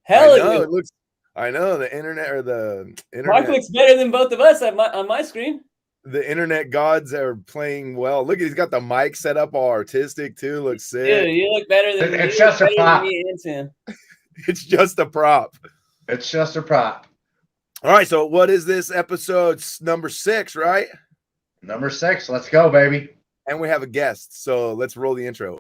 Hell know yeah. it looks. I know the internet. Mark looks better than both of us on my screen. The internet gods are playing well. Look, he's got the mic set up all artistic too. Looks sick. Dude, you look better than It's just a prop. me and Tim. It's just a prop. It's just a prop. All right, so what is this episode number 6, right? Number 6. Let's go, baby. And we have a guest, so let's roll the intro.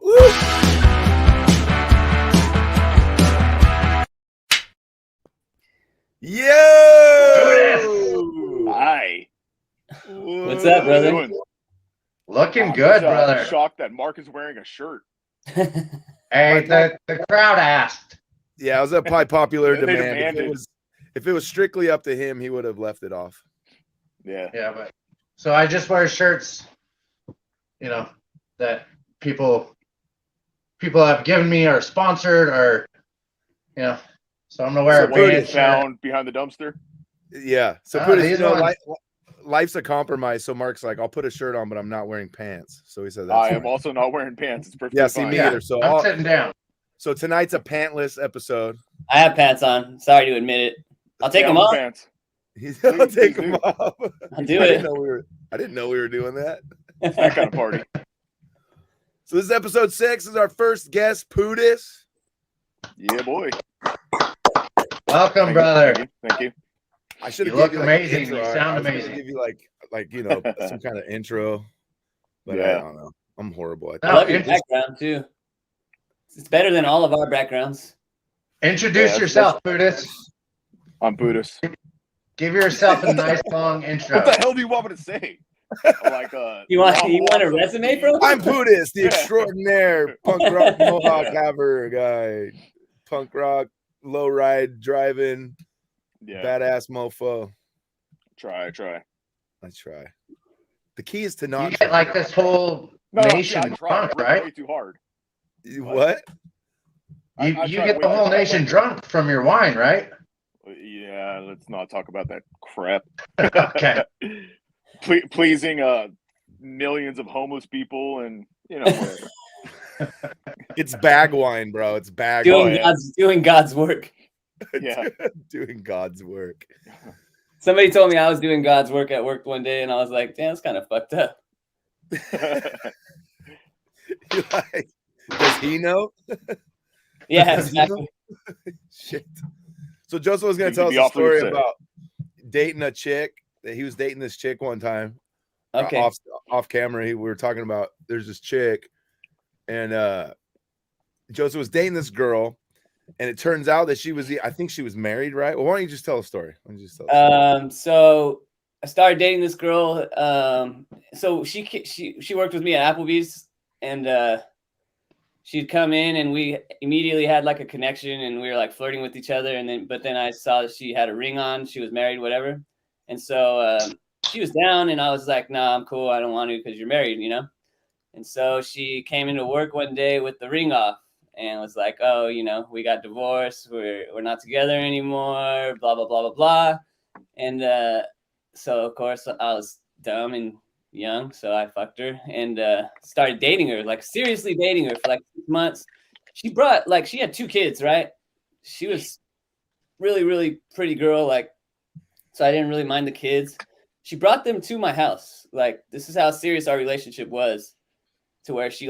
Yo! Hi. What's up, brother? Looking good, brother. I'm shocked that Mark is wearing a shirt. Hey, the crowd asked. Yeah, it was a by popular They demand. demanded. If it was strictly up to him, he would have left it off. Yeah. Yeah, but so I just wear shirts, that people have given me or sponsored or, so I'm gonna wear a So what you band shirt. found behind the dumpster? Yeah. So these ones- life's a compromise. So Mark's like, I'll put a shirt on, but I'm not wearing pants. So he said, I that's am fine. also not wearing pants. It's perfectly Yeah, see fine. me Yeah, either. So I'm sitting down. So tonight's a pantless episode. I have pants on. Sorry to admit it. I'll take them off. Pants. I'll Please take do. him off. I'll do it. I didn't know we were doing that. That kind of party. So this is episode 6. This is our first guest, Pudis. Yeah, boy. Welcome, Thank brother. You. Thank you. I should have You look given you like an amazing. intro. You I sound was gonna amazing. Give you some kind of intro, but I Yeah. don't know. I'm horrible at I that. love your it- background too. It's better than all of our backgrounds. Introduce Yeah, yourself, Buddhist. I'm Buddhist. Give yourself a nice long intro. What the hell do you want me to say? Like, You want a resume from? I'm Pudis, the Yeah. extraordinaire punk rock mohawk haver guy, punk rock low ride driving Yeah. badass mofo. Try. I try. The key is to You not get like this whole No, nation I tried. drunk, I worked right? way too hard. What? I You tried get way the too whole hard. nation drunk from your wine, right? Yeah, let's not talk about that crap. Okay. Pleasing millions of homeless people and whatever. It's bag wine, bro. It's bag Doing wine. doing God's work. Yeah. Doing God's work. Somebody told me I was doing God's work at work one day, and I was like, "Damn, that's kind of fucked up." Like, does he know? Yeah, exactly. Shit. So Joseph was going You to tell could be us a awfully story upset. about dating a chick. That he was dating this chick one time. Okay. Off camera, we were talking about there's this chick, and Joseph was dating this girl, and it turns out that I think she was married, right? Well, why don't you just tell a story? Why don't you just tell a story? So I started dating this girl. So she worked with me at Applebee's, and she'd come in, and we immediately had like a connection, and we were like flirting with each other. But then I saw that she had a ring on. She was married, whatever. And so she was down, and I was like, "Nah, I'm cool. I don't want to because you're married, And so she came into work one day with the ring off, and was like, "Oh, we got divorced. We're not together anymore. Blah blah blah blah blah." And so of course I was dumb and young, so I fucked her and started dating her, like seriously dating her for like 6 months. She had 2 kids, right? She was really, really pretty girl, so I didn't really mind the kids. She brought them to my house. Like, this is how serious our relationship was, to where she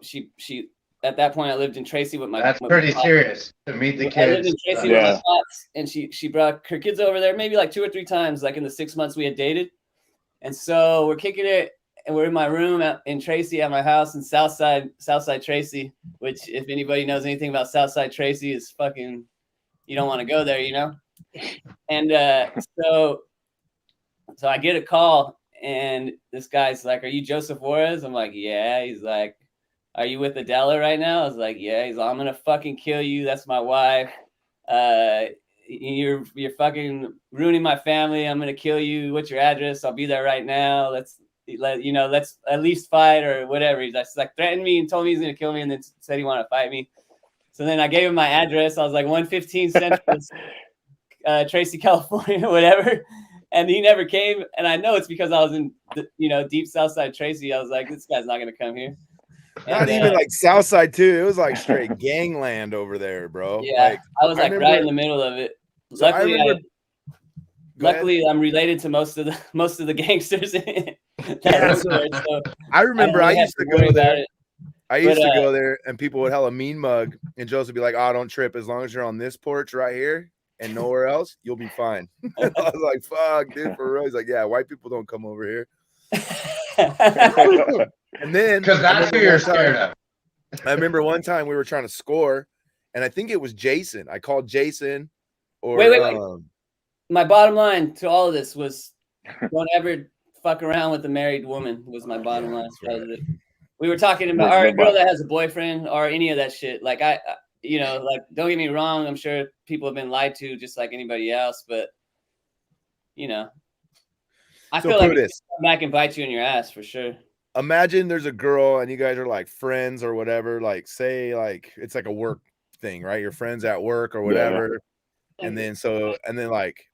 she at that point I lived in Tracy with my. That's with pretty my serious to meet the I lived in kids. Tracy with my pops, and she brought her kids over there maybe like 2 or 3 times, like in the 6 months we had dated. And so we're kicking it, and we're in my room in Tracy at my house in Southside Tracy, which if anybody knows anything about Southside Tracy is fucking, you don't want to go there, And so I get a call, and this guy's like, "Are you Joseph Juarez?" I'm like, "Yeah." He's like, "Are you with Adela right now?" I was like, "Yeah." He's like, "I'm gonna fucking kill you. That's my wife. You're fucking ruining my family. I'm gonna kill you. What's your address? I'll be there right now. Let's at least fight or whatever." He's just like threatened me and told me he's gonna kill me, and then said he wanted to fight me. So then I gave him my address. I was like 115 Central, Tracy, California, whatever. And he never came. And I know it's because I was in, deep Southside Tracy. I was like, this guy's not gonna come here. Not And, even like South Side too. It was like straight gangland over there, bro. yeah, Like I was I like right remember- in the middle of it. so I Luckily, remember. Go ahead. luckily, I'm related to most of the gangsters that Yeah, live there, so I remember don't I really have used to worry go about there. it. I used But, to go there and people would hella mean mug, and Joseph would be like, "Oh, don't trip. As long as you're on this porch right here and nowhere else, you'll be fine." I was like, "Fuck, dude, for real." He's like, "Yeah, white people don't come over here." And then Because I that's remember who you're one time- scared of. I remember one time we were trying to score, and I think it was Jason. I called Jason, or Wait. My bottom line to all of this was, don't ever fuck around with a married woman. Was my bottom line. That was it. We were talking about or a girl that has a boyfriend or any of that shit. Like like don't get me wrong. I'm sure people have been lied to just like anybody else, but I So feel like put it this. come back and bite you in your ass for sure. Imagine there's a girl and you guys are like friends or whatever. Like, say, like it's like a work thing, right? Your friends at work or whatever. And then like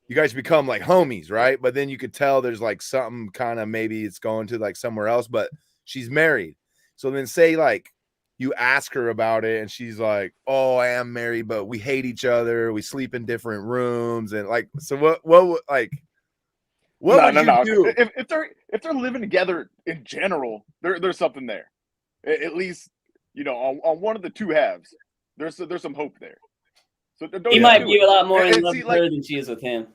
you guys become like homies, right? But then you could tell there's like something kind of maybe it's going to like somewhere else, but she's married. So then say like you ask her about it and she's like, "Oh, I am married, but we hate each other. We sleep in different rooms." And like, so what would you do? If they're living together in general, there's something there. At least on one of the two halves, there's some hope there. So He might be a lot more in love see, with her than she is with him.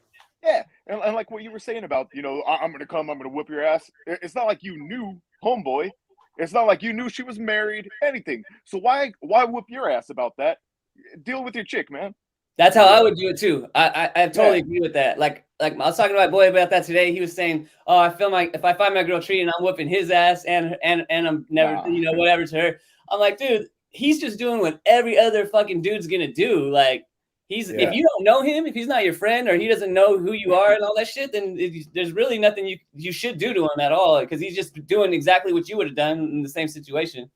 Yeah, and like what you were saying about I'm gonna whoop your ass. It's not like you knew homeboy. It's not like you knew she was married. Anything. So why whoop your ass about that? Deal with your chick, man. That's how I would do it too. I totally agree with that. Like I was talking to my boy about that today. He was saying, "Oh, I feel like if I find my girl cheating, I'm whooping his ass and I'm never whatever to her." I'm like, dude, he's just doing what every other fucking dude's gonna do. Like if you don't know him, if he's not your friend or he doesn't know who you are and all that shit, then there's really nothing you should do to him at all because he's just doing exactly what you would have done in the same situation.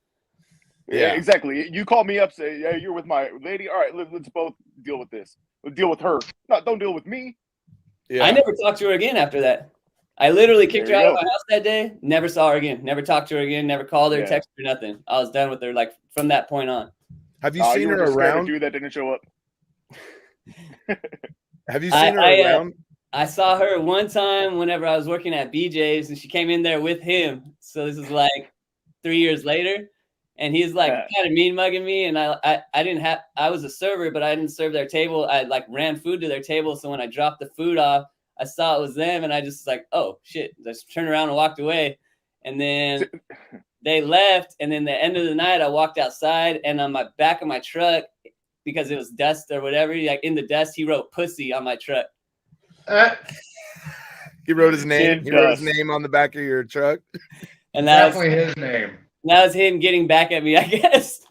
Yeah, exactly. You call me up, say, "Yeah, you're with my lady. All right, let's both deal with this. Let's deal with her. No, don't deal with me." Yeah. I never talked to her again after that. I literally kicked her out of my house that day. Never saw her again. Never talked to her again. Never called her, texted her, nothing. I was done with her. Like from that point on. Have you seen her around? Dude that didn't show up. Have you seen her around? I saw her one time whenever I was working at BJ's, and she came in there with him. So this is like 3 years later. And he's like kind of mean mugging me, and I was a server, but I didn't serve their table. I like ran food to their table, so when I dropped the food off, I saw it was them, and I just like, oh shit, just turned around and walked away. And then they left, and then the end of the night, I walked outside, and on my back of my truck, because it was dust or whatever, like in the dust, he wrote "pussy" on my truck. He wrote his name. He wrote his name on the back of your truck, and that's definitely his name. That was him getting back at me, I guess.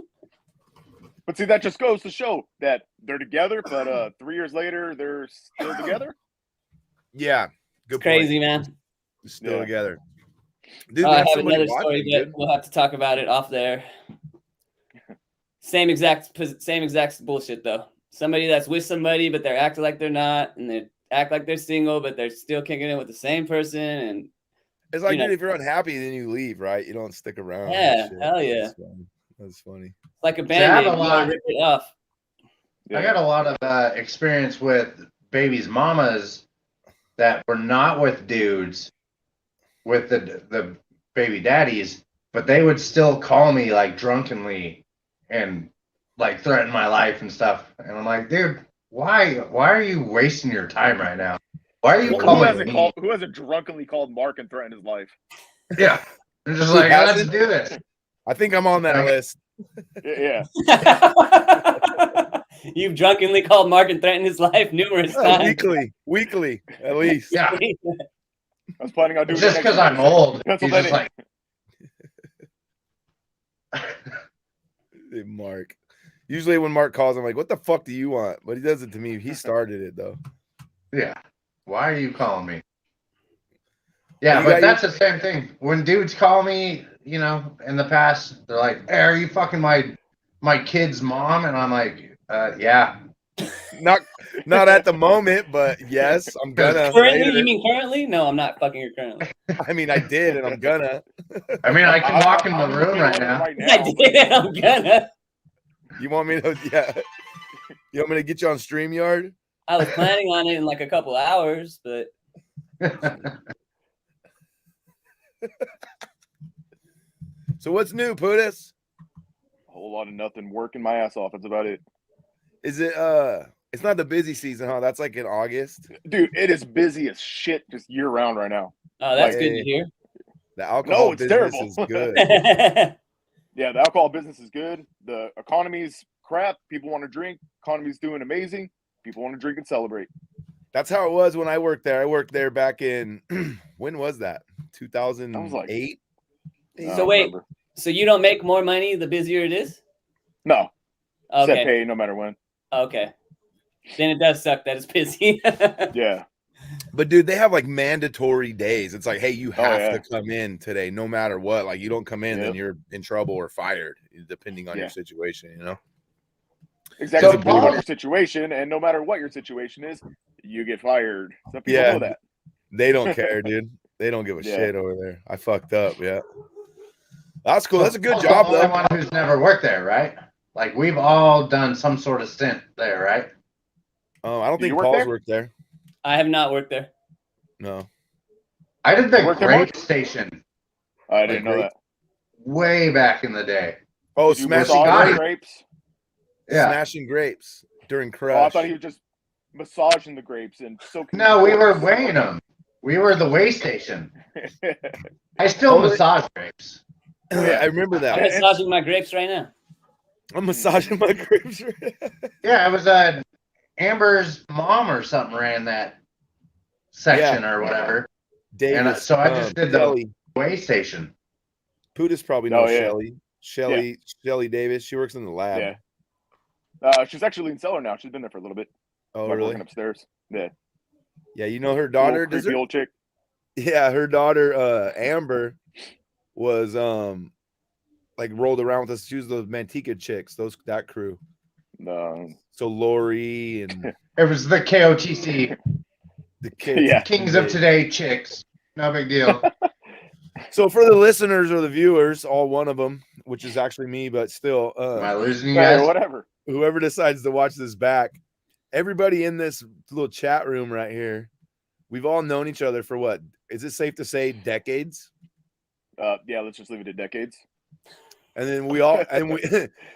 But see, that just goes to show that they're together, but 3 years later, they're still together. Yeah, good. Crazy, man. Still together. Dude, I have another story, but we'll have to talk about it off there. Same exact bullshit though. Somebody that's with somebody, but they're acting like they're not, and they act like they're single, but they're still kicking it with the same person, and. It's like, dude, if you're unhappy, then you leave, right? You don't stick around. Yeah, hell yeah. That's funny. It's like a Band-Aid. You rip it off. I got a lot of experience with babies' mamas that were not with dudes, with the baby daddies, but they would still call me like drunkenly and like threaten my life and stuff. And I'm like, dude, why are you wasting your time right now? Why are you calling me? Who hasn't drunkenly called Mark and threatened his life? Yeah. I'm just like, let's do this. I think I'm on that list. Yeah. You've drunkenly called Mark and threatened his life numerous times. Weekly, at least. Yeah. I was planning on doing it just because I'm old. He's just like... Mark. Usually when Mark calls, I'm like, what the fuck do you want? But he does it to me. He started it, though. Yeah. Why are you calling me? Yeah, but that's the same thing. When dudes call me, in the past, they're like, "Hey, are you fucking my kid's mom?" And I'm like, "Yeah." Not Not at the moment, but yes, I'm gonna. Currently, later. you mean currently? No, I'm not fucking her currently. I mean, I did, and I'm gonna. I mean, I can walk in the I'm room looking right at it now. Right I now. did it. I'm gonna. You want me to? Yeah. You want me to get you on StreamYard? I was planning on it in like a couple hours, but So what's new, Putis? A whole lot of nothing. Working my ass off. That's about it. Is it it's not the busy season, huh? That's like in August. Dude, it is busy as shit just year round right now. oh, that's Like, good to hear. The alcohol it's business terrible. is good. Yeah, the alcohol business is good. The economy's crap. People want to drink. Economy's doing amazing. People want to drink and celebrate. That's how it was when I worked there. I worked there back in when was that? 2008. I So don't wait, remember. so you don't make more money the busier it is? No, set Okay, pay no matter when. okay. Then it does suck that it's busy. Yeah, But dude, they have like mandatory days. It's like, hey, you have yeah. to come in today, no matter what. Like, you don't come in, then Yep. you're in trouble or fired, depending on Yeah. your situation. You know, exactly. So Depending on Paul- your situation, and no matter what your situation is, you get fired. Some people Yeah. know that. they don't care, dude. They don't give a Yeah. shit over there. I fucked up. Yeah, that's cool. So That's a good Paul's job, the only though. one who's never worked there, right? Like we've all done some sort of stint there, right? I don't Did you think work Paul's there? worked there. I have not worked there. No. I did the You worked there, grape Mark? station I didn't know great. that. way back in the day. Oh, Did you smashing massage grapes. grapes? Yeah. Smashing grapes during Oh, I Crush. thought he was just massaging the grapes and soaking. No, we were them. weighing them. We were the weigh station. I still Oh, massage grapes. I remember I'm that. massaging my grapes right now. I'm massaging my grapes. Yeah, it was Amber's mom or something ran that section or whatever. Davis. so I just did the- Shelly. Weigh station. Putis probably Oh, knows yeah. Shelly Davis. She works in the lab. Yeah. She's actually in cellar now. She's been there for a little bit. Oh, like really? working upstairs. Yeah. Yeah, you know her Old daughter. Does creepy her, old chick. yeah, her daughter, Amber, was like rolled around with us. She was those Manteca chicks, that crew. No. So Lori and It was the KOTC the kids. Yeah. Kings of Today chicks. No big deal. So for the listeners or the viewers, all one of them, which is actually me, but still, Am I losing you Yeah, guys? whatever. whoever decides to watch this back, everybody in this little chat room right here, we've all known each other for what? Is it safe to say decades? Yeah, let's just leave it at decades. And then we all and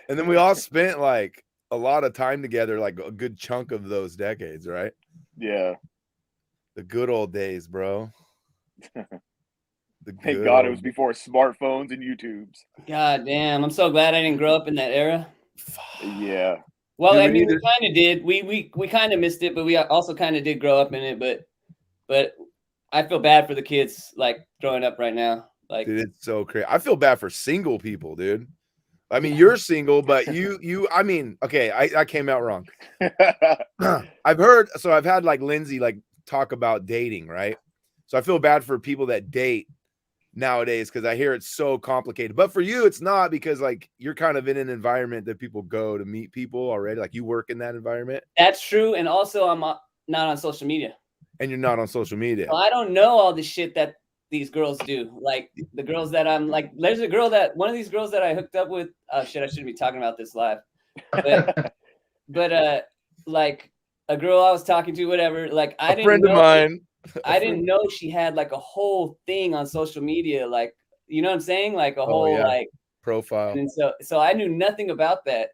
then we all spent like a lot of time together, like a good chunk of those decades, right? Yeah. The good old days, bro. The Thank good God it old was before smartphones and YouTubes. God damn, I'm so glad I didn't grow up in that era. Yeah. Well, Dude, I me mean, we neither. kind of did. We kind of missed it, but we also kind of did grow up in it. But I feel bad for the kids like growing up right now. Like, Dude, it's so crazy. I feel bad for single people, dude. I mean, you're single, but I mean, okay, I came out wrong. I've had like Lindsay like talk about dating, right? So I feel bad for people that date nowadays because I hear it's so complicated. But for you, it's not, because like you're kind of in an environment that people go to meet people already. Like you work in that environment that's true. And also, I'm not on social media. and you're not on social media. So I don't know all the shit that these girls do. Like the girls that I'm like, there's one of these girls that I hooked up with. Oh shit, I shouldn't be talking about this live. But like a girl I was talking to, whatever. Like I A didn't friend know, of mine. I didn't know she had like a whole thing on social media. Like, you know what I'm saying? Like a whole yeah. like, Profile. and so I knew nothing about that.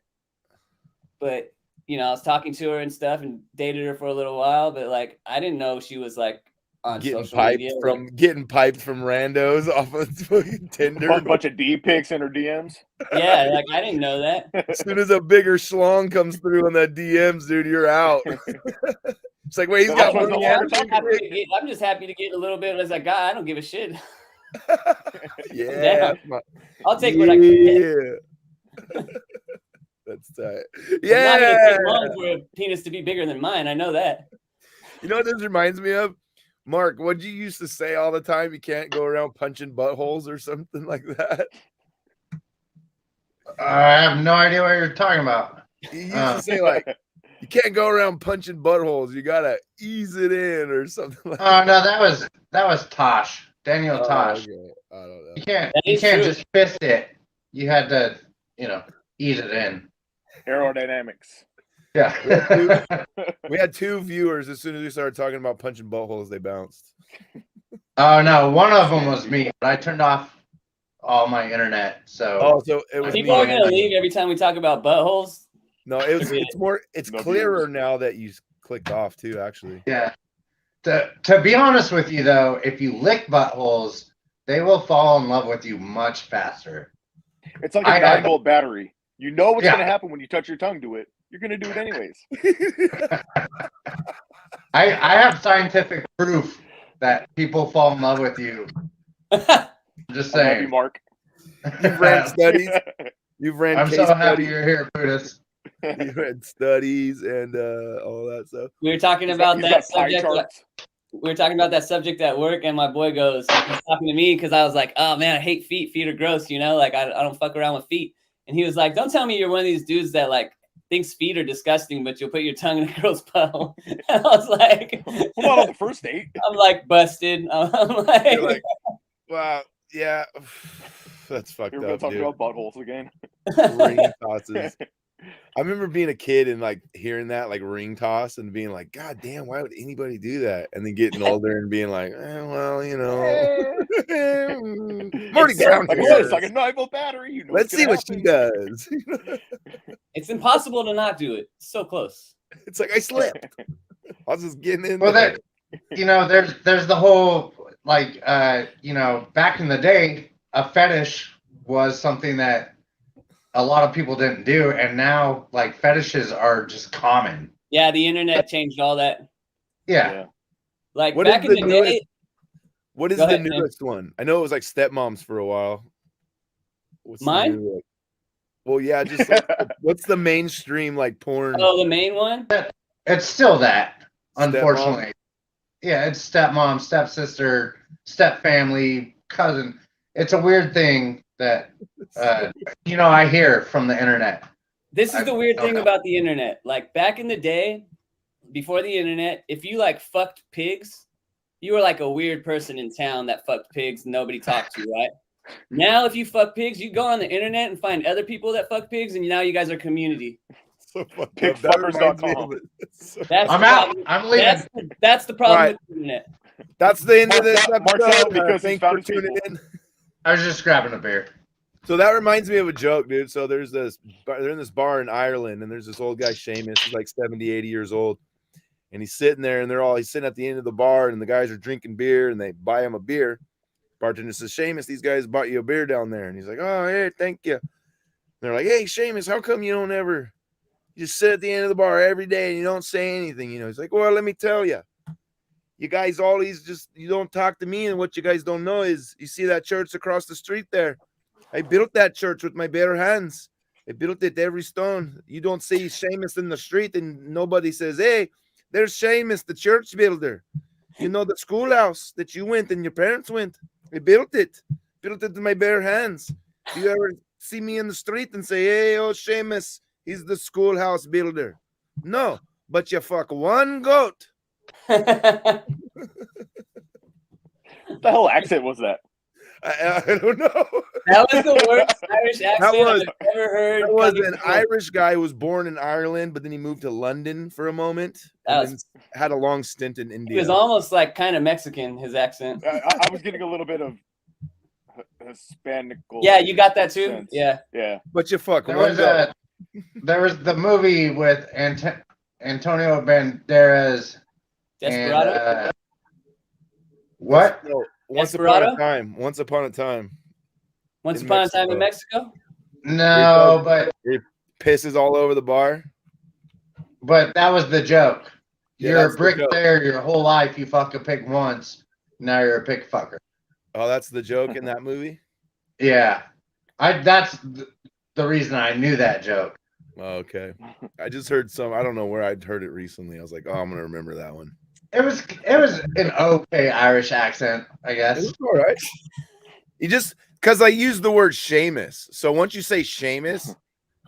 But you know, I was talking to her and stuff and dated her for a little while, but like I didn't know she was like on Getting social piped media. getting piped from randos off of fucking Tinder. A bunch of D pics in her DMs. Yeah, like I didn't know that. As soon as a bigger schlong comes through on that DMs, dude, you're out. It's like, wait, he's got That's one what's hand. the I'm just happy to get a little bit as I got. I don't give a shit. Yeah, I'll take what I can get. yeah. That's tight. It's not gonna Yeah. take long for a penis to be bigger than mine. I know that. You know what this reminds me of? Mark, what'd you used to say all the time? You can't go around punching buttholes or something like that. I have no idea what you're talking about. You used to say like you can't go around punching buttholes. You gotta ease it in or something like Oh no, that was Tosh, Daniel Oh, Tosh. okay. I don't know. You can't That you is can't true. just fist it. You had to, ease it in. Aerodynamics. Yeah. We had 2 viewers. As soon as we started talking about punching buttholes, they bounced. Oh no, one of them was me, but I turned off all my internet. So Oh, so it was People me. are gonna and you. leave every time we talk about buttholes. No, it's No clearer viewers. now that you clicked off too, actually. yeah. To be honest with you though, if you lick buttholes, they will fall in love with you much faster. It's like a I- 9-volt battery. You know what's Yeah. going to happen when you touch your tongue to it. You're going to do it anyways. I have scientific proof that people fall in love with you. Just I love you, saying. Mark. You've ran studies. You've ran I'm case so happy studies. you're here, Buddhist. You've read studies and all that stuff. We were talking He's about got that pie subject. charts. We were talking about that subject at work, and my boy goes, he's talking to me because I was like, "Oh man, I hate feet. Feet are gross. Like I don't fuck around with feet." And he was like, "Don't tell me you're one of these dudes that like thinks feet are disgusting, but you'll put your tongue in a girl's butthole." And I was like, Well, not on the first date. I'm like busted. I'm like, You're like, wow, yeah, that's fucked We're going up, to talk dude. about buttholes again. Ring tosses. I remember being a kid and like hearing that like ring toss and being like, God damn, why would anybody do that? And then getting older and being like, well, Marty It's so down Like I here. said, it's like a 9-volt battery. You know Let's what's see gonna what she happen. does. it's impossible to not do it. So close. It's like I slipped. I was just getting in Well, there. there's the whole back in the day, a fetish was something that a lot of people didn't do, and now like fetishes are just common. Yeah, the internet changed all that. Yeah. Like What back is in the the newest- day, What is Go the ahead, Tim. newest one? I know it was like stepmoms for a while. What's the Mine? new, like- well, yeah, just like, what's the mainstream like porn? oh, the main one. It's still that, Stepmom? unfortunately. Yeah, it's stepmom, stepsister, stepfamily, cousin. It's a weird thing that I hear from the internet. This is the weird don't thing know. about the internet. Like back in the day, before the internet, if you like fucked pigs, you were like a weird person in town that fucked pigs and nobody talked to, right? Now, if you fuck pigs, you go on the internet and find other people that fuck pigs, and now you guys are community. So fucked Pigfuckers.com. up. That reminds me of it. So- That's I'm the out. problem. I'm leaving. That's the problem Right. with the internet. That's the end of Mark's this out- Mark's out episode. because he Thanks found for his tuning people. in. I was just grabbing a beer. So that reminds me of a joke, dude. So they're in this bar in Ireland, and there's this old guy, Seamus, he's like 70, 80 years old. And he's sitting there, and he's sitting at the end of the bar, and the guys are drinking beer, and they buy him a beer. Bartender says, Seamus, these guys bought you a beer down there. And he's like, oh, hey, thank you. And they're like, hey, Seamus, how come you don't ever you just sit at the end of the bar every day and you don't say anything? He's like, well, let me tell you. You guys always you don't talk to me, and what you guys don't know is you see that church across the street there. I built that church with my bare hands. I built it every stone. You don't see Seamus in the street and nobody says, hey, there's Seamus, the church builder. You know, the schoolhouse that you went and your parents went. I built it with my bare hands. Do you ever see me in the street and say, hey, oh, Seamus, he's the schoolhouse builder? No, but you fuck one goat. That What the hell accent was that? I don't know. was the worst Irish accent was- I've ever heard. There was coming an from- Irish guy who was born in Ireland, but then he moved to London for a moment That and then had a long stint in He India. was almost like kind of Mexican, his accent. I was getting a little bit of Hispanic. Yeah, you got that too? sense. Yeah. Yeah. But you fuck There one was goat. there was the movie with Antonio Banderas Desperado? and what? No, once Desperado? upon a time. Once upon a time. Once in upon a time in Mexico. Mexico? No, but Pisses all over the bar. that was the joke. Yeah, You're that's a the brick joke. there your whole life. You fuck a pig once. Now you're a pig fucker. Oh, that's the joke in that movie? Yeah, that's the reason I knew that joke. Oh, okay. I just heard I don't know where I'd heard it recently. I was like, oh, I'm gonna remember that one. It was an okay Irish accent, I guess. It's all right. You just because I used the word Seamus. So once you say Seamus,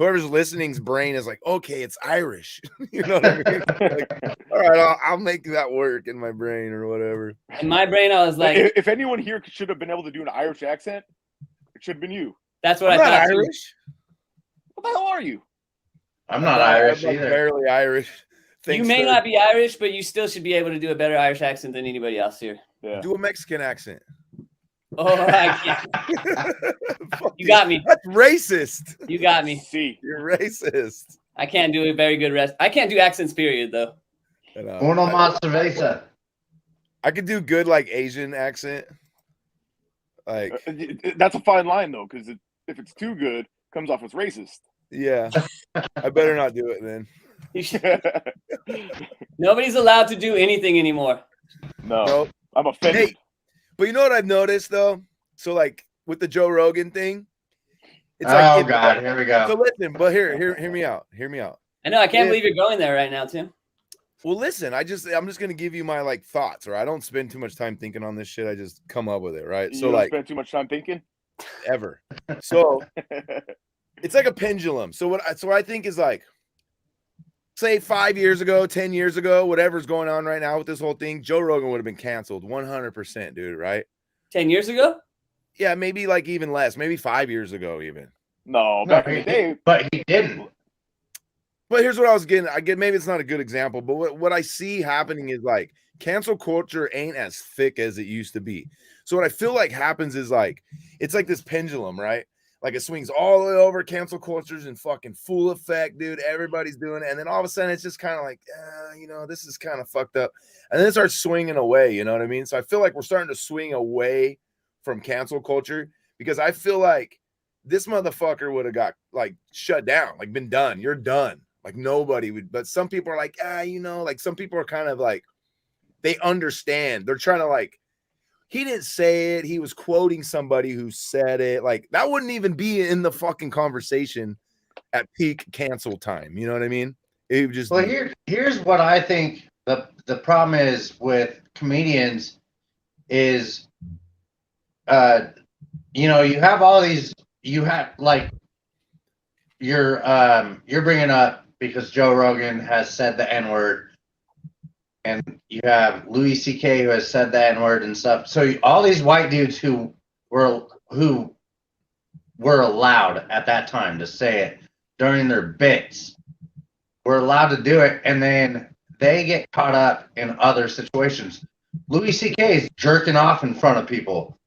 whoever's listening's brain is like, okay, it's Irish. You know what I mean? Like, all right, I'll make that work in my brain or whatever. In my brain, I was like, if anyone here should have been able to do an Irish accent, it should have been you. that's what I'm I not thought. too. Irish. What the hell are you? I'm not Irish I'm either. barely Irish. You Thanks may to- not be Irish, but you still should be able to do a better Irish accent than anybody else here. Yeah. do a Mexican accent. Oh, I can't. Fuck You got me. That's racist. You got me. See. You're racist. I can't do a very good rest. I can't do accents, period, though. And, Uno más cerveza. I could do good like Asian accent. Like, That's a fine line though, because if it's too good, it comes off as racist. yeah. I better not do it then. You should- Nobody's allowed to do anything anymore. No, Nope. I'm offended. Hey, but you know what I've noticed though? So like with the Joe Rogan thing, it's like Oh God, here we So go. listen, but hear me out. Hear me out. I know. I can't Yeah. believe you're going there right now, Tim. Well, listen, I'm just gonna give you my like thoughts, or I don't spend too much time thinking on this shit. I just come up with it, right? You So don't like spend too much time thinking. ever. So it's like a pendulum. So what I think is like, say 5 years ago, 10 years ago, whatever's going on right now with this whole thing, Joe Rogan would have been canceled 100%, dude, right? 10 years ago? Yeah, maybe like even less, maybe 5 years ago even. No, No, back in the day. but he didn't. But here's what I was getting. Maybe it's not a good example, but what I see happening is like cancel culture ain't as thick as it used to be. So what I feel like happens is like it's like this pendulum, right? Like it swings all the way over. Cancel culture's in fucking full effect, dude. Everybody's doing it, and then all of a sudden it's just kind of like, this is kind of fucked up, and then it starts swinging away. You know what I mean? So I feel like we're starting to swing away from cancel culture because I feel like this motherfucker would have got like shut down, like been done. You're done. Like nobody would, but some people are like, like some people are kind of like, they understand. They're trying to like, he didn't say it. He was quoting somebody who said it. Like that wouldn't even be in the fucking conversation at peak cancel time. You know what I mean? It would just Well, here's what I think the problem is with comedians is, you have all these. You have like you're bringing up because Joe Rogan has said the N-word, and you have Louis C.K. who has said the N-word and stuff. So all these white dudes who were allowed at that time to say it during their bits were allowed to do it, and then they get caught up in other situations. Louis C.K. is jerking off in front of people.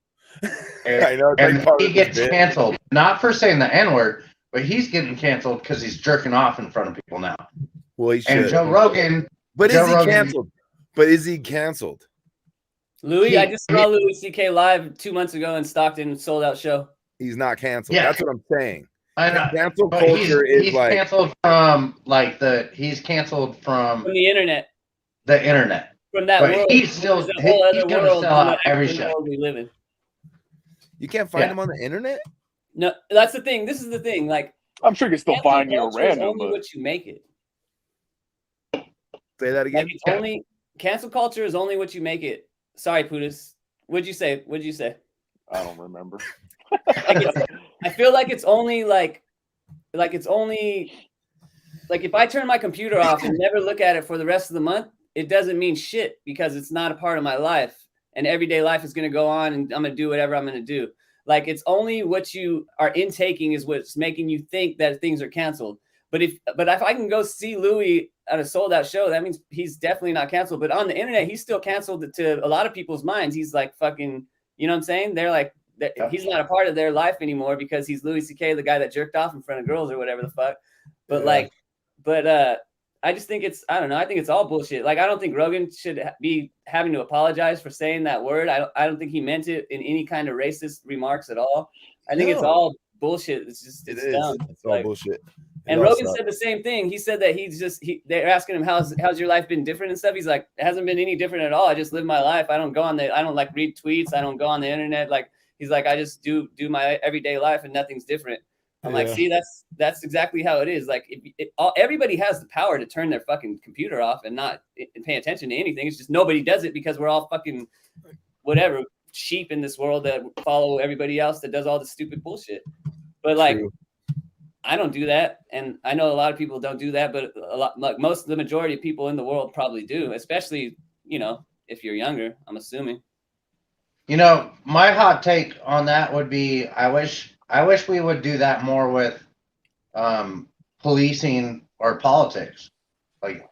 I know, it's And like part he of the gets bit. canceled, not for saying the N-word, but he's getting canceled because he's jerking off in front of people now. Well, he And should. Joe Rogan, But Joe is he Rogan- canceled? But is he canceled? Louis, I just saw Louis C.K. live 2 months ago in Stockton, sold out show. He's not canceled. Yeah. That's what I'm saying. I know, Cancel but culture is he's like canceled from From the internet. the internet. From that But world. he's still- There's a whole he's other gonna world sell in out the every actual show. world we live in. you can't find Yeah. him on the internet. No, that's the thing. This is the thing. Like, I'm sure you can still cancel find you culture is random, only but what you make it. Say that again. Like, it's only cancel culture is only what you make it. Sorry, Putis. What'd you say? I don't remember. I feel like it's only like it's only like if I turn my computer off and never look at it for the rest of the month, it doesn't mean shit because it's not a part of my life. And everyday life is going to go on and I'm going to do whatever I'm going to do. Like it's only what you are intaking is what's making you think that things are canceled. But if I can go see Louis at a sold out show, that means he's definitely not canceled. But on the internet, he's still canceled to a lot of people's minds. He's like fucking, you know what I'm saying? They're like, he's not a part of their life anymore because he's Louis C.K., the guy that jerked off in front of girls or whatever the fuck. But I just think I don't know. I think it's all bullshit. Like, I don't think Rogan should be having to apologize for saying that word. I don't think he meant it in any kind of racist remarks at all. I think it's No. all bullshit. It's just, It it's is. dumb. It's all bullshit. And It all Rogan sucks. said the same thing. He said that they're asking him, how's your life been different and stuff? He's like, it hasn't been any different at all. I just live my life. I don't like read tweets. I don't go on the internet. Like, he's like, I just do my everyday life and nothing's different. I'm like, see, that's exactly how it is. Like, everybody has the power to turn their fucking computer off and not pay attention to anything. It's just nobody does it because we're all fucking whatever sheep in this world that follow everybody else that does all the stupid bullshit. But like, True. I don't do that, and I know a lot of people don't do that, but the majority of people in the world probably do, especially if you're younger. I'm assuming. My hot take on that would be I wish we would do that more with policing or politics. Like,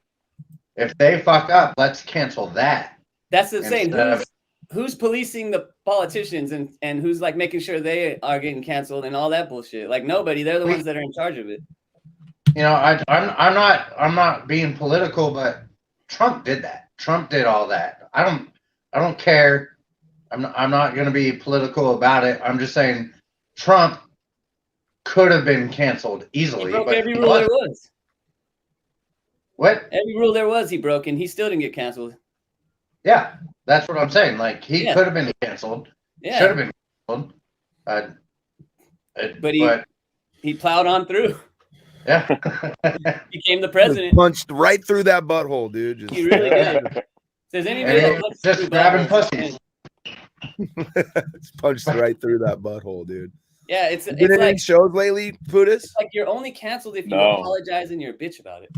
if they fuck up, let's cancel that. That's the same. Instead of- Who's policing the politicians and who's like making sure they are getting canceled and all that bullshit? Like nobody. They're the ones that are in charge of it. I'm not being political, but Trump did that. Trump did all that. I don't care. I'm not going to be political about it. I'm just saying Trump could have been canceled easily. He broke but every rule there was. What? Every rule there was, he broke, and he still didn't get canceled. Yeah, that's what I'm saying. Like, he Yeah. could have been canceled. Yeah, Should have been canceled. But he plowed on through. Yeah. Became the president. Punched right through that butthole, dude. Just, He really did. Says anybody And that looks just through grabbing buttholes- pussies. just punched right through that butthole, dude. Yeah, it's Been in any like shows lately, Pudis? you're only canceled if you No. apologize and you're a bitch about it.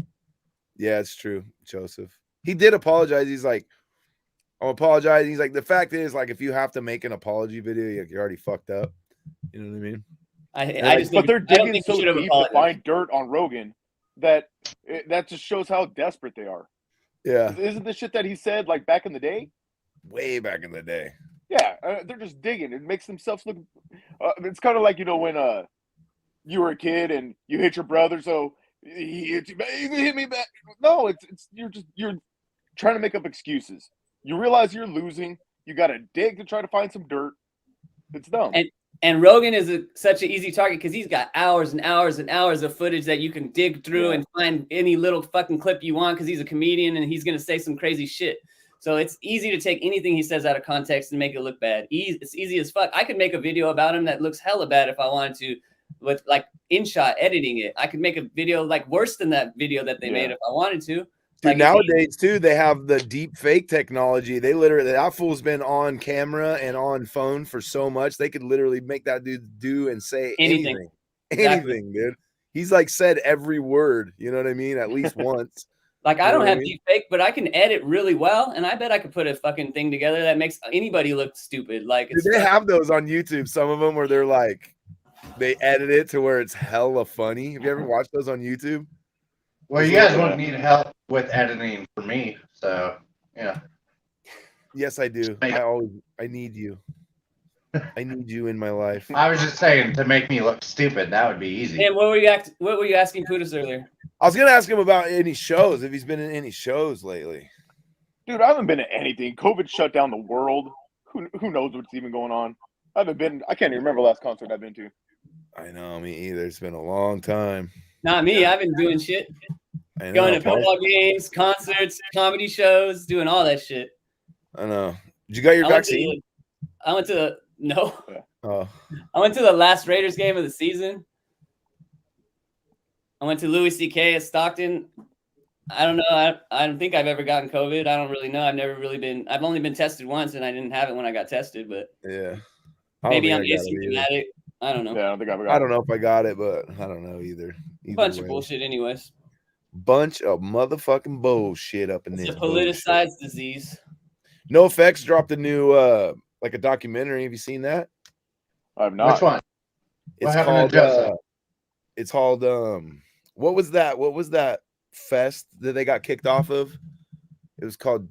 Yeah, it's true, Joseph. He did apologize. He's like, "I'm apologizing." He's like, "The fact is, like, if you have to make an apology video, you're already fucked up." You know what I mean? I just But think, they're I don't digging think he so should have deep to apologized. find dirt on Rogan that just shows how desperate they are. Yeah, Isn't the shit that he said like back in the day? way back in the day. Yeah, they're just digging. It makes themselves look. It's kind of like when you were a kid and you hit your brother, so he hit you back, he hit me back. No, you're trying to make up excuses. You realize you're losing. You got to dig to try to find some dirt. It's dumb. And Rogan is such an easy target because he's got hours and hours and hours of footage that you can dig through and find any little fucking clip you want because he's a comedian and he's going to say some crazy shit. So it's easy to take anything he says out of context and make it look bad. It's easy as fuck. I could make a video about him that looks hella bad if I wanted to, with like InShot editing it. I could make a video like worse than that video that they made if I wanted to. Dude, Like, nowadays too, they have the deep fake technology. They literally, that fool's been on camera and on phone for so much, they could literally make that dude do and say anything. Exactly. Anything, dude. He's like said every word, you know what I mean? At least once. Like, I You know don't what I have mean? deep fake, but I can edit really well, and I bet I could put a fucking thing together that makes anybody look stupid. Like, Dude, they have those on YouTube, some of them where they're like, they edit it to where it's hella funny. Have you ever watched those on YouTube? Well, you guys won't need help with editing for me, so yeah. Yes, I do. I need you. I need you in my life. I was just saying, to make me look stupid, that would be easy. And what were you asking Pudis earlier? I was gonna ask him about any shows, if he's been in any shows lately. Dude, I haven't been to anything. COVID shut down the world. Who knows what's even going on? I can't even remember the last concert I've been to. I know, me either. It's been a long time. Not me. I've been doing shit. I know. Going to football games, concerts, comedy shows, doing all that shit. I know. Did you got your vaccine? I went to no. Oh, I went to the last Raiders game of the season. I went to Louis C.K. at Stockton. I don't know. I don't think I've ever gotten COVID. I don't really know. I've only been tested once, and I didn't have it when I got tested. But yeah. maybe I'm asymptomatic. I don't know. Yeah, I don't think I've got I don't know if I got it, but I don't know either. Bunch of bullshit, anyways. Bunch of motherfucking bullshit up in It's this. a politicized disease. No Effects dropped a new like a documentary. Have you seen that? I have not. Which one? It's happened to called Joseph? it's called what was that fest that they got kicked off of? It was called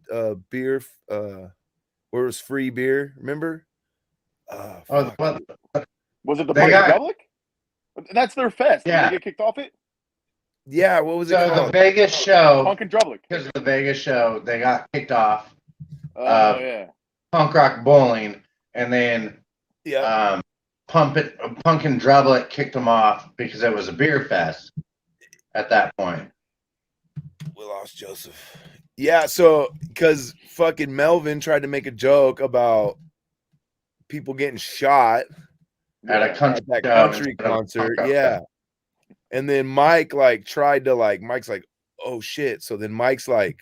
beer where it was free beer, remember? Oh, Fuck. well, Was it the They Punk got- Public? That's their fest. Yeah. Did they get kicked off it? Yeah, what was it so the called? Vegas show, Punk and Drublic. because of the Vegas show, they got kicked off. Oh, yeah. Punk Rock Bowling, and then Yeah. Punk and Drublic kicked them off because it was a beer fest at that point. We lost Joseph. Yeah, so because fucking Melvin tried to make a joke about people getting shot At a country at that show country instead of a concert. punk rock Yeah. fest. And then Mike tried to Mike's like, oh shit. So then Mike's like,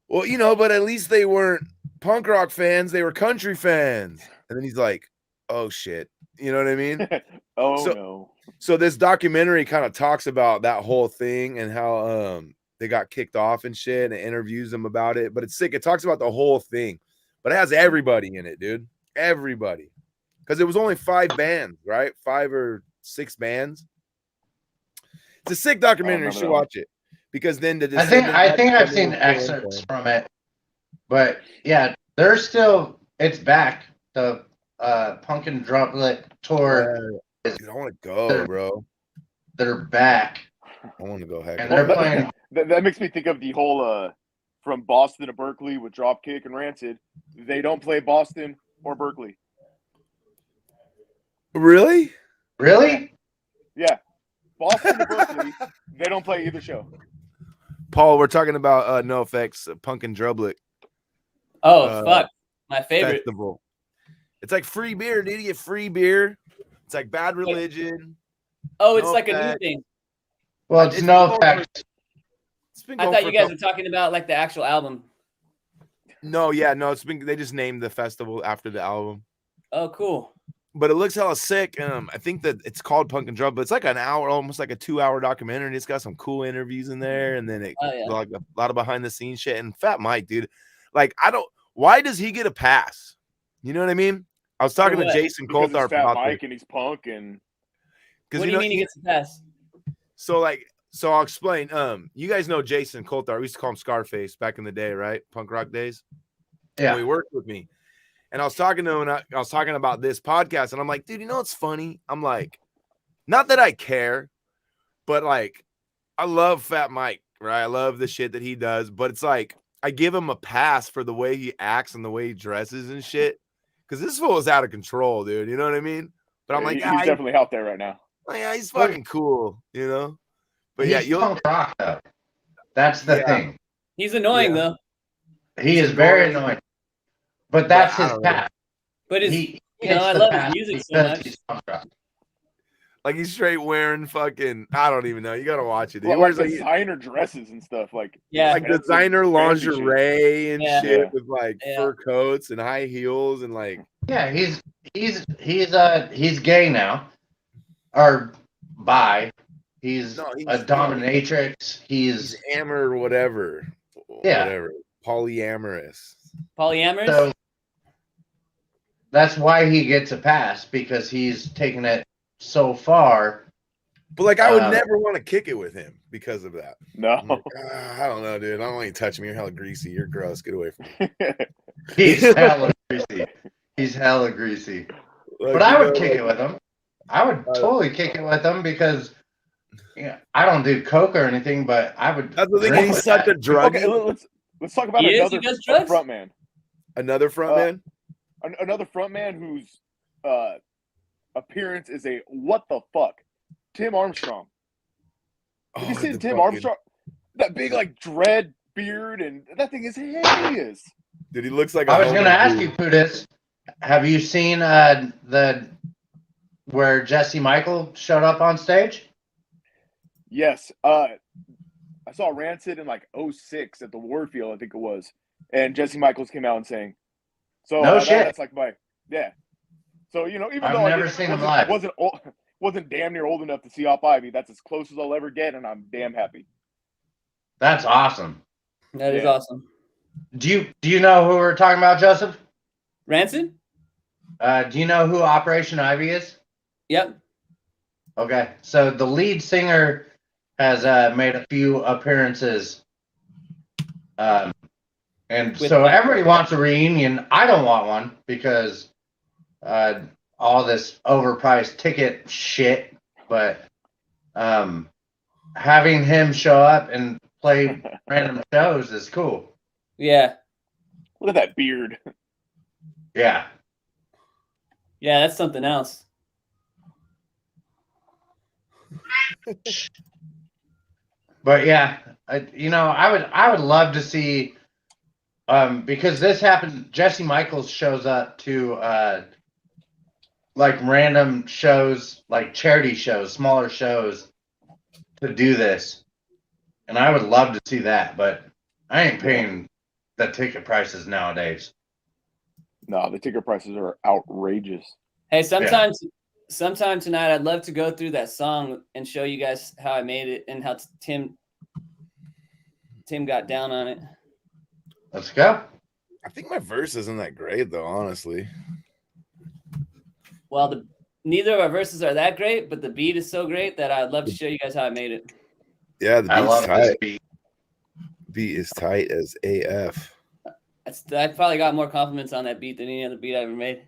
well, but at least they weren't punk rock fans, they were country fans. And then he's like, oh shit. You know what I mean? Oh, So- no. So this documentary kind of talks about that whole thing and how they got kicked off and shit, and it interviews them about it. But it's sick. It talks about the whole thing, but it has everybody in it, dude. Everybody, because it was only 5 bands, right? 5 or 6 bands. It's a sick documentary. You should watch it, because then the I think I've seen excerpts from it, but yeah, they're still. It's back. The Pumpkin Droplet tour. Dude, I want to go, bro. They're back. I want to go. Heck, And they're playing. That makes me think of the whole from Boston to Berkeley with Dropkick and Rancid. They don't play Boston or Berkeley. Really? Really? Yeah, Boston to Berkeley. They don't play either show. Paul, we're talking about NoFX Pumpkin Droplet. Oh fuck, my favorite festival. It's like free beer, dude. You get free beer. It's like Bad Religion. Oh, it's like a new thing. Well, it's NoFX. I thought you guys were talking about like the actual album. No, yeah, no. They just named the festival after the album. Oh, cool. But it looks hella sick. I think that it's called Pumpkin Drum, but it's like an hour, almost like a 2-hour documentary. It's got some cool interviews in there, and then like a lot of behind the scenes shit. And Fat Mike, dude, like why does he get a pass? You know what I mean? I was talking to Jason Coulthard about Mike and he's punk and. What do you mean he gets a pass? So I'll explain. You guys know Jason Coulthard. We used to call him Scarface back in the day, right? Punk rock days. Yeah. So he worked with me. And I was talking to him, and I was talking about this podcast, and I'm like, dude, you know what's funny? I'm like, not that I care, but like, I love Fat Mike, right? I love the shit that he does, but it's like, I give him a pass for the way he acts and the way he dresses and shit. Because this fool is out of control, dude. You know what I mean? But I'm like, he's definitely out there right now. Like, yeah, he's fucking cool, you know? But he's punk rock, though. That's the thing. He's annoying, though. He is very annoying. But that's his path. But I love his music so much. Like he's straight wearing fucking, I don't even know. You gotta watch it. He wears wears like designer dresses and stuff, like like designer lingerie and shit with like fur coats and high heels and like. Yeah, he's gay now, or bi. He's a dominatrix. He's or whatever. Yeah, whatever. Polyamorous. Polyamorous. So that's why he gets a pass, because he's taken it so far. But like, I would never want to kick it with him because of that. No, like, I don't know, dude. I don't want you to touch me. You're hella greasy. You're gross. Get away from me. He's hella greasy. He's hella greasy. Like, but I would kick it with him. I would totally kick it with him because I don't do coke or anything, but I would. That's the thing. He's such a drug. Okay, let's talk about another front man. Another front man. Another front man whose appearance is a what the fuck. Tim Armstrong. Have you seen Tim Armstrong? That big like dread beard, and that thing is hideous. Dude, he looks like. I was going to ask you, Pudis, have you seen where Jesse Michael showed up on stage? Yes. I saw Rancid in like 06 at the Warfield, I think it was, and Jesse Michaels came out and sang. So no shit. That's like So even I've though never seen him live, wasn't damn near old enough to see Op Ivy. That's as close as I'll ever get, and I'm damn happy. That's awesome. That is awesome. Do you know who we're talking about, Joseph? Rancid? Do you know who Operation Ivy is? Yep. Okay, so the lead singer has made a few appearances, and so everybody wants a reunion. I don't want one because all this overpriced ticket shit, but having him show up and play random shows is cool. Yeah. Look at that beard. Yeah. Yeah, that's something else. But yeah, I would love to see, because this happened. Jesse Michaels shows up to like random shows, like charity shows, smaller shows, to do this, and I would love to see that. But I ain't paying the ticket prices nowadays. No, the ticket prices are outrageous. Hey, sometimes sometime tonight, I'd love to go through that song and show you guys how I made it and how Tim got down on it. Let's go. I think my verse isn't that great though, honestly. Well, neither of our verses are that great, but the beat is so great that I'd love to show you guys how I made it. Yeah, the I beat's love this tight. beat. Beat is tight as AF. I probably got more compliments on that beat than any other beat I ever made.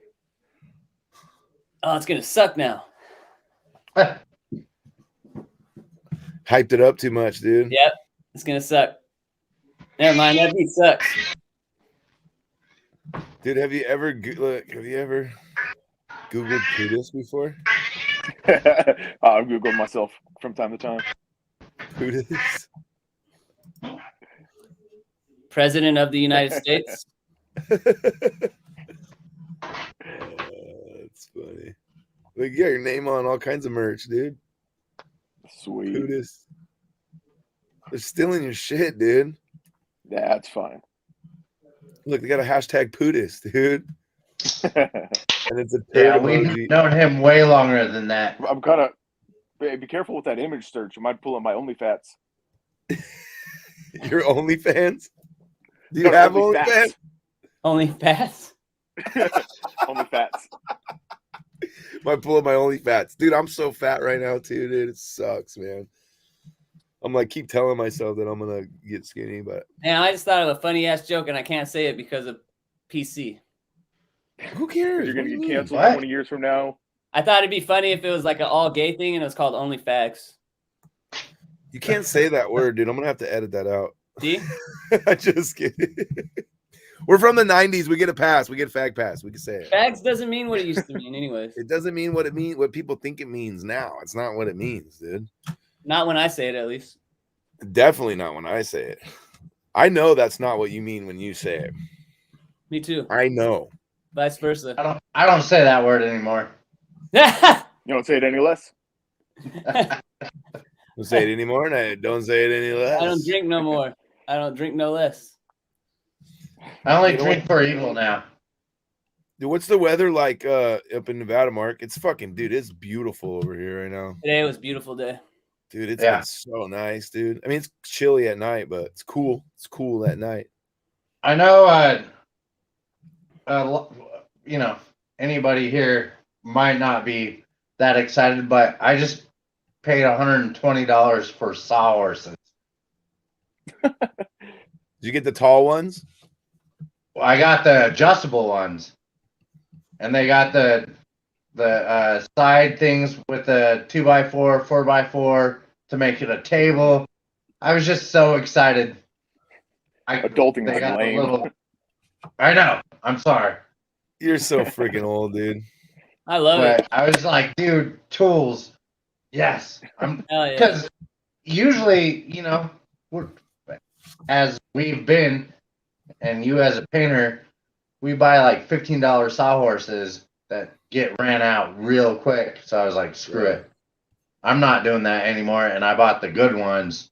Oh, it's gonna suck now. Hyped it up too much, dude. Yep, it's gonna suck. Never mind, that beat sucks. Dude, have you ever Googled Pootis before? I Google myself from time to time. Pootis. President of the United States. That's funny. Look, you got your name on all kinds of merch, dude. Sweet. Pootis. They're stealing your shit, dude. That's fine. Look, they got a hashtag Pootis, dude. And it's a Yeah, turd we've emoji. known him way longer than that. I'm kind of be careful with that image search. You might pull up my OnlyFats. Your OnlyFans? Do you No, have OnlyFats. OnlyFans? Only fast. OnlyFats. Might pull up my OnlyFats. Dude, I'm so fat right now, too, dude. It sucks, man. I'm like, keep telling myself that I'm going to get skinny, but And I just thought of a funny ass joke and I can't say it because of PC. who cares? You're gonna What do get you mean? canceled What? 20 years from now. I thought it'd be funny if it was like an all gay thing and it was called Only Facts. You can't say that word, dude. I'm going to have to edit that out. See? I just kidding. We're from the 90s. We get a pass. We get a fag pass. We can say it. Facts doesn't mean what it used to mean, anyways. It doesn't mean what it means, what people think it means now. It's not what it means, dude. Not when I say it, at least. Definitely not when I say it. I know that's not what you mean when you say it. Me too. I know. Vice versa. I don't say that word anymore. You don't say it any less. Don't say it anymore, and I don't say it any less. I don't drink no more. I don't drink no less. I only You know drink for evil now. Dude, what's the weather like up in Nevada, Mark? It's fucking, dude, it's beautiful over here right now. Today was a beautiful day. Dude, it's Yeah. been so nice, dude. I mean, it's chilly at night, but it's cool. It's cool at night. I know, you know, anybody here might not be that excited, but I just paid $120 for sawhorses. Did you get the tall ones? Well, I got the adjustable ones, and they got the side things with the 2x4, 4x4 to make it a table. I was just so excited. Adulting They is got the lame. little. I know. I'm sorry, You're so freaking old, dude. I love it. but I was like, dude, tools. Yes, I'm Hell yeah. because usually, you know, as we've been, and you as a painter, we buy like $15 sawhorses that get ran out real quick. So I was like, screw it. I'm not doing that anymore. And I bought the good ones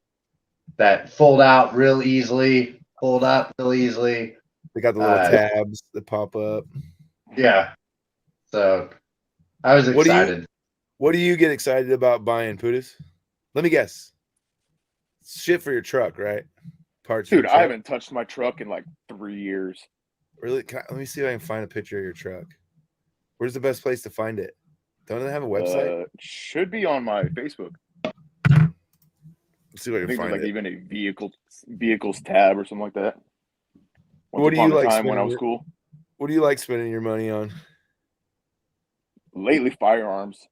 that fold out real easily, fold up real easily. They got the little tabs that pop up. Yeah. So I was What do you- excited. What do you get excited about buying, Pootis? Let me guess. Shit for your truck, right? Parts. for Dude, your I truck. haven't touched my truck in like 3 years. Really? Let me see if I can find a picture of your truck. Where's the best place to find it? Don't they have a website? Should be on my Facebook. Let's see if I I can think there's find like it. even a vehicles tab or something like that. What do you upon a like time when I spending was your- cool? What do you like spending your money on? Lately, firearms.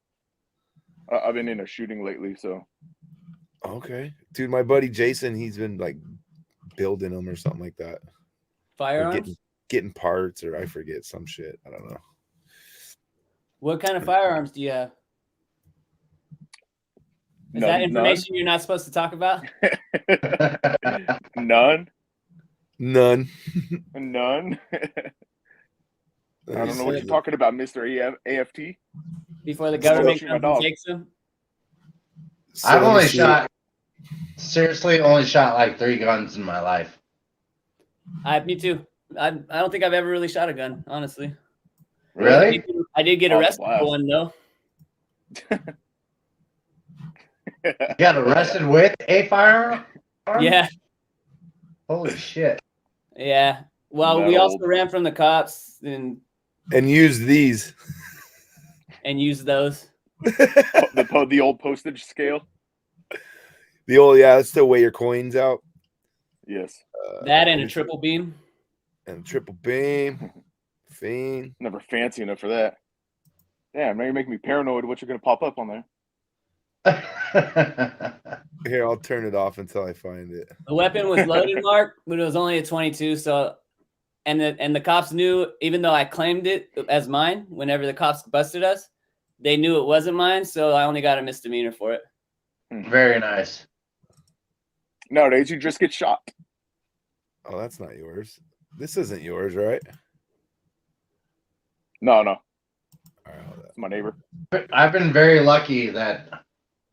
I've been into shooting lately, so Okay, dude, my buddy Jason, he's been like building them or something like that. Or Firearms? getting parts, or I forget some shit. I don't know. What kind of firearms do you have? Is that none. information you're not supposed to talk about? None. None. None. I don't know what you're Talking. talking about, Mr. AFT. Before the Still government shoot my comes and dog. takes them? I've only shot, seriously, only shot like 3 guns in my life. Me too. I don't think I've ever really shot a gun, honestly. Really? I did get Oh, arrested wow. for one though. You got arrested with a firearm? Yeah, Holy shit. yeah. Well, That we also old. ran from the cops And use these. and used those. The old postage scale. The old, yeah, that's to weigh your coins out. Yes. That and a triple beam. And triple beam. Fiend. Never fancy enough for that. Damn, now you're making me paranoid what you're gonna pop up on there. Here, I'll turn it off until I find it. The weapon was loaded, Mark, but it was only a 22. So, and the cops knew, even though I claimed it as mine, whenever the cops busted us, they knew it wasn't mine. So I only got a misdemeanor for it. Very nice. Nowadays, you just get shot. Oh, that's not yours. This isn't yours, right? No, All right, hold it's my neighbor. I've been very lucky that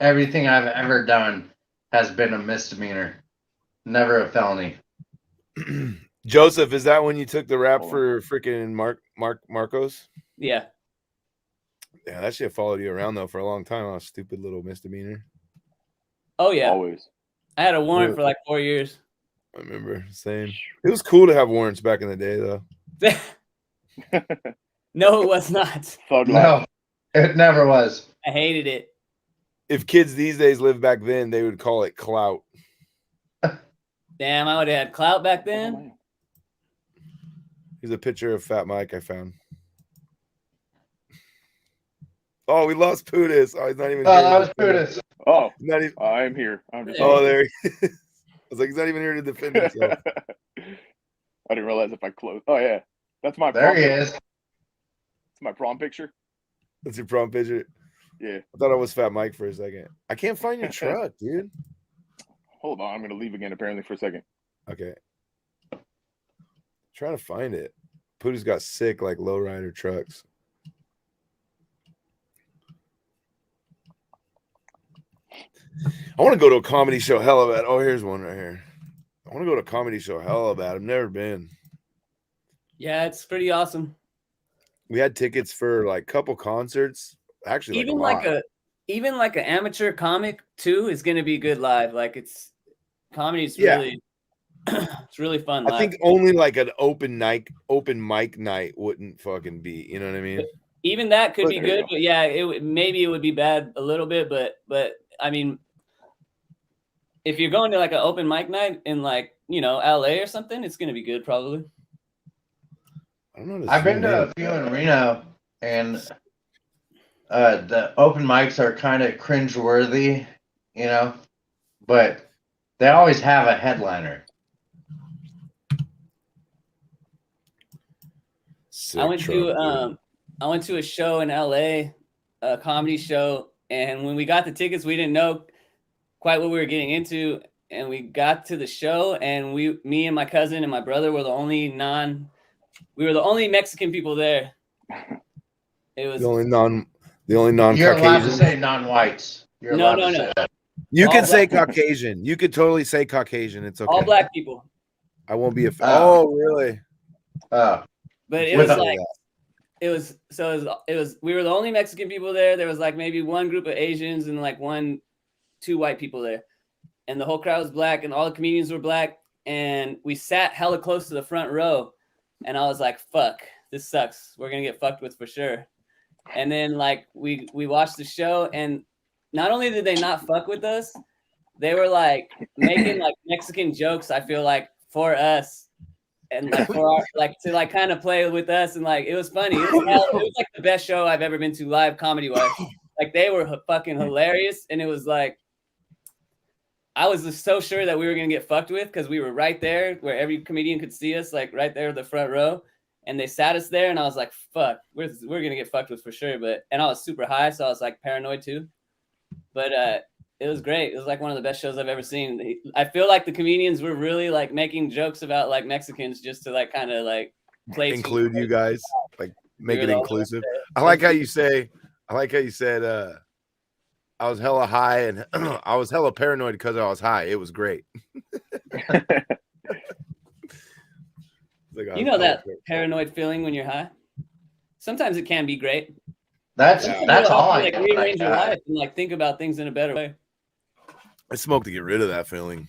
everything I've ever done has been a misdemeanor, never a felony. on. Joseph, is that when you took the rap Hold for freaking Marcos? Yeah. Yeah, that shit followed you around though for a long time. Oh, stupid little misdemeanor. Oh yeah. Always. I had a warrant Yeah. for like 4 years. I remember. Same. It was cool to have warrants back in the day though. No, it was not. Thug life. No, it never was. I hated it. If kids these days lived back then, they would call it clout. Damn, I would have had clout back then. Here's a picture of Fat Mike I found. Oh, we lost Pudis. Oh, he's not even Oh, here. that to was defend Pudis. himself. Oh, He's not even, I'm here. I'm just. oh, there he is. I was like, he's not even here to defend himself. I didn't realize if I closed. Oh yeah, that's my. There prom he picture. is. It's my prom picture. That's your prom picture. Yeah. I thought I was Fat Mike for a second. I can't find your truck, dude. Hold on, I'm gonna leave again apparently for a second. Okay. Trying to find it. Pooties got sick like lowrider trucks. I want to go to a comedy show hella bad. Oh, here's one right here. I want to go to a comedy show hella bad. I've never been. Yeah, it's pretty awesome. We had tickets for like a couple concerts. Actually, Even like like an amateur comic too is gonna be good live. Like it's comedy's Yeah. really it's really fun. I live. think only like an open mic night wouldn't fucking be. You know what I mean? Even that could But be there you good, go. but yeah, maybe it would be bad a little bit, but I mean, if you're going to like an open mic night in like LA or something, it's gonna be good probably. I don't know. I've been to a few in Reno, and the open mics are kind of cringeworthy, but they always have a headliner. Sick I went truck, dude. I went to a show in LA, a comedy show, and when we got the tickets, we didn't know quite what we were getting into, and we got to the show, and me and my cousin and my brother were the only Mexican people there. It was The only non You're allowed to Caucasian. say non-whites. You're No, allowed no, to no. say that. You all can say black- Caucasian. You could totally say Caucasian. It's okay. all black people, I won't be a. Oh. Oh, really? Oh, but it With was a- like it was we were the only Mexican people there. There was like maybe one group of Asians and like two white people there, and the whole crowd was black, and all the comedians were black, and we sat hella close to the front row, and I was like, "Fuck, this sucks. We're gonna get fucked with for sure." And then like we watched the show, and not only did they not fuck with us, they were like making like Mexican jokes. I feel like for us. And like for our like to like kind of play with us, and like it was funny. It was like the best show I've ever been to live comedy wise. Like they were fucking hilarious, and it was like I was just so sure that we were gonna get fucked with because we were right there where every comedian could see us, like right there in the front row. And they sat us there, and I was like, "Fuck, we're gonna get fucked with for sure." And I was super high, so I was like paranoid too. But it was great. It was like one of the best shows I've ever seen. I feel like the comedians were really like making jokes about like Mexicans just to like kind of like play Include you guys, like make We it were the only inclusive. ones I like how you said. I was hella high and I was hella paranoid because I was high. It was great. Like, I You was know hella that paranoid. paranoid feeling when you're high? Sometimes it can be great. That's Sometimes that's it'll all help I you, get. like when I rearrange your die. life and like think about things in a better way. I smoke to get rid of that feeling.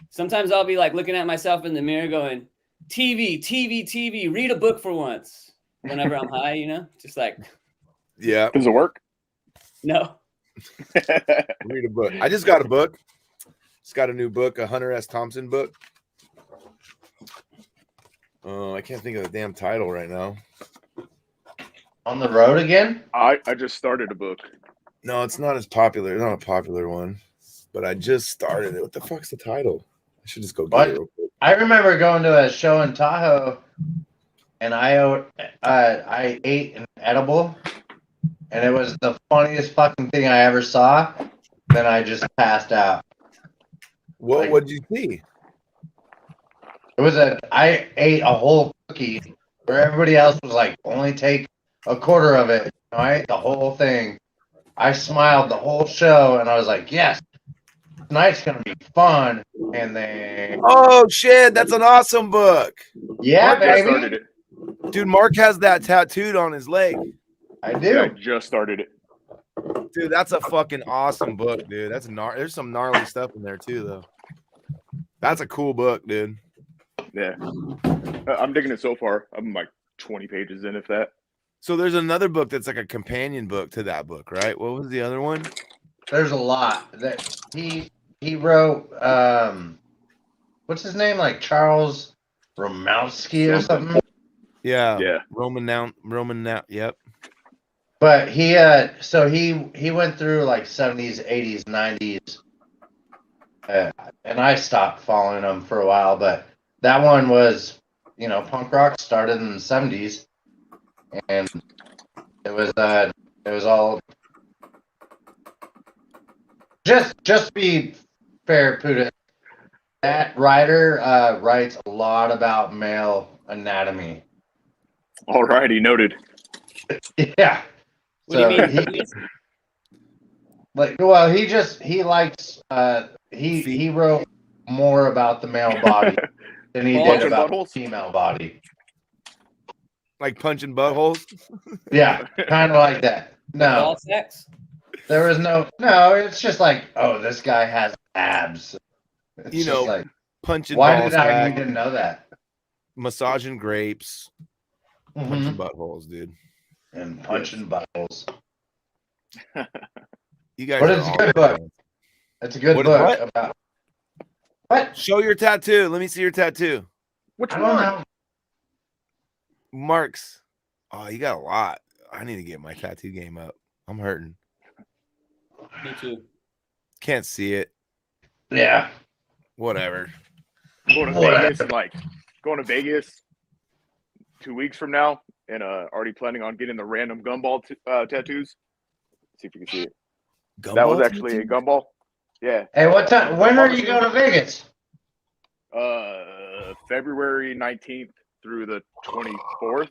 Sometimes I'll be like looking at myself in the mirror going, TV, read a book for once. Whenever I'm high, you know, just like, Yeah, Does it work? no. read a book. I just got a book. Just got a new book, a Hunter S. Thompson book. Oh, I can't think of the damn title right now. On the road again? I just started a book. No, it's not as popular. It's not a popular one, but I just started it. What the fuck's the title? I should just go get What? it real quick. I remember going to a show in Tahoe, and I ate an edible, and it was the funniest fucking thing I ever saw. Then I just passed out. What Like- would you see? I ate a whole cookie where everybody else was like, only take a quarter of it. I ate the whole thing. I smiled the whole show, and I was like, yes, tonight's gonna be fun. And then, Oh shit, that's an awesome book. yeah, Mark just baby, started it. Dude, Mark has that tattooed on his leg. I Yeah, I do. just started it. Dude, that's a fucking awesome book, dude. That's there's some gnarly stuff in there too, though. That's a cool book, dude. Yeah, I'm digging it so far. I'm like 20 pages in, if that. So there's another book that's like a companion book to that book, right? What was the other one? There's a lot that he wrote. What's his name? Like Charles Romowski or something. Yeah. Yeah. Roman now. Yep. But he went through like 70s, 80s, 90s. And I stopped following him for a while, but that one was, punk rock started in the 70s, and it was all just be fair, Puda. That writer writes a lot about male anatomy. Alrighty, noted. Yeah. What do you mean? He likes he wrote more about the male body than he did Punching about the buttholes? female body. Like punching buttholes. Yeah, kind of like that. No, Ball sex? there was no. It's just like, oh, this guy has abs. It's You just know, like, Punching why balls did I back, need to know that? massaging grapes, punching Mhm. buttholes, dude. And punching buttholes. You guys But are it's a all good book. It's a good What- book what? about. What? Show your tattoo. Let me see your tattoo. Which I don't one? know. Marks. Oh, you got a lot. I need to get my tattoo game up. I'm hurting. Me too. Can't see it. Yeah. Whatever. Going to Whatever. Vegas, going to Vegas 2 weeks from now, and already planning on getting the random gumball tattoos. See if you can see it. That was Gumball actually a tattoo? gumball. Yeah. Hey, what time? When are you going to Vegas? February 19th through the 24th.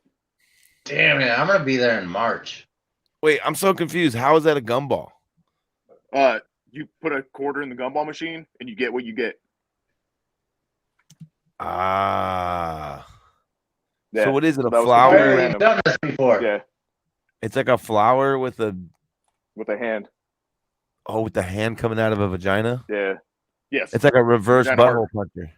Damn it! I'm gonna be there in March. Wait, I'm so confused. How is that a gumball? You put a quarter in the gumball machine, and you get what you get. Ah. Yeah. So what is it? A That was flower? completely Where random. you've done this before. Yeah, It's like a flower with a with a hand. with the hand coming out of a vagina. Yeah. Yes. It's like a reverse Vagina butthole puncher.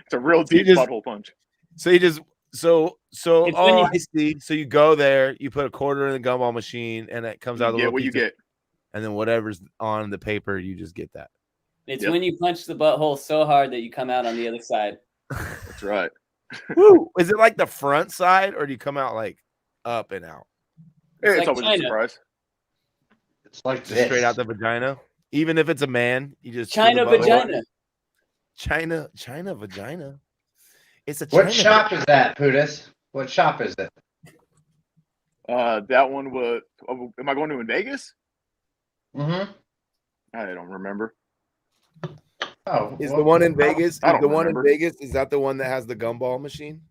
It's a real So you deep just- butthole punch. So you just so It's when oh you- I see. So you go there, you put a quarter in the gumball machine, and it comes out You the get little what you piece of- get. and then whatever's on the paper, you just get that. It's Yep. when you punch the butthole so hard that you come out on the other side. That's right. Woo! Is it like the front side, or do you come out like up and out? It's like always China. a surprise. It's like Just this. straight out the vagina? Even if it's a man, you just feel the China butthole. vagina. China vagina. It's a What China shop is that, Pudis? What shop is it? That one was. Oh, am I going to in Vegas? Mm-hmm. I don't remember. Oh, Is well, the one in Vegas? I Is don't the one in remember. Vegas? Is that the one that has the gumball machine?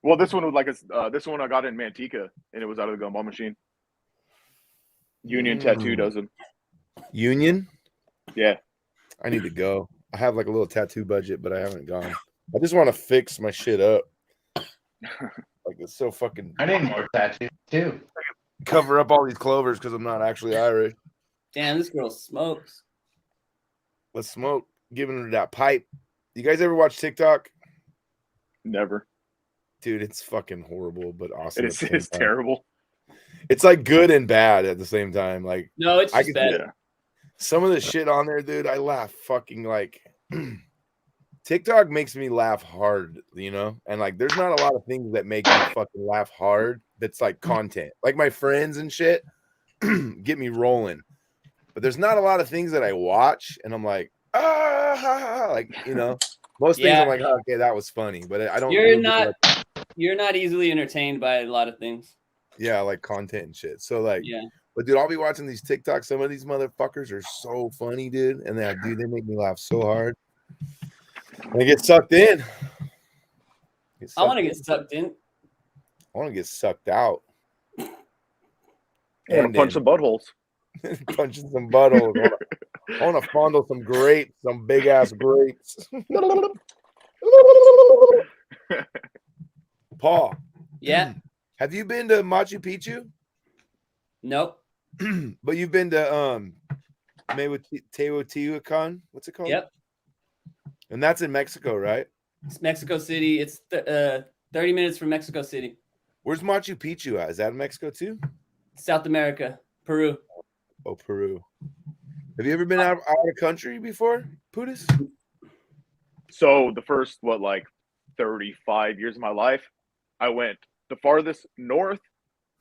Well, this one was like this one I got in Manteca, and it was out of the gumball machine. Union Tattoo Mm. does them. Union? Yeah. I need to go. I have like a little tattoo budget, but I haven't gone. I just want to fix my shit up. Like it's so fucking. I need more tattoos. too. Cover up all these clovers because I'm not actually Irish. Damn, this girl smokes. Let's smoke. Giving her that pipe. You guys ever watch TikTok? Never. Dude, it's fucking horrible, but awesome. It at is. the same It's time. terrible. It's like good and bad at the same time. Like No, it's I just could- bad. Yeah. some of the shit on there, dude, I laugh fucking like TikTok makes me laugh hard, you know? And like there's not a lot of things that make me fucking laugh hard that's like content. Like my friends and shit get me rolling. But there's not a lot of things that I watch and I'm like, like, you know, most things Yeah. I'm like, oh, okay, that was funny. But I don't You're do not like, you're not easily entertained by a lot of things. yeah, like content and shit. So like Yeah. but dude, I'll be watching these TikToks. Some of these motherfuckers are so funny, dude. And they they make me laugh so hard. And I get sucked in. I want to get sucked in. I want to get sucked out. I want to punch some buttholes. Punching some buttholes. I want to fondle some grapes, some big ass grapes. Paul, Yeah. have you been to Machu Picchu? Nope. But you've been to Teotihuacan. What's it called? Yep. And that's in Mexico, right? It's Mexico City. It's 30 minutes from Mexico City. Where's Machu Picchu at? Is that in Mexico too? South America, Peru. Oh, Peru. Have you ever been out of country before, Putis? So the first, what, like 35 years of my life, I went the farthest north,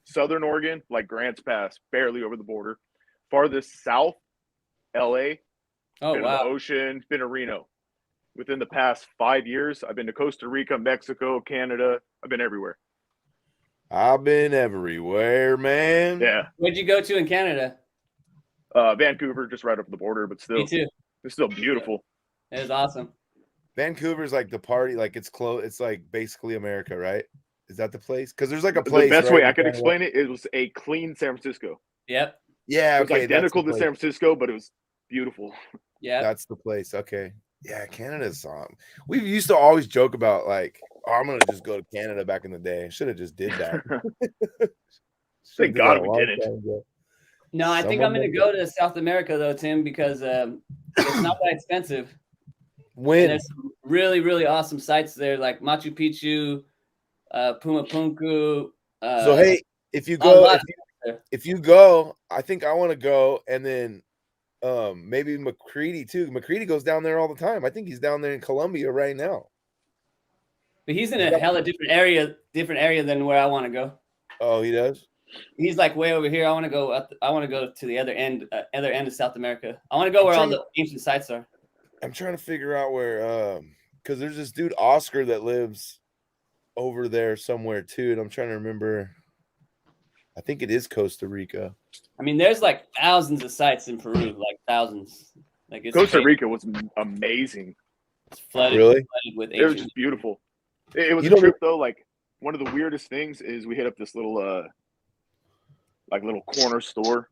Southern Oregon, like Grants Pass, barely over the border. Farthest south, LA. Oh, Been to the wow. ocean, been to Reno. Within the past 5 years, I've been to Costa Rica, Mexico, Canada. I've been everywhere. I've been everywhere, man. Yeah. Where'd you go to in Canada? Vancouver, just right up the border, but still, Me too. it's still beautiful. It was awesome. Vancouver's like the party, like it's close. It's like basically America, right? Is that the place? Because there's like a place. The best right, way in I could Canada? explain it, it was a clean San Francisco. Yep. Yeah, It was okay, that's identical the to place. San Francisco, but it was beautiful. Yep. That's the place. Okay. Yeah, Canada's we used to always joke about like, oh, I'm gonna just go to Canada back in the day. Should have just did that. Thank Should've did God that a we long didn't. time ago. No, I think I'm going to go to South America, though, Tim, because it's not that expensive. And When? there's some really, really awesome sites there, like Machu Picchu, Puma Punku. So hey, if you a go, lot if you go, I think I want to go, and then maybe McCready too. McCready goes down there all the time. I think he's down there in Colombia right now. But he's in a hella different area than where I want to go. Oh, he does. He's like way over here. I want to go. I want to go to the other end of South America. I want to go where all the ancient sites are. I'm trying to figure out where, because there's this dude Oscar that lives over there somewhere too, and I'm trying to remember. I think it is Costa Rica. I mean, there's like thousands of sites in Peru, like thousands. Like it's Costa crazy. Rica was amazing. It's flooded, Really? flooded with It was ancient. just beautiful. It was You a know- trip though. Like one of the weirdest things is we hit up this little little corner store.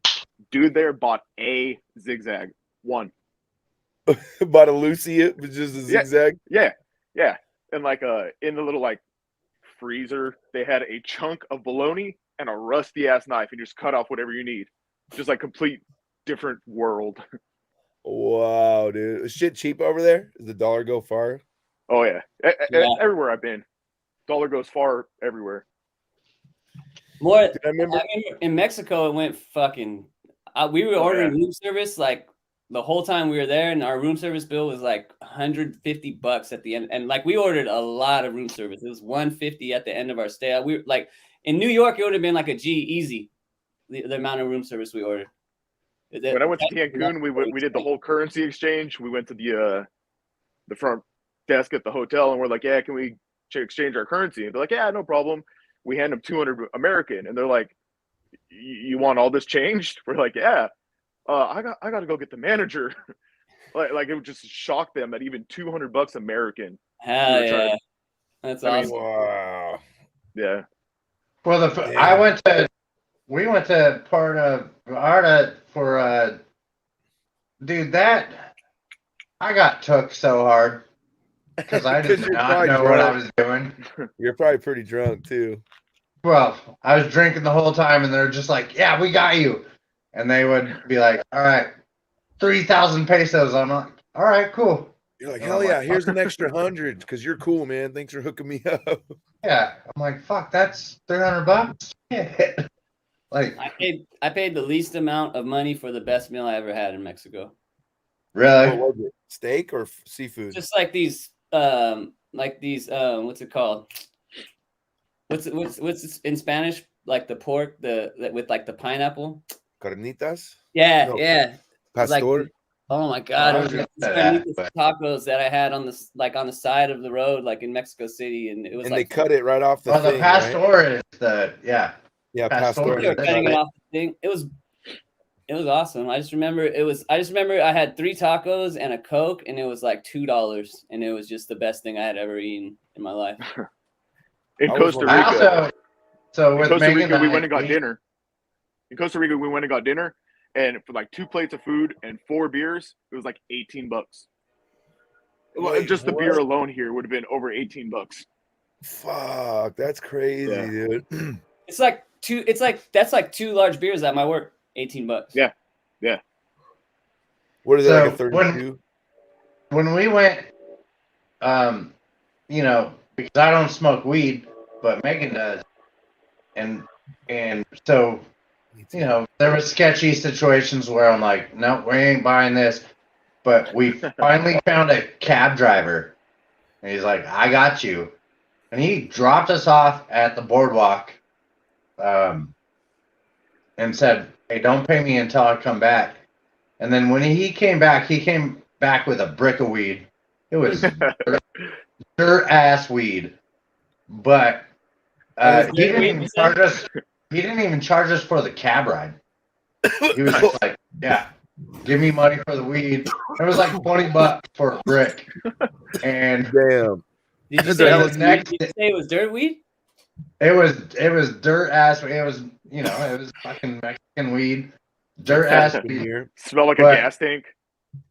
Dude there bought a zigzag. One. Bought a Lucy, but just a Yeah. zigzag. Yeah. Yeah. And like in the little like freezer, they had a chunk of bologna and a rusty ass knife, and you just cut off whatever you need. Just like complete different world. Wow, dude, is shit cheap over there? Does the dollar go far? Oh yeah. Yeah. Everywhere I've been. Dollar goes far everywhere. More. Dude, I remember. I mean, in Mexico, it went fucking. We were ordering room service like the whole time we were there, and our room service bill was like $150 at the end. And like we ordered a lot of room service. It was $150 at the end of our stay. We were like in New York, it would have been like a G easy, the amount of room service we ordered. When I went to Cancun, we did the whole currency exchange. We went to the front desk at the hotel, and we're like, "Yeah, can we exchange our currency?" And they're like, "Yeah, no problem." We hand them 200 American, and they're like, "You want all this changed?" We're like, "Yeah." I got to go get the manager. like it would just shock them that even $200 American. Hell We were trying yeah, to- that's I mean, awesome. Wow. Yeah. Well, Yeah. we went to Puerto Vallarta for dude, that I got took so hard because I 'Cause did you're not probably know what I drunk. was doing. You're probably pretty drunk too. well, I was drinking the whole time, and they're just like, "Yeah, we got you," and they would be like, "All right, 3,000 pesos." I'm like, "All right, cool." You're like, And hell I'm yeah, like, here's an extra 100 because you're cool, man. Thanks for hooking me up. Yeah, I'm like, "Fuck, that's $300." Shit. Like, I paid the least amount of money for the best meal I ever had in Mexico. What really? was it? Steak or seafood? Just like these what's it called? What's in Spanish? Like the pork, with like the pineapple. Carnitas? Yeah, No. yeah. It's like, Pastor? oh my god, I it was was gonna these say that, carnitas but- tacos that I had on the side of the road, like in Mexico City, and it was And like they cut it right off the Well, the thing, right? pastor is the Yeah, Pastor. pastor. they were They cutting cut it it. off the thing. It was awesome. I just remember I had 3 tacos and a Coke, and it was like $2, and it was just the best thing I had ever eaten in my life. In I was Costa wondering- I Rica, also so in with Costa Megan, Rica, we and went and got I- dinner. In Costa Rica, we went and got dinner, and for like 2 plates of food and 4 beers, it was like $18. Well, Wait, just the what? beer alone here would have been over $18. Fuck, that's crazy, Yeah. dude. That's like 2 large beers at my work. $18. Yeah. What is it, like a So, when- 32? when we went, because I don't smoke weed, but Megan does, and so there were sketchy situations where I'm like, no, we ain't buying this, but we finally found a cab driver, and he's like, I got you, and he dropped us off at the boardwalk, and said, hey, don't pay me until I come back. And then when he came back with a brick of weed. It was dirt ass weed, but Oh, he didn't even charge us. He didn't even charge us for the cab ride. He was just like, "Yeah, give me money for the weed." It was like $20 for a brick, and Damn. Did you The say, hell it is was, next- did you say it was dirt weed? it was dirt ass. It was it was fucking Mexican weed, dirt ass In weed. here. Smell like a But- gas tank.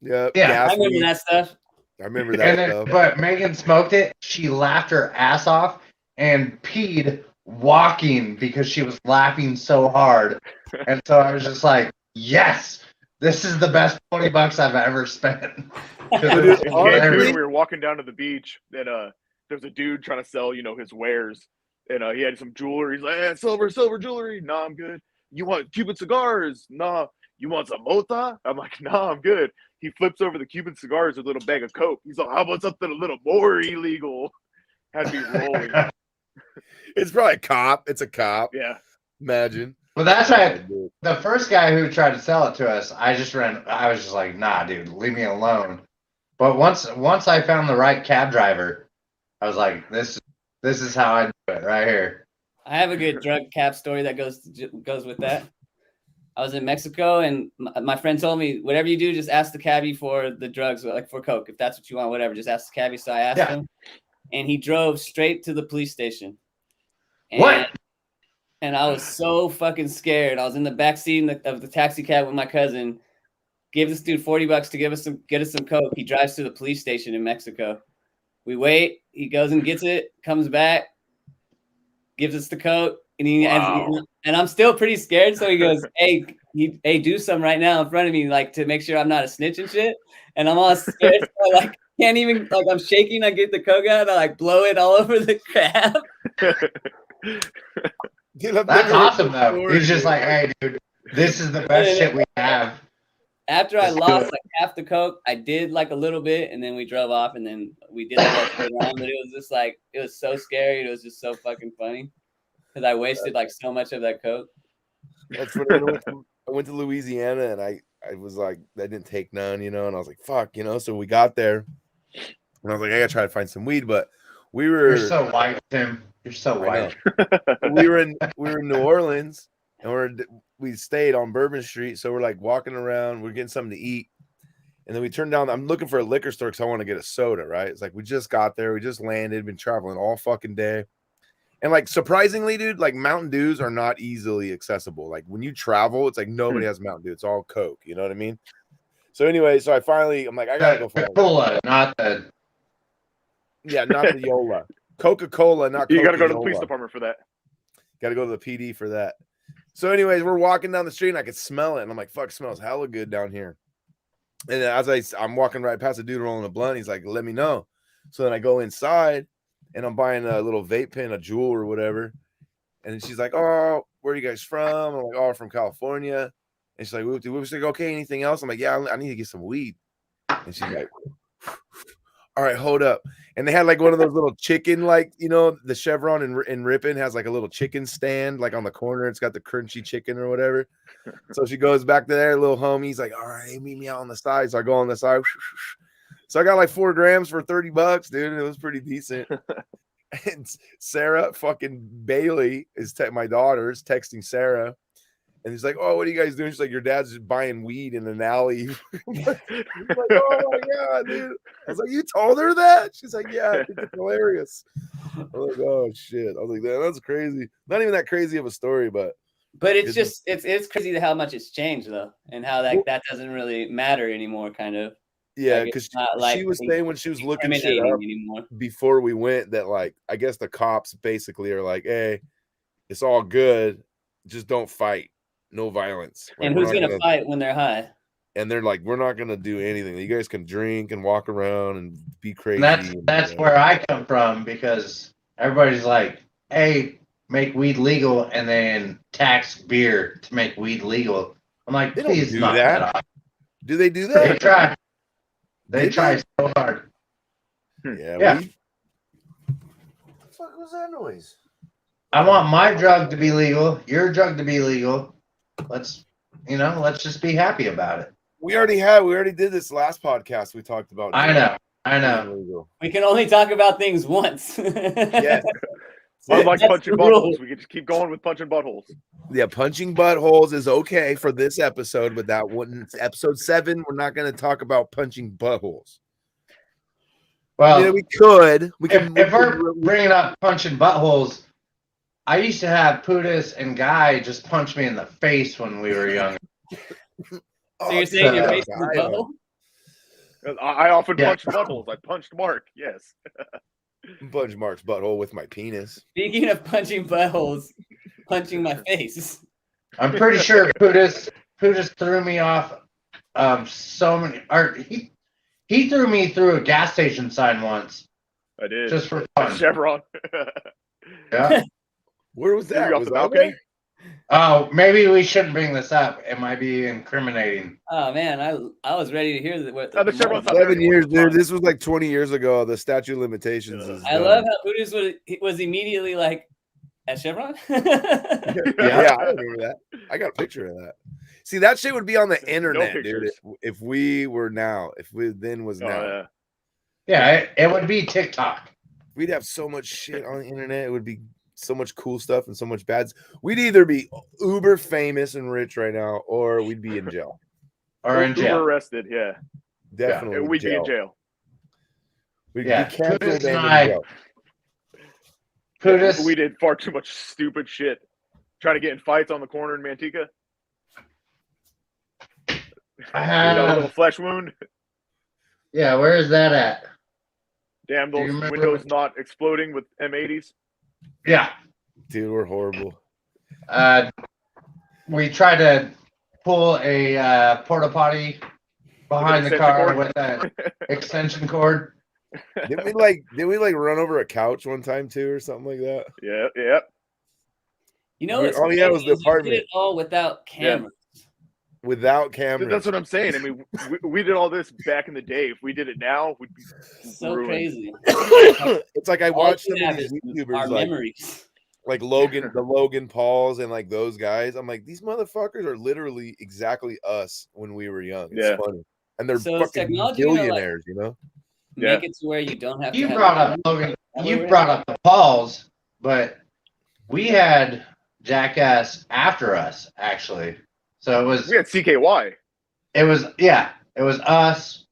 Yep. Yeah, gas I remember weed. that stuff. I remember that And then, stuff. but Megan smoked it. She laughed her ass off and peed walking because she was laughing so hard. And so I was just like, yes, this is the best $20 I've ever spent. 'Cause it was In Honestly- hilarious. Cancun, we were walking down to the beach, and there's a dude trying to sell, his wares, and he had some jewelry. He's like, "Eh, silver jewelry. Nah, I'm good. You want Cuban cigars? Nah. You want some mota?" I'm like, "Nah, I'm good." He flips over the Cuban cigars with a little bag of Coke. He's like, "How about something a little more illegal?" Had me rolling. It's probably a cop. It's a cop. Yeah. Imagine. Well, that's right. The first guy who tried to sell it to us, I was just like, nah, dude, leave me alone. But once I found the right cab driver, I was like, this is how I do it right here. I have a good drug cap story that goes with that. I was in Mexico, and my friend told me, whatever you do, just ask the cabbie for the drugs, like for Coke. If that's what you want, whatever, just ask the cabbie. So I asked Yeah. him, and he drove straight to the police station. And, What? And I was so fucking scared. I was in the back seat of the taxi cab with my cousin. Give this dude $40 to get us some Coke. He drives to the police station in Mexico. We wait. He goes and gets it, comes back, gives us the Coke, and Wow. and I'm still pretty scared. So he goes, "Hey, do some right now in front of me, like to make sure I'm not a snitch and shit." And I'm all scared, so I can't even I'm shaking. I get the Coke out, and I blow it all over the crab. Dude, I've That's never heard awesome this though. story, He's just dude. like, hey, dude, this is the best shit we have. After I That's lost good. like half the Coke, I did like a little bit, and then we drove off, and then we did the rest of the round. But it was just like it was so scary. It was just so fucking funny because I wasted like so much of that Coke. That's when I went to Louisiana, and I was like, I didn't take none, and I was like, fuck, So we got there, and I was like, I gotta try to find some weed, but we were You're so white, Tim. You're so I white. we were in New Orleans, and we stayed on Bourbon Street, so we're like walking around, we're getting something to eat, and then we turned down. I'm looking for a liquor store because I want to get a soda. Right? It's like we just got there, we just landed, been traveling all fucking day. And like surprisingly, dude, like Mountain Dews are not easily accessible. Like when you travel, it's like nobody has Mountain Dew. It's all Coke. You know what I mean? So anyway, I'm like, I gotta go find Coca-Cola, not the. not the Yola. Coca-Cola, not You got to go to the Coca-Cola. police department for that. Got to go to the PD for that. So, anyways, we're walking down the street and I could smell it, and I'm like, "Fuck, smells hella good down here." And then as I'm walking right past a dude rolling a blunt, he's like, "Let me know." So then I go inside, and I'm buying a little vape pen, a Juul or whatever. And then she's like, "Oh, where are you guys from?" I'm like, "Oh, from California." And she's like, "She's like, okay, anything else?" I'm like, "Yeah, I need to get some weed." And she's like, "All right, hold up." And they had like one of those little chicken, like, you know, the Chevron in Ripon has like a little chicken stand, like on the corner. It's got the crunchy chicken or whatever. So she goes back to there, little homie's like, "All right, meet me out on the side." So I go on the side. So I got like 4 grams for $30, dude. It was pretty decent. And Sarah, fucking Bailey, my daughter, is texting Sarah. And he's like, "Oh, what are you guys doing?" She's like, "Your dad's just buying weed in an alley." He's like, "Oh my God, dude." I was like, "You told her that?" She's like, "Yeah, I think it's hilarious." I was like, "Oh shit." I was like, "That's crazy." Not even that crazy of a story, but it's just it's crazy how much it's changed though, and how that doesn't really matter anymore, kind of. yeah, Like, because it's not like she was saying when she was looking shit incriminating up anymore. before we went that, like, I guess the cops basically are like, "Hey, it's all good, just don't fight. No violence." Like, And we're who's not gonna fight when they're high? And they're like, "We're not gonna do anything. You guys can drink and walk around and be crazy." And that's where I come from, because everybody's like, "Hey, make weed legal," and then tax beer to make weed legal. I'm like, They don't "Please do knock that. that off." Do they do They that? try. They Did try so hard. Yeah. Yeah. What the fuck was that noise? I want my drug to be legal, your drug to be legal. Let's just be happy about it. We already did this last podcast. We talked about. I know. Illegal. We can only talk about things once. Yes. Unlike That's punching the rule. buttholes, we can just keep going with punching buttholes. Yeah, punching buttholes is okay for this episode, but that one, episode 7, we're not going to talk about punching buttholes. Well, Yeah, we could. We can. if we're bringing up punching buttholes, I used to have Putis and Guy just punch me in the face when we were young. So you're saying your face is a I- butthole? I often Yeah. punched buttholes. I punched Mark. Yes. Punch Mark's butthole with my penis. Speaking of punching buttholes, punching my face. I'm pretty sure Putis threw me off so many. Or he threw me through a gas station sign once I did. just for fun. Chevron. Yeah. Where was Threw you that? off Was the that balcony? there? Oh, maybe we shouldn't bring this up. It might be incriminating. Oh man, I was ready to hear what the Chevron's not there 7 anymore. years, It's fine. dude. This was like 20 years ago. The statute of limitations is. I done. love how Buddhist was immediately like at Chevron. Yeah, I remember that. I got a picture of that. See, that shit would be on the internet, dude. pictures. If we were now, if we then was Oh, now, yeah. Yeah, it would be TikTok. we'd have so much shit on the internet. It would be so much cool stuff and so much bads. We'd either be uber famous and rich right now, or we'd be in jail. Or in Uber jail. arrested. Yeah. Definitely, We'd be in jail. We'd Yeah, be canceled Putis and in and I- jail. Putis, We did far too much stupid shit. Trying to get in fights on the corner in Manteca. I Got a have, little flesh wound. yeah, where is that at? Damn, Do you those remember- windows not exploding with M80s. Yeah. Dude, we're horrible. We tried to pull a porta potty behind the extension car cord? with an extension cord. Didn't we like run over a couch one time too, or something like that? Yeah, yeah. You know, Oh, it's yeah, it was the crazy is you did apartment. it all without cameras. Without cameras. That's what I'm saying. I mean, we did all this back in the day. If we did it now, we'd be So ruined. crazy. It's like I All watched we some have of these is YouTubers our like memories. the Logan Pauls and like those guys. I'm like, these motherfuckers are literally exactly us when we were young. It's Yeah. funny. And they're So is fucking technology gonna, like, billionaires, you know? Yeah. Make it to where you don't have You to brought have up Logan. That You way brought up the Pauls, but we had Jackass after us, actually. So it was We had CKY. it was us,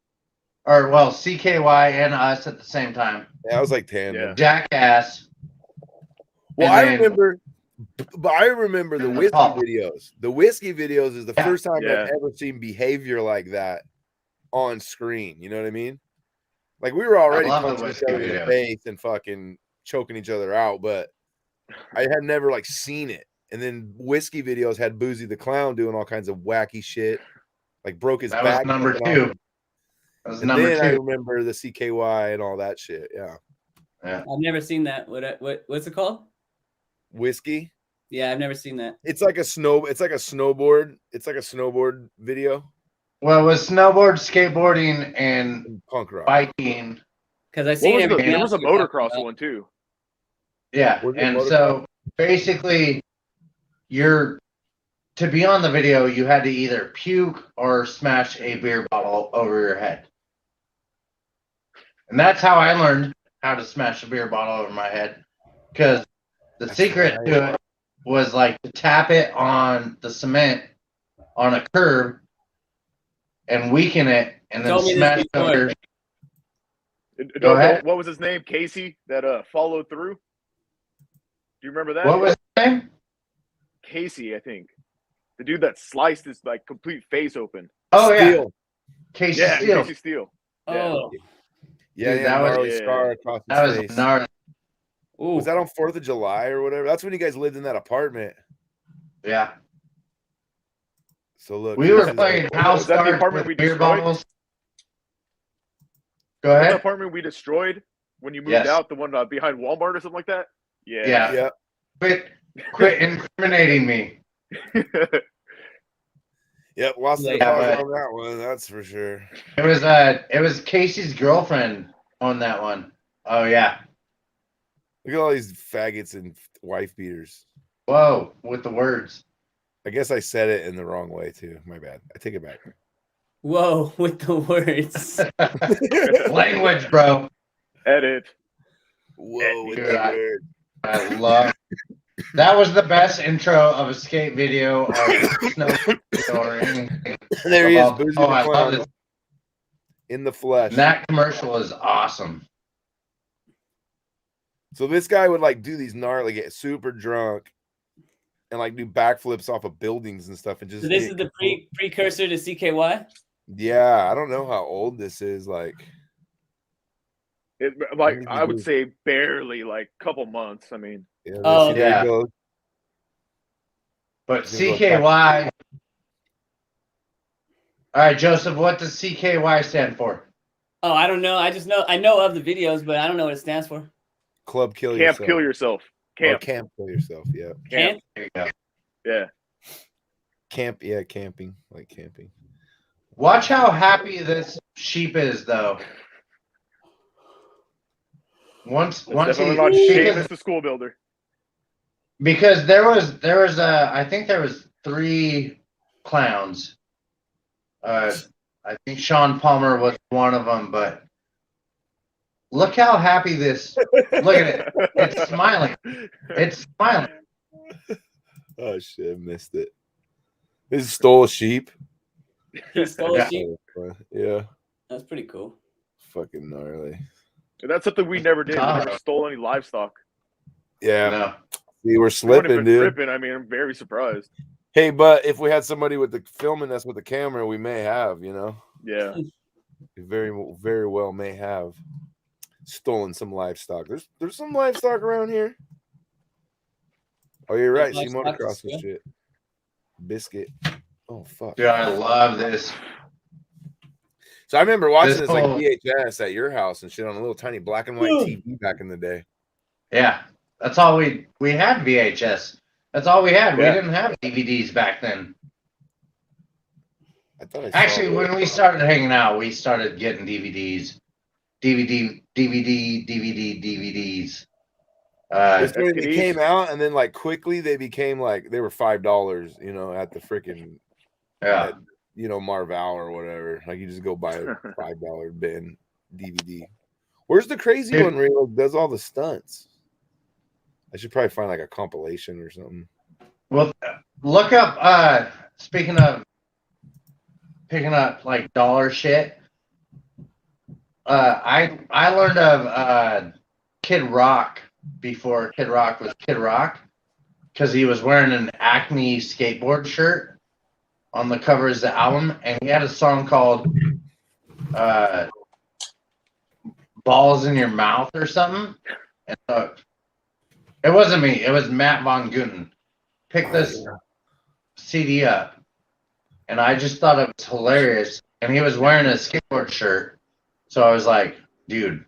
or well, CKY and us at the same time. Yeah, I was like 10. Yeah. Jackass. Well, and I then- remember the And the whiskey Paul. videos. The whiskey videos is the Yeah. first time Yeah. I've ever seen behavior like that on screen. You know what I mean? Like we were already love the punching each whiskey other in the videos. face and fucking choking each other out, but I had never like seen it. And then Whiskey videos had Boozy the Clown doing all kinds of wacky shit, like broke his That was back. number jumping two. off. That was And number then I two. remember the CKY and all that shit. Yeah, Yeah. I've never seen that. What's it called? Whiskey. Yeah, I've never seen that. It's like a snowboard. It's like a snowboard video Well, it was snowboard, skateboarding, and and punk rock. biking. Because I What seen was everything. there was else a you're talking motocross about. one too. Yeah, Was it and motocross? so basically, to be on the video, you had to either puke or smash a beer bottle over your head. And that's how I learned how to smash a beer bottle over my head. Because the secret to it was like to tap it on the cement on a curb and weaken it and then Told me this smash it before. over. Go ahead. What was his name? Casey that followed through. Do you remember that? What was his name? Casey, I think. The dude that sliced his like complete face open. Oh, yeah. Steel. Casey Yeah, Steele. Casey Steele. Oh, Yeah, Dude, yeah, that was- gnarly yeah. scar across That his was face. gnarly. ooh. Was that on 4th of July or whatever? That's when you guys lived in that apartment. Yeah. So look, We this were is playing like- house Was that the cards apartment with we beer destroyed? bottles. Go The ahead. apartment we destroyed when you moved Yes. out, the one behind Walmart or something like that. Yeah. Yeah. Yeah, Quit incriminating me. yep, lost the Yeah, deposit but- on that one. That's for sure. It was Casey's girlfriend on that one. Oh yeah. Look at all these faggots and wife beaters. Whoa, with the words. I guess I said it in the wrong way too. My bad. I take it back. Whoa, with the words. Language, bro. Edit. Whoa, with Dude, that I- word. I love. That was the best intro of a skate video or snow video or anything. There he is, Oh, Boozy oh, the I love Clown this. in the flesh. And that commercial is awesome. So this guy would like do these gnarly, get super drunk, and like do backflips off of buildings and stuff, and just So this get is the precursor to CKY. Yeah, I don't know how old this is. Like, Like I would say barely like couple months. I mean, yeah, Oh, see, there he yeah. goes. But He's gonna go CKY. All right, Joseph, what does CKY stand for? Oh, I don't know. I know of the videos, but I don't know what it stands for. Club kill camp yourself. kill yourself. Or Camp. camp kill yourself. Yeah, Can't. There you go. Yeah. camp. Yeah, camping, like camping. Watch how happy this sheep is, though. Once It's he, definitely not because, Seamus the school builder. because there was I think there was 3 clowns. I think Sean Palmer was one of them, but look how happy this. Look at it. It's smiling. It's smiling. Oh shit, missed it. This stole a sheep. He stole Yeah. a sheep. Yeah, That's pretty cool. fucking gnarly. That's something we never did. We Oh. never stole any livestock. Yeah, No. we were I wouldn't have slipping, been dude. tripping. I mean, I'm very surprised. Hey, but if we had somebody with the filming us with the camera, we may have, you know, Yeah. we very well may have stolen some livestock. There's some livestock around here. Oh, you're right. See Livestock is motocross and good. shit. Biscuit. Oh fuck. Dude, I love this. So I remember watching This this like whole- VHS at your house and shit on a little tiny black and white TV back in the day. Yeah, that's all we had VHS. That's all we had. Yeah. We didn't have DVDs back then. I thought I saw Actually, it. when we started hanging out, we started getting DVDs. DVDs. It's when they STDs. came out, and then like quickly they became like they were $5, you know, at the freaking Yeah. you know, Marval or whatever. Like you just go buy a $5 bin DVD. Where's the crazy Dude. one where he like, does all the stunts? I should probably find like a compilation or something. Well, look up. Speaking of picking up like dollar shit, I learned of Kid Rock before Kid Rock was Kid Rock because he was wearing an Acme skateboard shirt on the cover of the album, and he had a song called "Balls in Your Mouth" or something. And It wasn't me. It was Matt Von Guten. Picked this CD up, and I just thought it was hilarious. And he was wearing a skateboard shirt, so I was like, "Dude,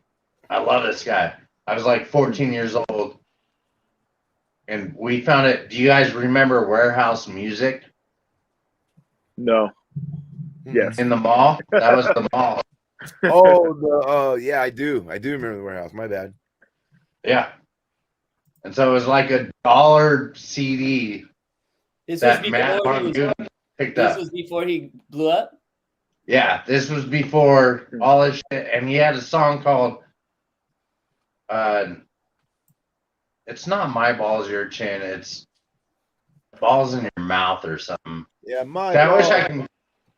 I love this guy." I was like 14 years old, and we found it. Do you guys remember Warehouse Music No. Yes. in the mall? That was the mall. Oh, yeah, I do. I do remember the Warehouse. My bad. Yeah. And so it was like $1 CD This was that Matt before he Von was. Guten picked This up. was before he blew up. Yeah, this was before all this shit, and he had a song called it's not My Balls Your Chin, it's Balls in Your Mouth or something. Yeah, my I balls. wish I can.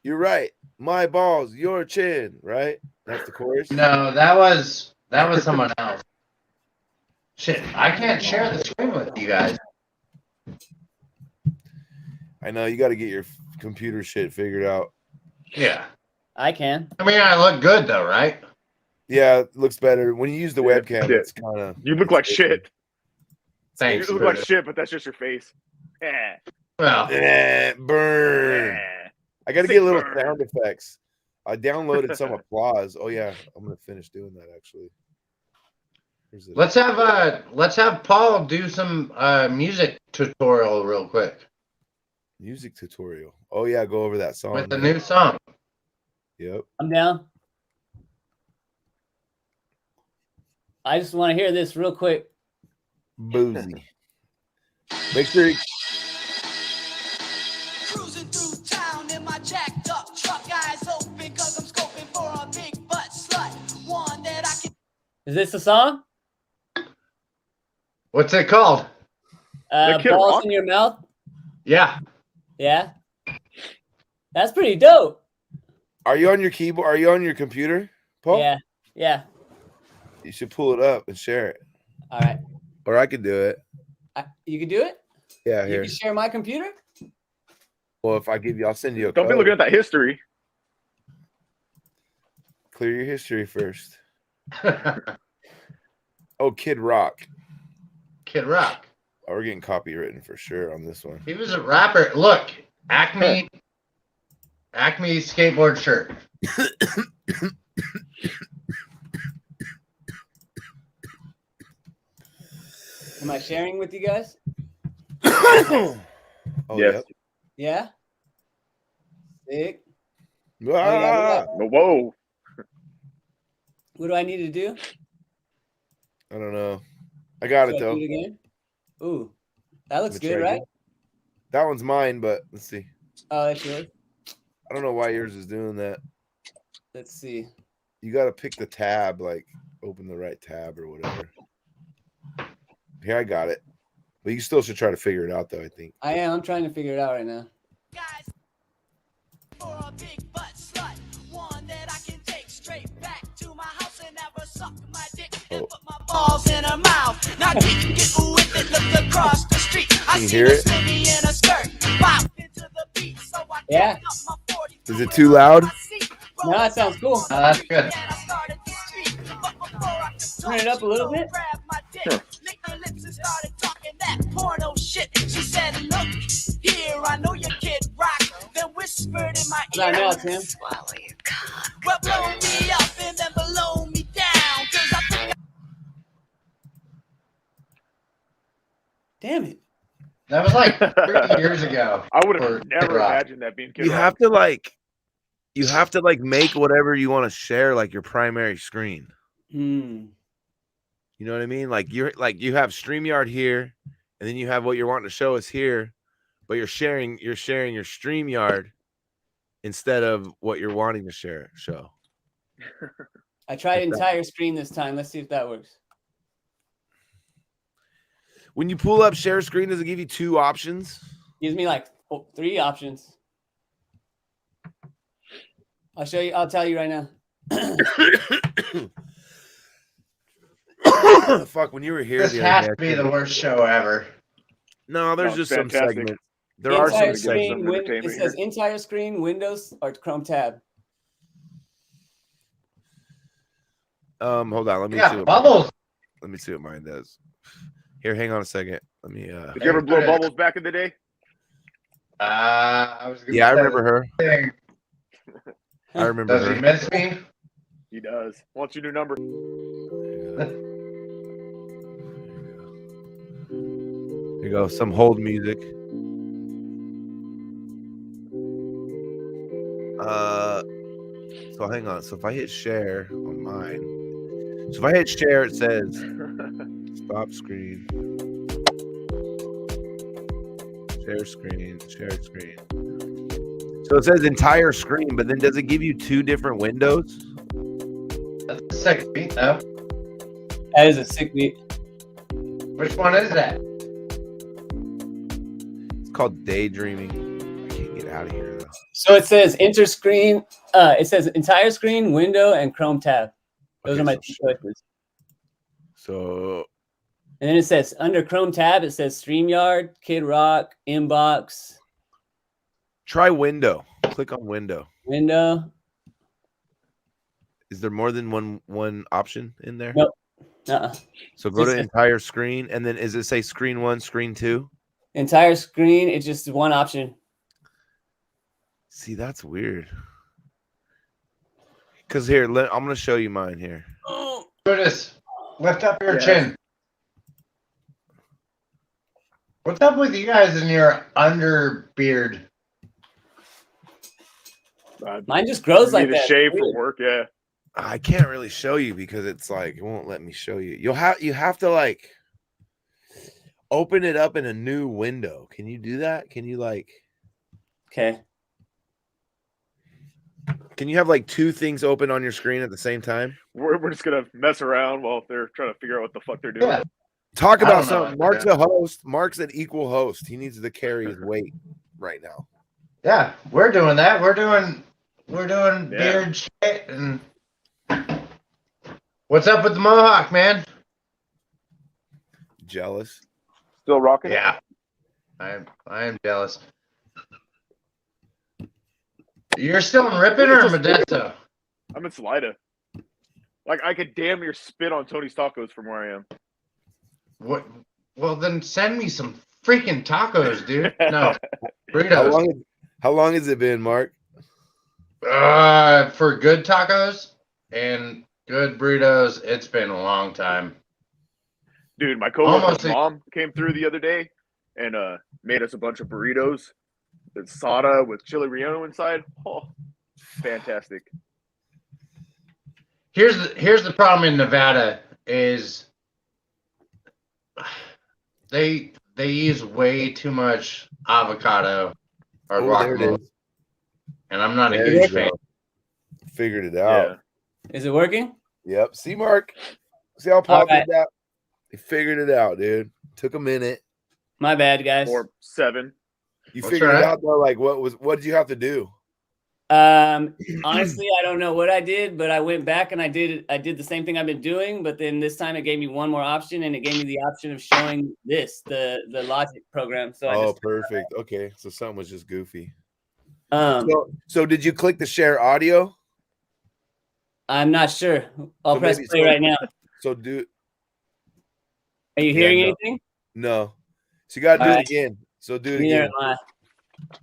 You're right. My balls, your chin, right? That's the chorus. No, that was someone else. Shit, I can't share the screen with you guys. I know you got to get your computer shit figured out. Yeah. I can. I mean, I look good though, right? Yeah, it looks better when you use the Yeah, webcam. yeah. It's kind of You look like shit. Thanks. You look like shit, but that's just your face. Eh. Well, burn. Eh. I got to Say get little burn. sound effects. I downloaded some applause. Oh yeah, I'm gonna finish doing that actually. Here's the- let's have Paul do some music tutorial real quick music tutorial. Oh yeah, go over that song. with the new song. Yep. I'm down. I just want to hear this real quick. Boozy. Make sure you, Cruising through town in my jacked up truck, eyes open cause I'm scoping for a big butt slut. One that I can Is this the song? What's it called? Kid Balls Rock? in your mouth. Yeah. Yeah. That's pretty dope. are you on your keyboard? Are you on your computer, Paul? Yeah. Yeah. You should pull it up and share it, All right. or I could do it. You can do it? Yeah, You here. can share my computer? Well, if I give you, I'll send you a Don't be code. looking at that history. Clear your history first. Oh, Kid Rock. Kid Rock. Oh, we're getting copywritten for sure on this one. He was a rapper. Look, Acme skateboard shirt. Am I sharing with you guys? Oh, Yes. Yeah. Sick. yep. Oh, yeah, Whoa. what do I need to do? I don't know. I got Should it I though. do it again? Ooh, that looks Let me good, try right? again. That one's mine, but let's see. Oh, that's yours. I don't know why yours is doing that. Let's see. You got to pick the tab, like open the right tab or whatever. Here, I got it. But you still should try to figure it out, though, I think. I am. I'm trying to figure it out right now. guys for a big butt slut. One that I can take straight back to my house and have her suck my dick and Oh. put my balls in her mouth. Now get with it, look across the street. I Can you see hear a it? skinny in a skirt. Pop into the beat, so I Yeah. turned up my 40 Is it too loud? No, that sounds cool. That's good. Turn it up a little bit. Sure. She said, look here, I know your Kid Rock. Then whispered in my Right now, ear, Tim. swallow your cock. Well, blow me up and then blow me down. Cause I think Damn it. That was like 30 years ago. I would For have never Kid Rock. imagined that being Kid You Rock. have to make whatever you want to share like your primary screen. Hmm. You know what I mean? Like you have StreamYard here, and then you have what you're wanting to show us here, but you're sharing your StreamYard instead of what you're wanting to show. I tried Like that. entire screen this time. Let's see if that works. When you pull up share screen, does it give you two options? Gives me like 3 options. I'll show you. I'll tell you right now. Fuck, when you were here, This the other has day, to be the worst show ever. No, there's No, just fantastic. some segments. There are some Entire segments. screen. of It entertainment says entire screen, Windows, or Chrome tab. Hold on, let me see Yeah, what Bubbles. let me see what mine does. Here, hang on a second. Let me. Did you ever blow bubbles back in the day? I was gonna Yeah, I say remember her. the thing. I remember Does her. he miss me? He does. What's your new number? Here you go. Some hold music. So hang on. So if I hit share on mine, so if I hit share, it says stop screen, share screen, share screen. So it says entire screen, but then does it give you two different windows? That's a sick beat, though. That is a sick beat. Which one is that? It's called daydreaming. I can't get out of here though. So it says enter screen. It says entire screen, window, and Chrome tab. Those Okay, are my so two share. choices. So And then it says under Chrome tab, it says StreamYard, Kid Rock, Inbox, try window. Click on window. window. Is there more than one option in there? Nope. Uh-uh. So go to Just- entire screen, and then is it say screen 1, screen 2? Entire screen, it's just one option. See, that's weird. Because here, I'm going to show you mine here. Oh, Curtis, lift up your Yeah. chin. What's up with you guys and your underbeard? mine just grows like Need a that. shave Weird. from work, yeah. I can't really show you because it's like it won't let me show you. You have to like open it up in a new window. Can you do that? Can you like Okay. can you have like two things open on your screen at the same time? We're just gonna mess around while they're trying to figure out what the fuck they're doing. Yeah. Talk I about don't know. something. Mark's a host. Mark's an equal host. He needs to carry his weight right now. Yeah, we're doing that. We're doing Yeah. beard shit and what's up with the mohawk, man? Jealous. Still rocking it? Yeah. I am jealous. You're still in Ripon or Modesto? I'm in Salida. Like I could damn near spit on Tony's tacos from where I am. What? Well, then send me some freaking tacos, dude. No, How burritos. long has it been, Mark? For good tacos and good burritos, it's been a long time. Dude, my coworker's Almost a- mom came through the other day and made us a bunch of burritos. It's sada with chili relleno inside. Oh, fantastic. Here's the problem in Nevada is they use way too much avocado or Oh, there it guacamole, is. and I'm not a There you huge go. fan. Figured it Yeah. out. Is it working? Yep. See, Mark. See how All popular right. that? He figured it out, dude. Took a minute. My bad, guys. Or 7. You That's figured right. it out though. Like, what did you have to do? Honestly, I don't know what I did, but I went back and I did the same thing I've been doing, but then this time it gave me one more option, and it gave me the option of showing the Logic program. So I Oh, just perfect. Okay, so something was just goofy. um So did you click the share audio? I'm not sure. I'll So press maybe- play so- right now. So do Are you Yeah, hearing no. anything? no. So you gotta do All it right. again. So do it Neither again. am I.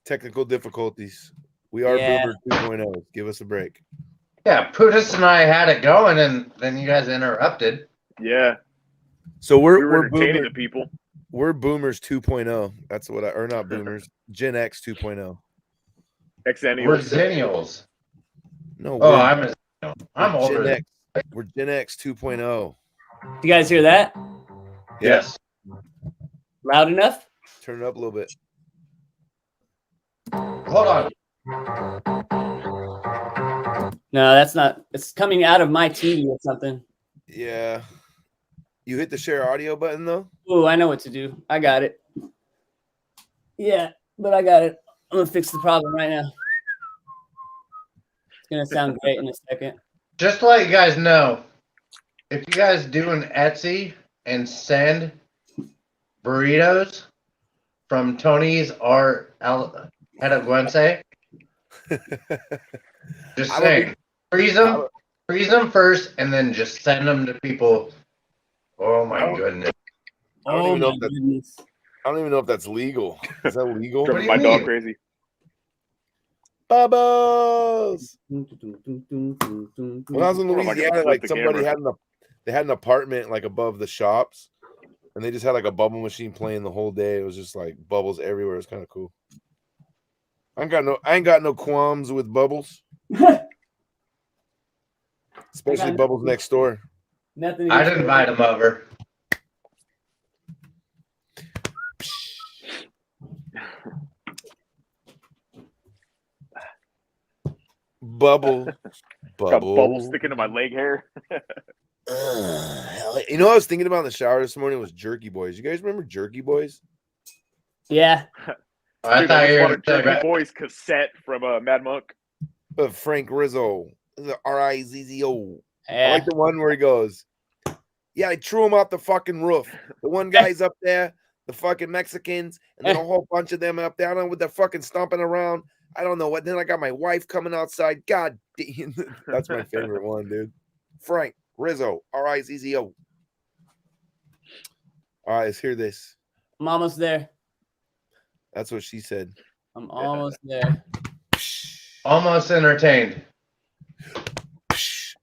Technical difficulties. We are Yeah. Boomer 2.0. Give us a break. Yeah, Putis and I had it going, and then you guys interrupted. Yeah. So We were we're entertaining boomer, the people. we're boomers 2.0. That's what or not boomers. Gen X 2.0. We're Xennials. Zennials. No, Oh, we're, I'm we're older. Gen Than, X. We're Gen X 2.0. You guys hear that? yes. Loud enough? Turn it up a little bit. Hold on. No, that's not. It's coming out of my TV or something. Yeah. You hit the share audio button though? Ooh, I know what to do. I got it. Yeah, but I got it. I'm gonna fix the problem right now. It's gonna sound great in a second. Just to let you guys know, if you guys do an Etsy and send burritos from Tony's or Hedagüense, just I don't saying, think- freeze them first, and then just send them to people. Oh my I don't- goodness! even know my if that's, goodness. I don't even know if that's legal. Is that legal? What do Driving you my dog mean? crazy. Bubbles. When I was in Hold on, I gotta Louisiana, flip like the somebody camera. they had an apartment like above the shops, and they just had like a bubble machine playing the whole day. It was just like bubbles everywhere. It's kind of cool. I ain't got no qualms with bubbles, especially no- bubbles next door. Nothing. I'd against- invite him over. Bubble, Got bubbles bubble. sticking to my leg hair. You know what I was thinking about in the shower this morning was Jerky Boys. You guys remember Jerky Boys? Yeah. I Dude, thought I you just were bought a talking Jerky about. Boys cassette from Mad Monk. Frank Rizzo. Rizzo. I Yeah. like the one where he goes, yeah, I threw him off the fucking roof. The one guy's up there, the fucking Mexicans, and then a whole bunch of them up there. I don't know what they're fucking stomping around. I don't know what. Then I got my wife coming outside. God damn. That's my favorite one, dude. Frank Rizzo. Rizzo. All right, let's hear this. I'm almost there. That's what she said. I'm almost there. Almost entertained.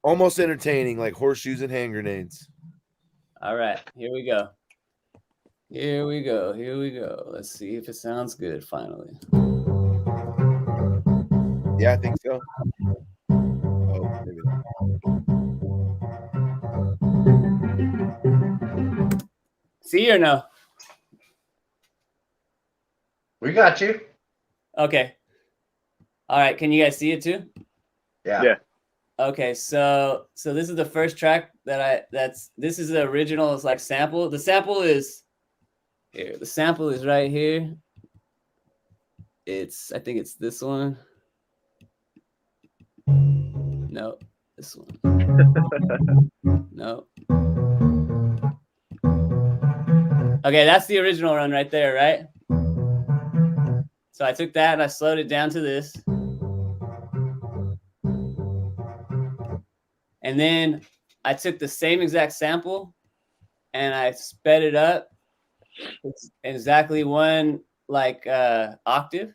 Almost entertaining, like horseshoes and hand grenades. All right. Here we go. Here we go. Here we go. Let's see if it sounds good finally. Yeah, I think so. Oh, maybe not. See or no? We got you. Okay. All right. Can you guys see it too? Yeah. Yeah. Okay, so this is the first track this is the original. It's like sample. The sample is here. The sample is right here. I think it's this one. No, this one. No. Okay, that's the original run right there, right? So I took that and I slowed it down to this. And then I took the same exact sample and I sped it up. It's exactly one octave.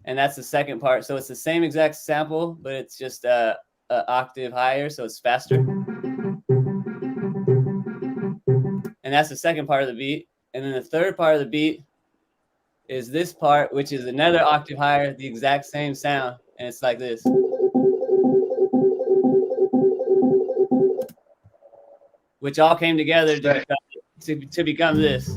And that's the second part. So it's the same exact sample, but it's just a octave higher, so it's faster. And that's the second part of the beat. And then the third part of the beat is this part, which is another octave higher, the exact same sound. And it's like this. Which all came together to become this.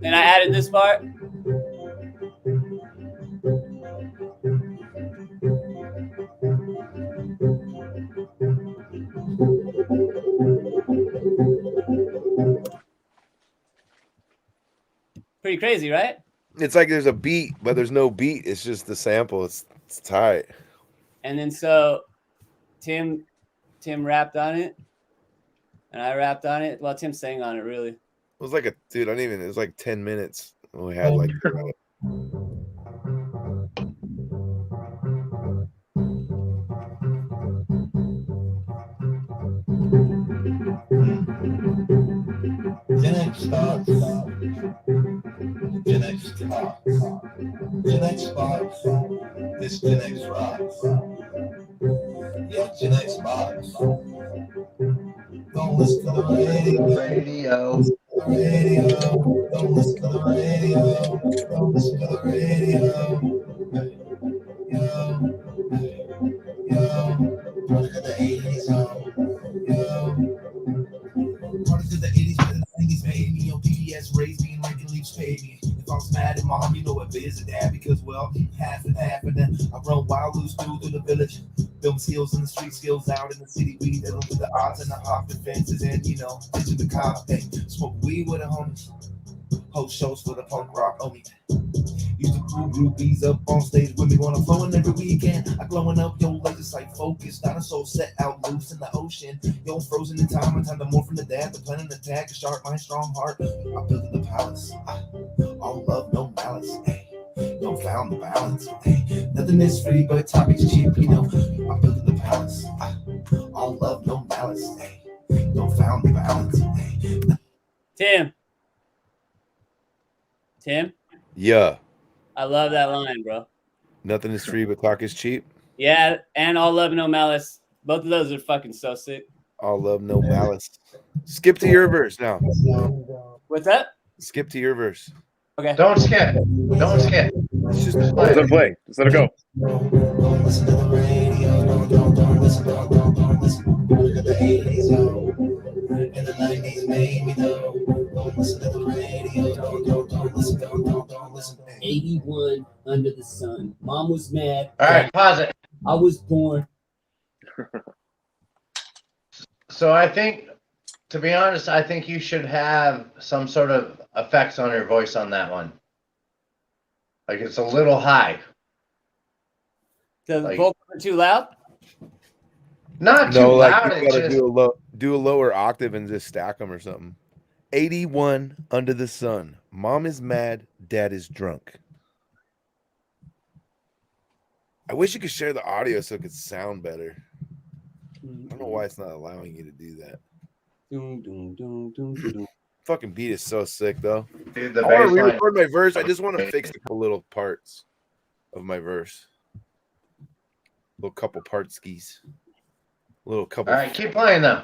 Then I added this part. Pretty crazy, right? It's like there's a beat, but there's no beat. It's just the sample. It's tight. And then so Tim rapped on it, and I rapped on it. Well, Tim sang on it really. It was like it was like 10 minutes. We had like Gen X Box. Gen X Box. Gen X Box. This Gen X rocks. Yeah, Gen X Box. Don't listen to the radio. Don't listen to the radio. Don't listen to the radio. Product of the 80s. Product of the 80s, but the 90s made me. On PBS raised me and Lincoln Leafs paid me. If I was mad at mom, you know what biz and dad, because well, half and then I run wild loose through the village. Film skills in the street, skills out in the city. We dealing with the odds and the hopping fences, and into the cop. Hey, smoke weed with the homies. Host shows for the punk rock only. Used to pull groupies up on stage with me when I'm flowing every weekend. I glowing up, yo, laser sight focused. Dinosaur set out loose in the ocean. Yo, frozen in time, and time to morph from the dad. The planet attack, a sharp mind, strong heart. I built the palace. All love, no malice. Hey, yo, found the balance. Hey, nothing is free, but topics cheap, you know. I built the palace. All love, no malice. Hey, yo, found the balance. Hey. Tim, Yeah. I love that line, bro. Nothing is free, but talk is cheap. Yeah, and all love, no malice. Both of those are fucking so sick. All love, no malice. Skip to your verse now. What's that? Skip to your verse. Okay. Don't skip. Don't skip. It's just Just Let play. it play. Just let it go. Don't listen to the radio. Don't listen. Don't listen. Look at the 80s, yo. And the 90s made me know. Don't listen to the radio. Don't listen. Don't listen. 81 under the sun. Mom was mad. All right, pause it. I was born. So I think, to be honest, I think you should have some sort of effects on your voice on that one. Like it's a little high. The Like- vocals are too loud? Not too no, like loud. you It's gotta just, do a lower octave and just stack them or something. 81 under the sun. Mom is mad. Dad is drunk. I wish you could share the audio so it could sound better. I don't know why it's not allowing you to do that. Doom, doom, doom, doom, doom. Fucking beat is so sick though. dude, the I want to bass line. re-record my verse. I just want to fix a couple little parts of my verse. Little couple part skis. Little couple. All right, keep playing though.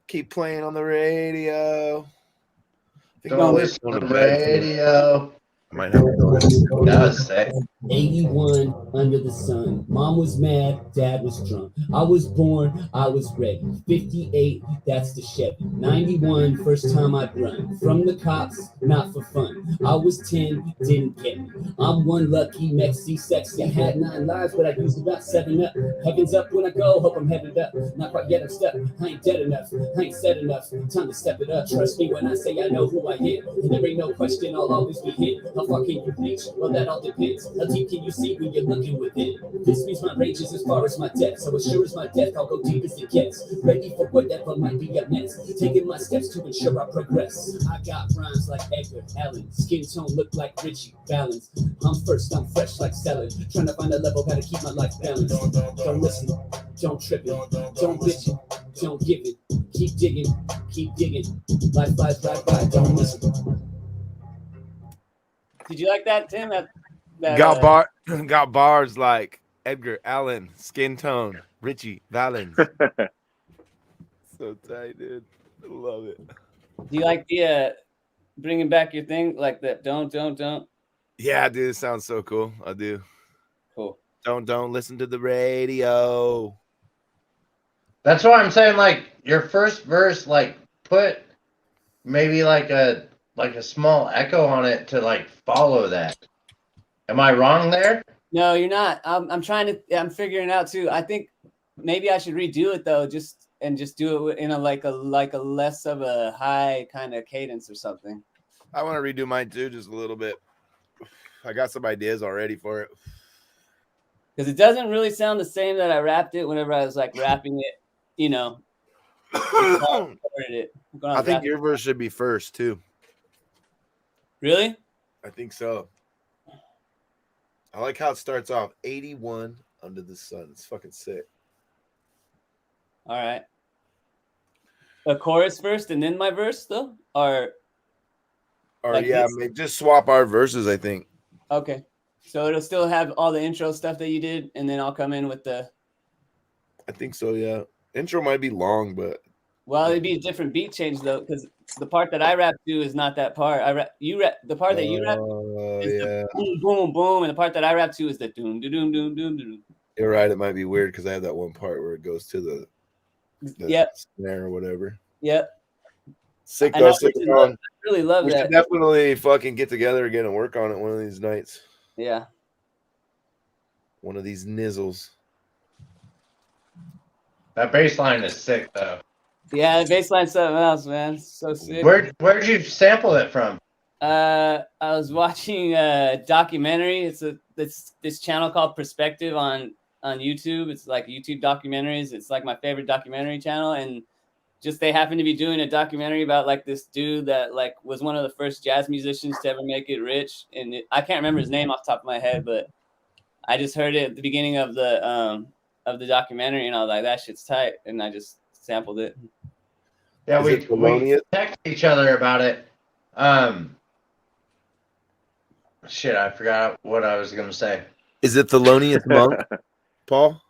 Keep playing on the radio. I think Don't I'm listen going to to the bed. radio. I might have to go. That was sick. 81 under the sun. Mom was mad, dad was drunk. I was born, I was ready. 58, that's the Chevy. 91, first time I'd run. From the cops, not for fun. I was 10, didn't get me. I'm one lucky, Mexi, sexy. I had 9 lives, but I used about 7 up. Heaven's up when I go, hope I'm headed up. Not quite yet, I'm stuck. I ain't dead enough, I ain't said enough. Time to step it up. Trust me when I say I know who I am. And there ain't no question, I'll always be hit. How far can you reach? Well, that all depends. How deep can you see when you're looking within? This means my range is as far as my depth. So as sure as my death, I'll go deep as it gets. Ready for whatever might be up next. Taking my steps to ensure I progress. I got rhymes like Edgar Allan. Skin tone look like Richie Valens. I'm first, I'm fresh like salad. Trying to find a level, gotta keep my life balanced. Don't listen, don't trip it, don't bitch it, don't give it. Keep digging. Life flies right by, don't listen. Did you like that, Tim? That, Got bars like Edgar Allan, skin tone, Richie Valens. So tight, dude. I love it. Do you like the bringing back your thing like that? Don't. Yeah, dude, it sounds so cool. I do. Cool. Don't listen to the radio. That's why I'm saying, like, your first verse, like, put maybe like a small echo on it to like follow that. Am I wrong there? No, you're not. I'm figuring out too. I think maybe I should redo it though, just do it in a less of a high kind of cadence or something. I want to redo mine too, just a little bit. I got some ideas already for it. Because it doesn't really sound the same that I rapped it whenever I was like rapping it, you know. I think your verse should be first too. Really? I think so. I like how it starts off 81 under the sun. It's fucking sick. All right. A chorus first and then my verse though? Or like yeah, this? just swap our verses, I think. Okay. So it'll still have all the intro stuff that you did, and then I'll come in with the. I think so, yeah. Intro might be long, but Well, it'd be a different beat change though, because the part that I rap to is not that part. The part that you rap is the boom, boom, boom, and the part that I rap to is the doom, doom, doom, doom, doom. You're right. It might be weird because I have that one part where it goes to the Yep. snare or whatever. Yep. Sick I though, know, sick I song. really love We that. should definitely fucking get together again and work on it one of these nights. Yeah. One of these nizzles. That bass line is sick though. Yeah, the bass line's something else, man. So sick. Where'd you sample it from? I was watching a documentary. It's this channel called Perspective on YouTube. It's like YouTube documentaries. It's like my favorite documentary channel, and just they happen to be doing a documentary about like this dude that like was one of the first jazz musicians to ever make it rich. And I can't remember his name off the top of my head, but I just heard it at the beginning of the documentary, and I was like, that shit's tight, and I just sampled it. Yeah, Is we it Thelonious? text each other about it. Shit, I forgot what I was gonna say. Is it Thelonious Monk, Paul?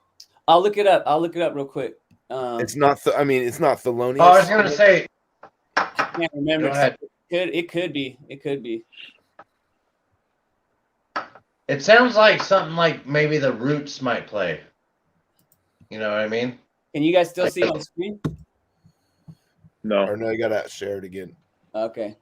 I'll look it up. I'll look it up real quick. It's not. I mean, it's not Thelonious. Oh, I was gonna say. I can't remember. Go ahead. It could be. It could be. It sounds like something like maybe the Roots might play. You know what I mean? Can you guys still see my screen? No. Or no, you gotta share it again. Okay.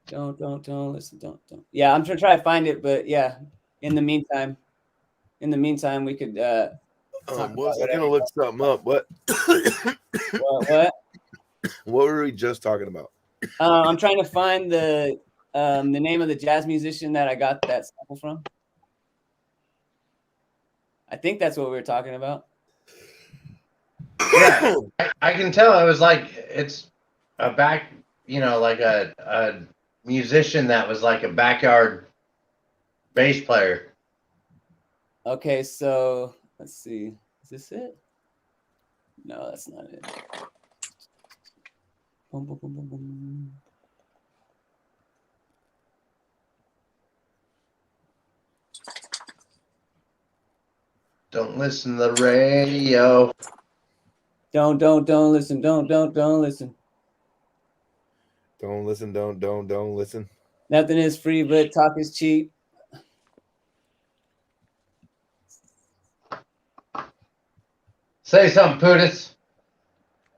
Don't listen. Don't. Yeah, I'm trying to find it, but yeah. In the meantime, we could. What? I'm gonna look something up. What? What? What were we just talking about? I'm trying to find the name of the jazz musician that I got that sample from. I think that's what we were talking about. Yeah, I can tell it was like it's a back, like a musician that was like a backyard bass player. Okay, so let's see. Is this it? No, that's not it. Boom, boom, boom, boom, boom. Don't listen to the radio. Don't listen. Don't listen. Don't listen. Don't listen. Nothing is free, but talk is cheap. Say something, Pootis.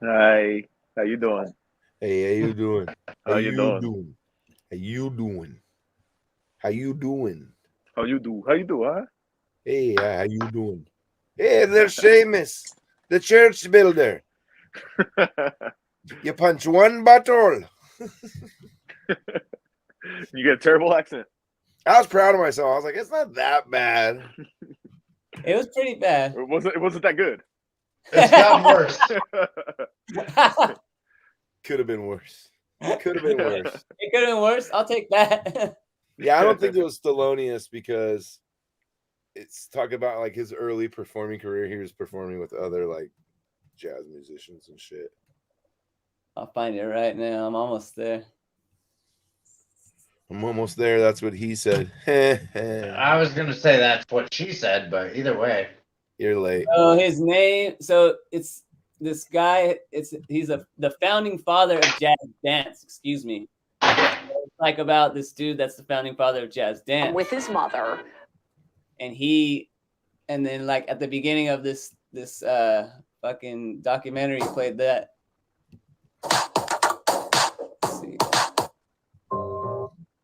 Hi, how you doing? Hey, how you doing? How you doing? How you doing? How you doing? How you do? How you do, huh? Hey, how you doing? Hey, there's Seamus, the church builder. You punch one bottle. You get a terrible accent. I was proud of myself. I was like, it's not that bad. It was pretty bad. It wasn't that good. It's gotten worse. Could have been worse. Could have been worse. It could have been worse. I'll take that. Yeah, I don't think it was Thelonious because it's talking about like his early performing career. He was performing with other like jazz musicians and shit. I'll find it right now. I'm almost there. I'm almost there. That's what he said. I was gonna say that's what she said, but either way. You're late. So his name. So it's this guy. He's the founding father of jazz dance. Excuse me. It's like about this dude that's the founding father of jazz dance. With his mother. And then like at the beginning of this fucking documentary, he played that. Let's see.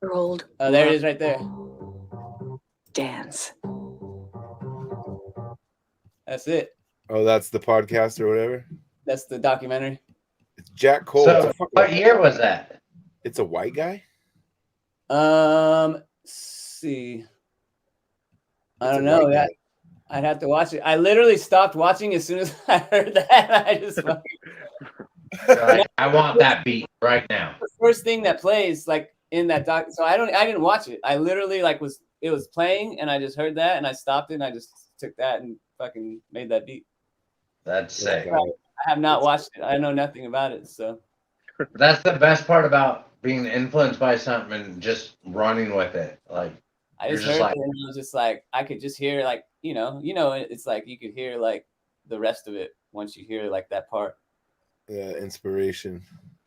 World. Oh, there it is right there. Dance. That's it. Oh, that's the podcast or whatever. That's the documentary. It's Jack Cole. So, what year was that? It's a white guy. Let's see. I don't know. That I'd have to watch it. I literally stopped watching as soon as I heard that. I just Like, I want that beat right now. the first thing that plays like in that doc. So I didn't watch it. I literally like it was playing and I just heard that and I stopped it and I just took that and fucking made that beat. That's sick. I have not watched it. I know nothing about it. So That's the best part about being influenced by something and just running with it. Like I You're just just heard like- it and I was just like, I could just hear like, it's like you could hear like the rest of it once you hear like that part. Yeah, inspiration.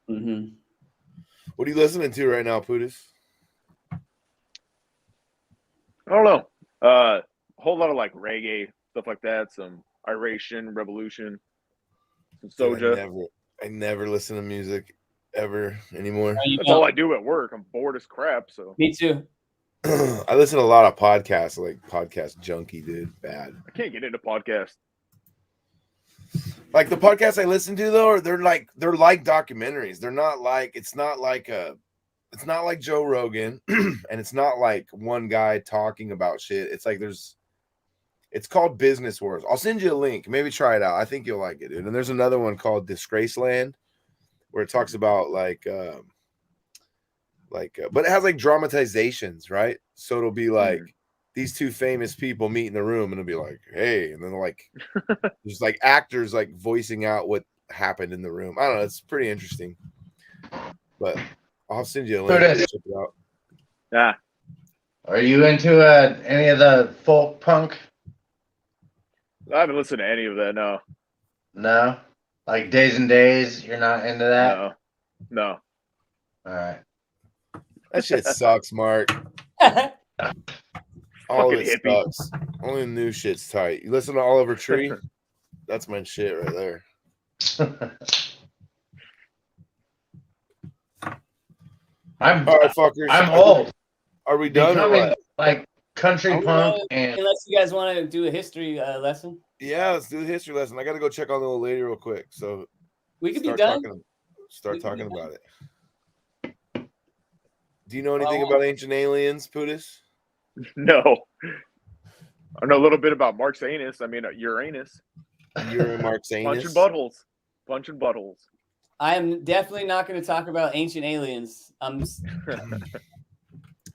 Mm-hmm. What are you listening to right now, Pootis? I don't know. A whole lot of like reggae stuff like that. Some Iration, Revolution, some Soja. I never listen to music ever anymore. That's all I do at work. I'm bored as crap. So Me too. I listen to a lot of podcasts, like Podcast Junkie, dude. Bad. I can't get into podcasts. Like the podcasts I listen to though, they're like documentaries. They're not like it's not like Joe Rogan, and it's not like one guy talking about shit. It's like it's called Business Wars. I'll send you a link. Maybe try it out. I think you'll like it, dude. And there's another one called Disgraceland, where it talks about but it has like dramatizations, right? So it'll be like these two famous people meet in the room, and it'll be like, hey, and then like there's like actors like voicing out what happened in the room. I don't know. It's pretty interesting. But I'll send you a link. Check it out. Yeah. Are you into any of the folk punk? I haven't listened to any of that. No. No, like Days and Days. You're not into that. No. All right. That shit sucks, Mark. All of Fucking it hippie. sucks. Only the new shit's tight. You listen to Oliver Tree? That's my shit right there. I'm All right, fuckers. I'm old. Are we done or Becoming what? like country punk and Unless you guys want to do a history lesson, Yeah, let's do the history lesson. I got to go check on the old lady real quick. So we could be start done. Start We can talking be about it. Do you know anything about ancient aliens, Pudis? No. I know a little bit about Mark's anus. I mean, Uranus. You're in Mark's Punching anus. buttholes. Punching buttholes. I am definitely not going to talk about ancient aliens.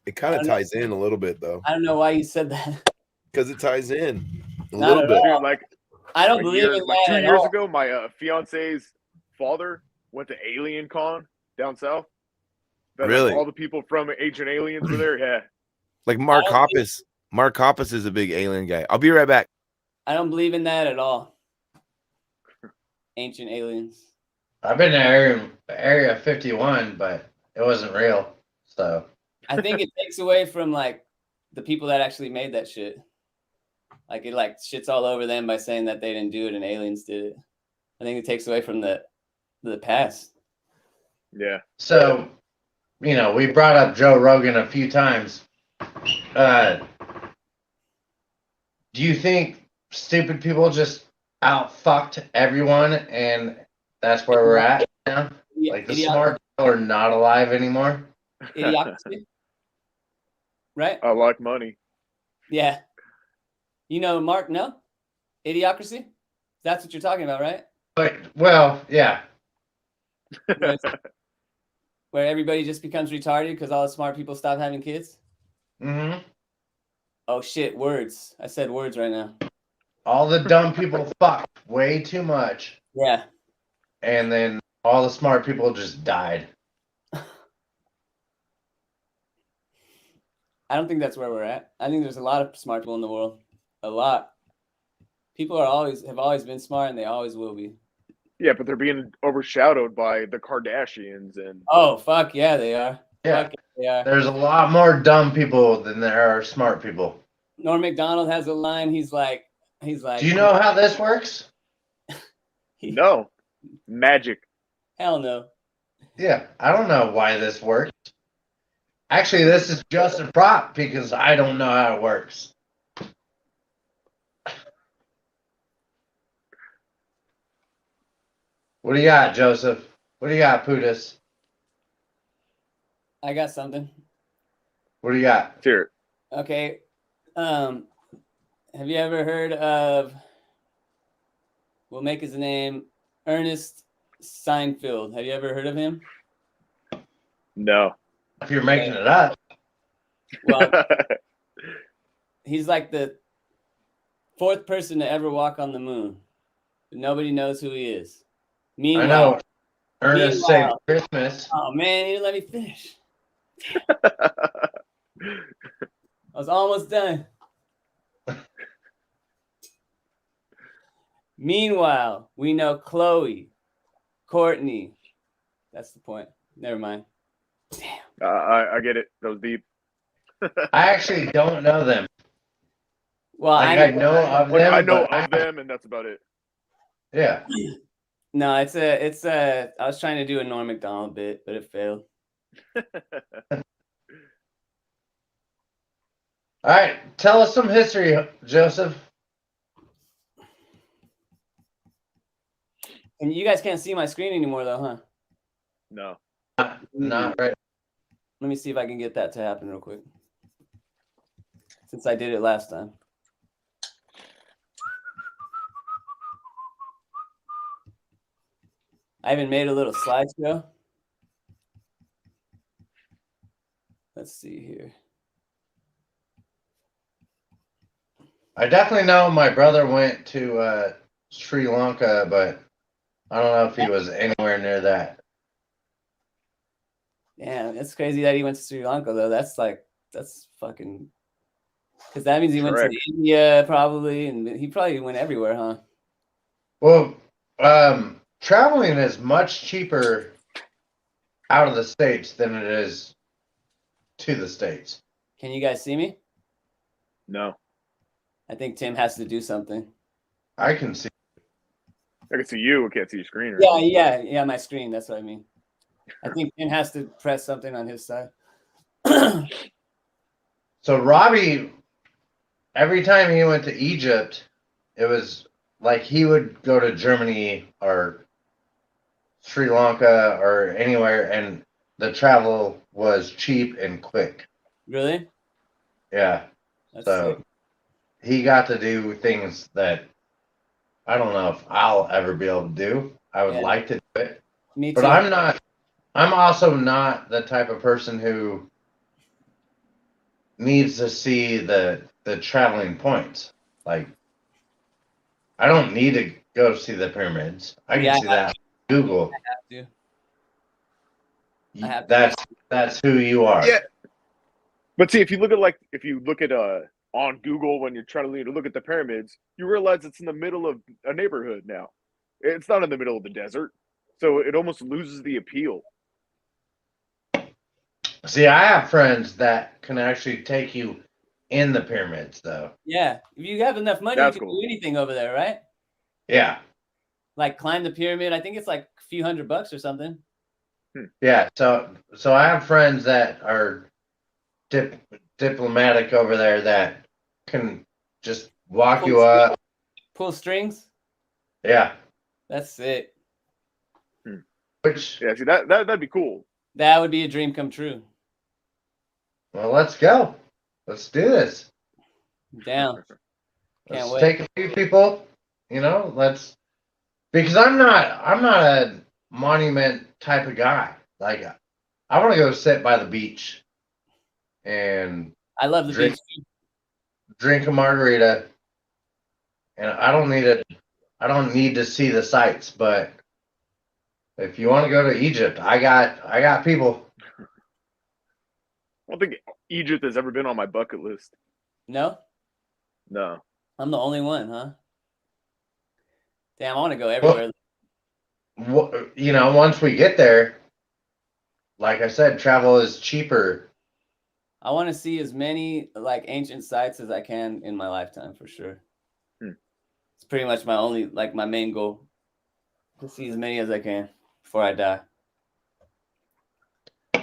It kind of ties in a little bit though, I don't know why you said that. because it ties in a Not little at bit. all. Dude, like I don't a believe year, in like that 2 at years all. ago, my fiance's father went to Alien Con down south. That, Really? Like, all the people from Ancient Aliens were there. Yeah. Like Mark I don't Hoppus. Mark Hoppus is a big alien guy. I'll be right back. I don't believe in that at all. Ancient aliens. I've been to Area 51, but it wasn't real. So I think it takes away from like the people that actually made that shit. Like it like shits all over them by saying that they didn't do it and aliens did it. I think it takes away from the past. Yeah. So, we brought up Joe Rogan a few times. Do you think stupid people just outfucked everyone and that's where we're at now? Like the smart people are not alive anymore? Idiocracy. Right? I like money. Yeah. Mark, no? Idiocracy? That's what you're talking about, right? Well, yeah. Where everybody just becomes retarded because all the smart people stop having kids? Mm-hmm. Oh shit, words. I said words right now. All the dumb people fucked way too much. Yeah. And then all the smart people just died. I don't think that's where we're at. I think there's a lot of smart people in the world. A lot. People have always been smart and they always will be. Yeah, but they're being overshadowed by the Kardashians and Oh fuck yeah, they are. Yeah. Fuck yeah, they are. There's a lot more dumb people than there are smart people. Norm Macdonald has a line. He's like. Do you know how this works? no magic. Hell no. Yeah, I don't know why this works. Actually, this is just a prop because I don't know how it works. What do you got, Joseph? What do you got, Pudis? I got something. What do you got? Here. Okay. Have you ever heard of? We'll make his name Ernest Seinfeld. Have you ever heard of him? No. If you're making it up. Well, he's like the 4th person to ever walk on the moon, but nobody knows who he is. Meanwhile, I know. Ernest Saved Christmas. Oh man, you didn't let me finish. I was almost done. Meanwhile, we know Chloe, Courtney. That's the point. Never mind. Damn. I get it. That was deep. I actually don't know them. Well, I know of them. I know but of them, and that's about it. Yeah. No, it's a. I was trying to do a Norm Macdonald bit, but it failed. All right. Tell us some history, Joseph. And you guys can't see my screen anymore, though, huh? No. Not right. Let me see if I can get that to happen real quick. Since I did it last time. I even made a little slideshow. Let's see here. I definitely know my brother went to Sri Lanka, but I don't know if he was anywhere near that. Yeah, it's crazy that he went to Sri Lanka though. That's fucking. Because that means he went to Correct. India probably, and he probably went everywhere, huh? Well, traveling is much cheaper out of the States than it is to the States. Can you guys see me? No. I think Tim has to do something. I can see. I can see you. I can't see your screen. Right? Yeah, my screen. That's what I mean. I think Tim has to press something on his side. So Robbie, every time he went to Egypt, it was like he would go to Germany or Sri Lanka or anywhere, and the travel was cheap and quick. Really? Yeah. That's So sick. he got to do things that I don't know if I'll ever be able to do. I would Yeah. like to do it, Me but too. I'm also not the type of person who needs to see the traveling points. Like, I don't need to go see the pyramids. I can Yeah, see that on Google. to. I have to. That's who you are. Yeah. But see, if you look at on Google when you're trying to look at the pyramids, you realize it's in the middle of a neighborhood now. It's not in the middle of the desert, so it almost loses the appeal. See, I have friends that can actually take you in the pyramids, though. Yeah, if you have enough money, That's you can cool. do anything over there, right? Yeah, Like climb the pyramid. I think it's like a few $100 or something. yeah. So I have friends that are diplomatic over there that can just walk you up. Pull strings. Yeah, That's sick. which Yeah, see that'd be cool. That would be a dream come true. well, let's go. Let's do this. Down. Can't Let's wait. take a few people. Because I'm not a monument type of guy. Like, I want to go sit by the beach and I love the Drink. beach. drink a margarita, and I don't need to see the sights. But if you want to go to Egypt, I got people. I don't think Egypt has ever been on my bucket list. No, No. I'm the only one, huh? Damn, I want to go everywhere. Once we get there, like I said, travel is cheaper. I want to see as many like ancient sites as I can in my lifetime for sure. It's pretty much my main goal. To see as many as I can before I die.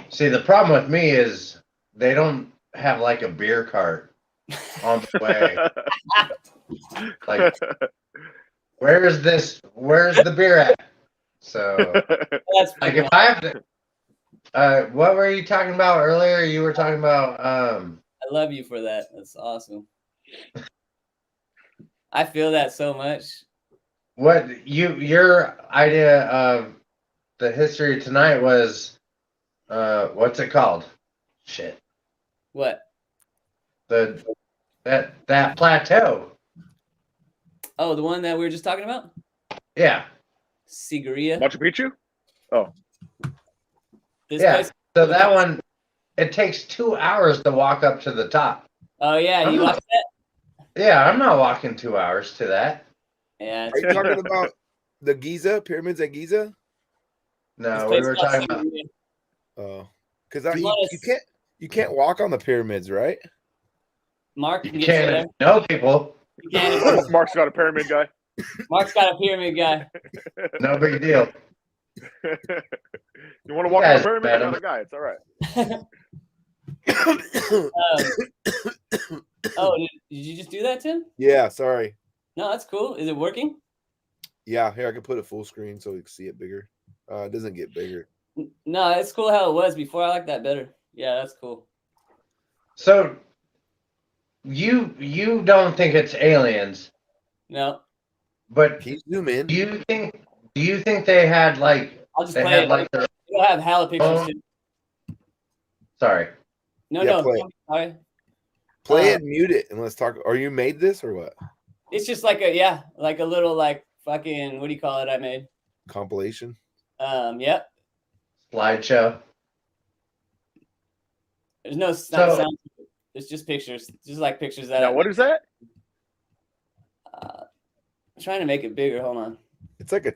See, the problem with me is they don't have like a beer cart on the way. Like, where's the beer at? So, That's like, fucking if I have to, what were you talking about earlier? You were talking about, I love you for that. That's awesome. I feel that so much. what your idea of the history tonight was, what's it called? Shit. What? That plateau. Oh, the one that we were just talking about? Yeah. Sigiriya. Machu Picchu? This Yeah. place. So that one, it takes 2 hours to walk up to the top. Oh yeah, you watched that? Yeah, I'm not walking 2 hours to that. Yeah. Are you talking about the Giza pyramids at Giza? No, we were talking about. Oh, because Plus- you can't walk on the pyramids, right? Mark can You get you there. can't know people. You can. Mark's got a pyramid guy. Mark's got a pyramid guy. No big deal. You want to walk You on a guys pyramid? met I got him. a guy. It's all right. Oh, did you just do that, Tim? Yeah, sorry. No, that's cool. Is it working? Yeah, here I can put it full screen so you can see it bigger. It doesn't get bigger. No, it's cool how it was before. I like that better. Yeah, that's cool. So you don't think it's aliens, No, but Can you zoom in? do you think they had like I'll just they play had it. like their You'll have Halla pictures. Oh. Too. sorry. No, Yeah, no. play it. Sorry. Play it and mute it and let's talk. Are you made this or what? It's just like a little like fucking what do you call it? I made. Compilation? Yep. Slideshow. There's no So- sound. It's just pictures, just like pictures that. Now, what is that? I'm trying to make it bigger. Hold on. It's like a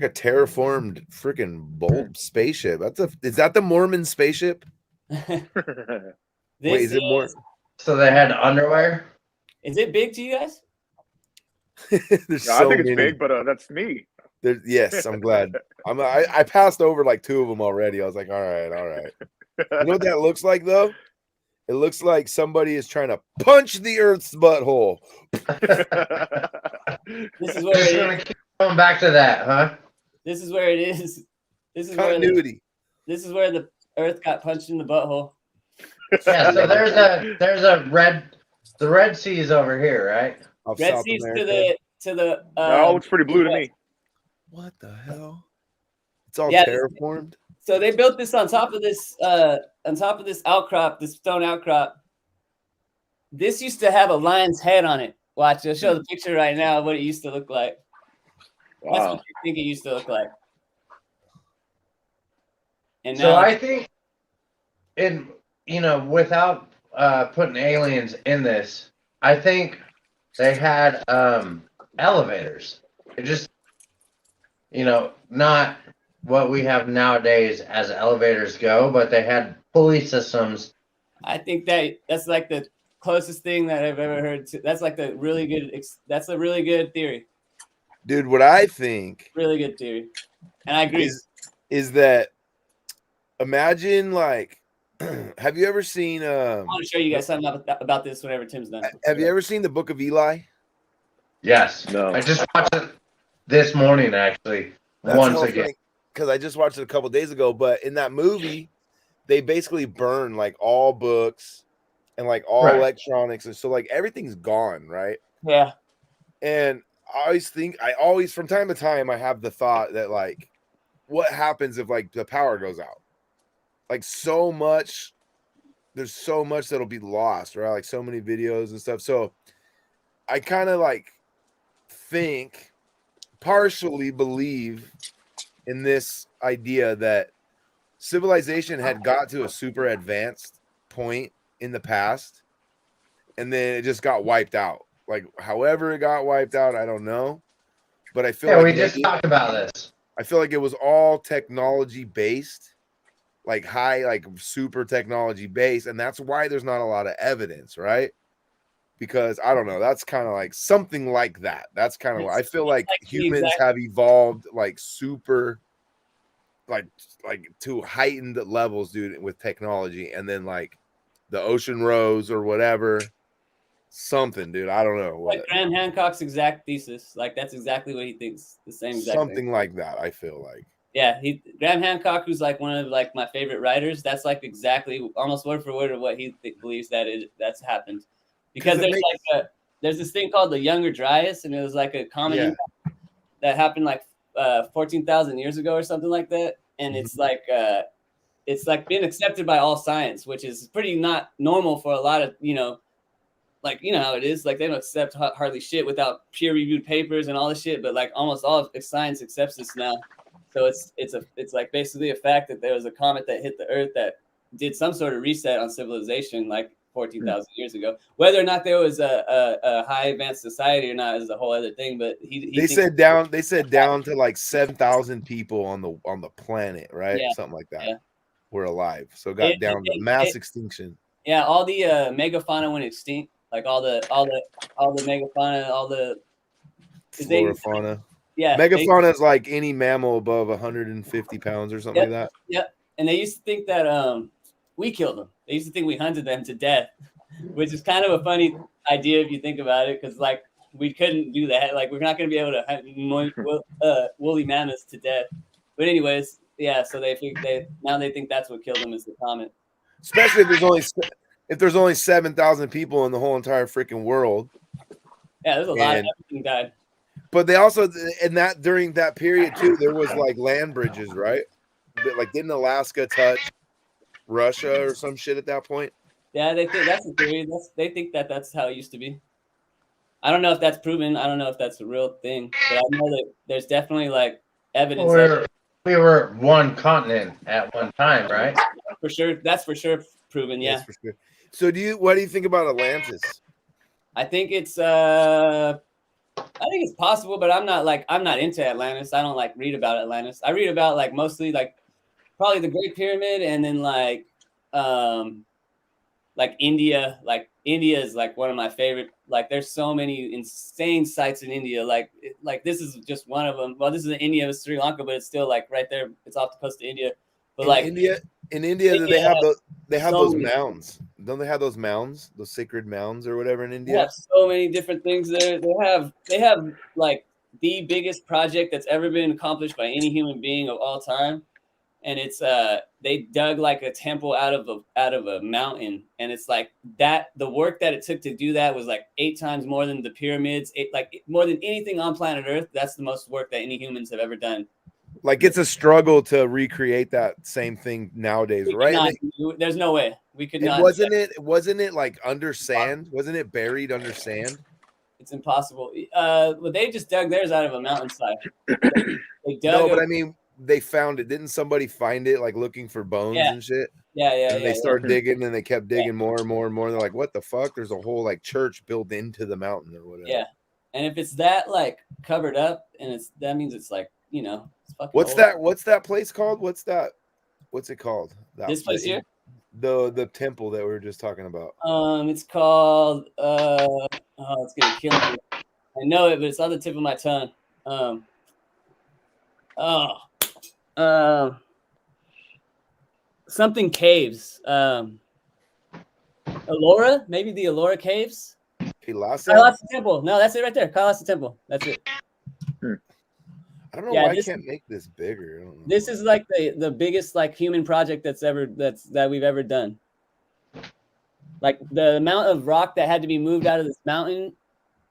terraformed freaking bulb spaceship. Is that the Mormon spaceship? This Wait, is it more? So they had underwear. Is it big to you guys? There's Yeah, so I think it's many. big, but that's me. Yes, I'm glad. I passed over like 2 of them already. I was like, all right. You know what that looks like though? It looks like somebody is trying to punch the Earth's butthole. This is where Just it gonna is. keep going back to that, huh? This is where it is. This is where Continuity. this is where the Earth got punched in the butthole. Yeah. So there's a the Red Sea is over here, right? Of Red South Sea's America. to the. No, it's pretty blue to me. What the hell? It's all Yeah, terraformed. So they built this on top of this outcrop, this stone outcrop. This used to have a lion's head on it. Watch, I'll show the picture right now of what it used to look like. That's Wow. what you think it used to look like. And So now I think, without putting aliens in this, I think they had elevators. It just, not what we have nowadays as elevators go, but they had pulley systems. I think that's like the closest thing that I've ever heard. That's like the really good. That's a really good theory. Dude, what I think Really good theory, and I agree. is that imagine like have you ever seen I want to show you guys something about this whenever Tim's done. have you ever seen the Book of Eli? Yes. No. I just watched it this morning, actually. Once again. Because I just watched it a couple days ago, but in that movie, they basically burn like all books and like all Right. electronics, and so like everything's gone, right? Yeah, And I always from time to time I have the thought that like, what happens if like the power goes out? Like there's so much that'll be lost, right? Like so many videos and stuff. So I kind of like partially believe in this idea that civilization had got to a super advanced point in the past and then it just got wiped out. Like however it got wiped out, I don't know. But I feel Yeah, like we just talked about this. I feel like it was all technology based, like high, like super technology based, and that's why there's not a lot of evidence, right? Because I don't know, that's kind of like something like that. That's kind of what I feel like humans have evolved like super, like to heightened levels, dude, with technology, and then like the ocean rose or whatever, something, dude. I don't know what. like Graham Hancock's exact thesis. Like that's exactly what he thinks. The same exact Something thing. like that. I feel like. Yeah, Graham Hancock, who's like one of like my favorite writers. That's like exactly almost word for word of what he believes that's happened. Because there's this thing called the Younger Dryas, and it was like a common impact that happened like 14,000 years ago or something like that. And it's like been accepted by all science, which is pretty not normal for a lot of like how it is. Like they don't accept hardly shit without peer-reviewed papers and all this shit. But like almost all of science accepts this now. So it's like basically a fact that there was a comet that hit the Earth that did some sort of reset on civilization like 14,000 years ago. Whether or not there was a high advanced society or not is a whole other thing. But they said down to like 7,000 people on the planet, right? Yeah. Something like that. Yeah. Were alive. So it got down to mass extinction. Yeah, all the megafauna went extinct. Like all the megafauna, all the Flora, fauna. Yeah, megafauna is like any mammal above 150 pounds or something like that. Yep. And they used to think that we killed them. They used to think we hunted them to death, which is kind of a funny idea if you think about it, because like we couldn't do that. Like, we're not gonna be able to hunt woolly mammoths to death. But anyways, yeah. So they think they think that's what killed them is the comet. Especially if there's only 7,000 people in the whole entire freaking world. Yeah, there's a lot of And- everything died. But they also during that period too, there was like land bridges, right? Like, didn't Alaska touch Russia or some shit at that point? Yeah, they think that's the theory. They think that's how it used to be. I don't know if that's proven. I don't know if that's a real thing, but I know that there's definitely like evidence We were one continent at one time, right? for sure. That's for sure proven. Yeah, That's for sure. So what do you think about Atlantis? I think it's possible, but I'm not into Atlantis. I don't like read about Atlantis. I read about like mostly like probably the Great Pyramid and then like India. Like India is like one of my favorite. Like there's so many insane sites in India. Like this is just one of them. Well, this is in India, it's Sri Lanka, but it's still like right there. It's off the coast of India. But In India, they have so those many- mounds. Don't they have those mounds, those sacred mounds or whatever in They India? have so many different things there. They have like the biggest project that's ever been accomplished by any human being of all time, and it's they dug like a temple out of a mountain, and it's like that. The work that it took to do that was like 8 times more than the pyramids. More than anything on planet Earth. That's the most work that any humans have ever done. Like, it's a struggle to recreate that same thing nowadays, We could right? not- there's no way we could And not. wasn't it like under sand? Wasn't it buried under sand? It's impossible. Well, they just dug theirs out of a mountainside. They dug. No, but I mean, they found it. Didn't somebody find it like looking for bones Yeah. and shit? yeah. And they started digging, and they kept digging more and more and more. They're like, "What the fuck?" There's a whole like church built into the mountain or whatever. Yeah. And if it's that like covered up, and that means it's like it's fucking What's old. that? What's that place called? What's it called? This place here? The temple that we were just talking about. It's called it's gonna kill me. I know it, but it's on the tip of my tongue. Something caves. Elora, maybe the Elora caves. Kailasa? Kailasa Temple. No, that's it right there. Kailasa Temple. That's it. I don't know Yeah, why this- I can't make this bigger. I don't know. This is like the biggest like human project that we've ever done. Like the amount of rock that had to be moved out of this mountain,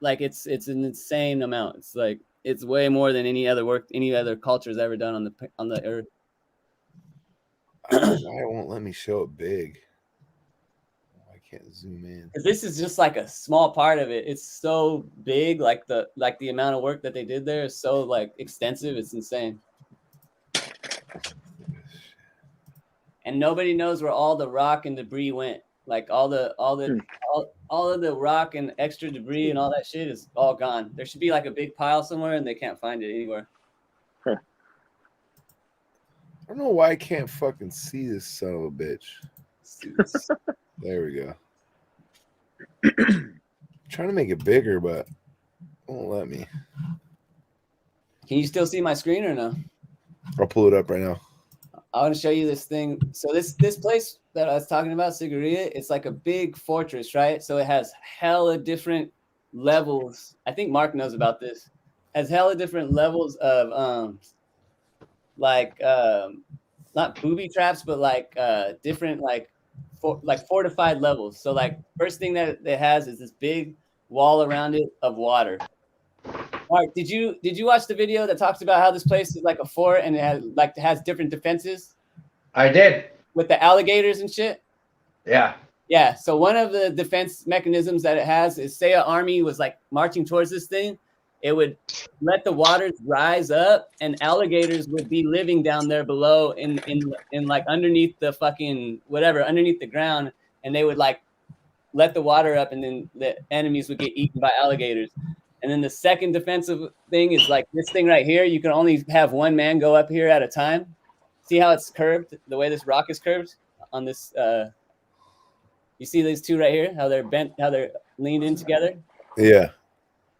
like it's an insane amount. It's like it's way more than any other culture has ever done on the earth. I don't know why it won't let me show it big. I can't zoom in. 'Cause this is just like a small part of it. It's so big, like the amount of work that they did there is so like extensive. It's insane. And nobody knows where all the rock and debris went. Like all of the rock and extra debris and all that shit is all gone. There should be like a big pile somewhere, and they can't find it anywhere. I don't know why I can't fucking see this son of a bitch. There we go. Trying to make it bigger, but it won't let me. Can you still see my screen or no? I'll pull it up right now. I want to show you this thing. So this place that I was talking about, Sigiriya, it's like a big fortress, right? So it has hella different levels. I think Mark knows about this. Has hella different levels of not booby traps, but like different fortified levels. So like first thing that it has is this big wall around it of water. Mark, did you watch the video that talks about how this place is like a fort and it has different defenses I did. with the alligators and shit? Yeah. Yeah. So one of the defense mechanisms that it has is, say an army was like marching towards this thing, it would let the waters rise up, and alligators would be living down there below in like underneath the fucking whatever, underneath the ground, and they would like let the water up, and then the enemies would get eaten by alligators. And then the second defensive thing is like this thing right here. You can only have one man go up here at a time. See how it's curved? The way this rock is curved on this. You see these two right here? How they're bent? How they're leaned in together? Yeah.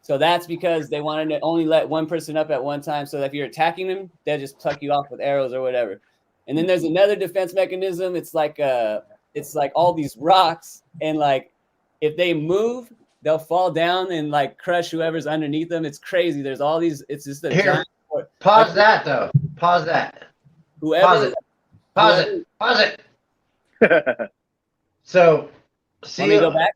So that's because they wanted to only let one person up at one time. So that if you're attacking them, they'll just pluck you off with arrows or whatever. And then there's another defense mechanism. It's like all these rocks, and like if they move, they'll fall down and like crush whoever's underneath them. It's crazy. There's all these. It's just a Here, giant. Pause that though. Pause that. Whoever. Pause it. Pause it. Pause it. So, Want me to go back?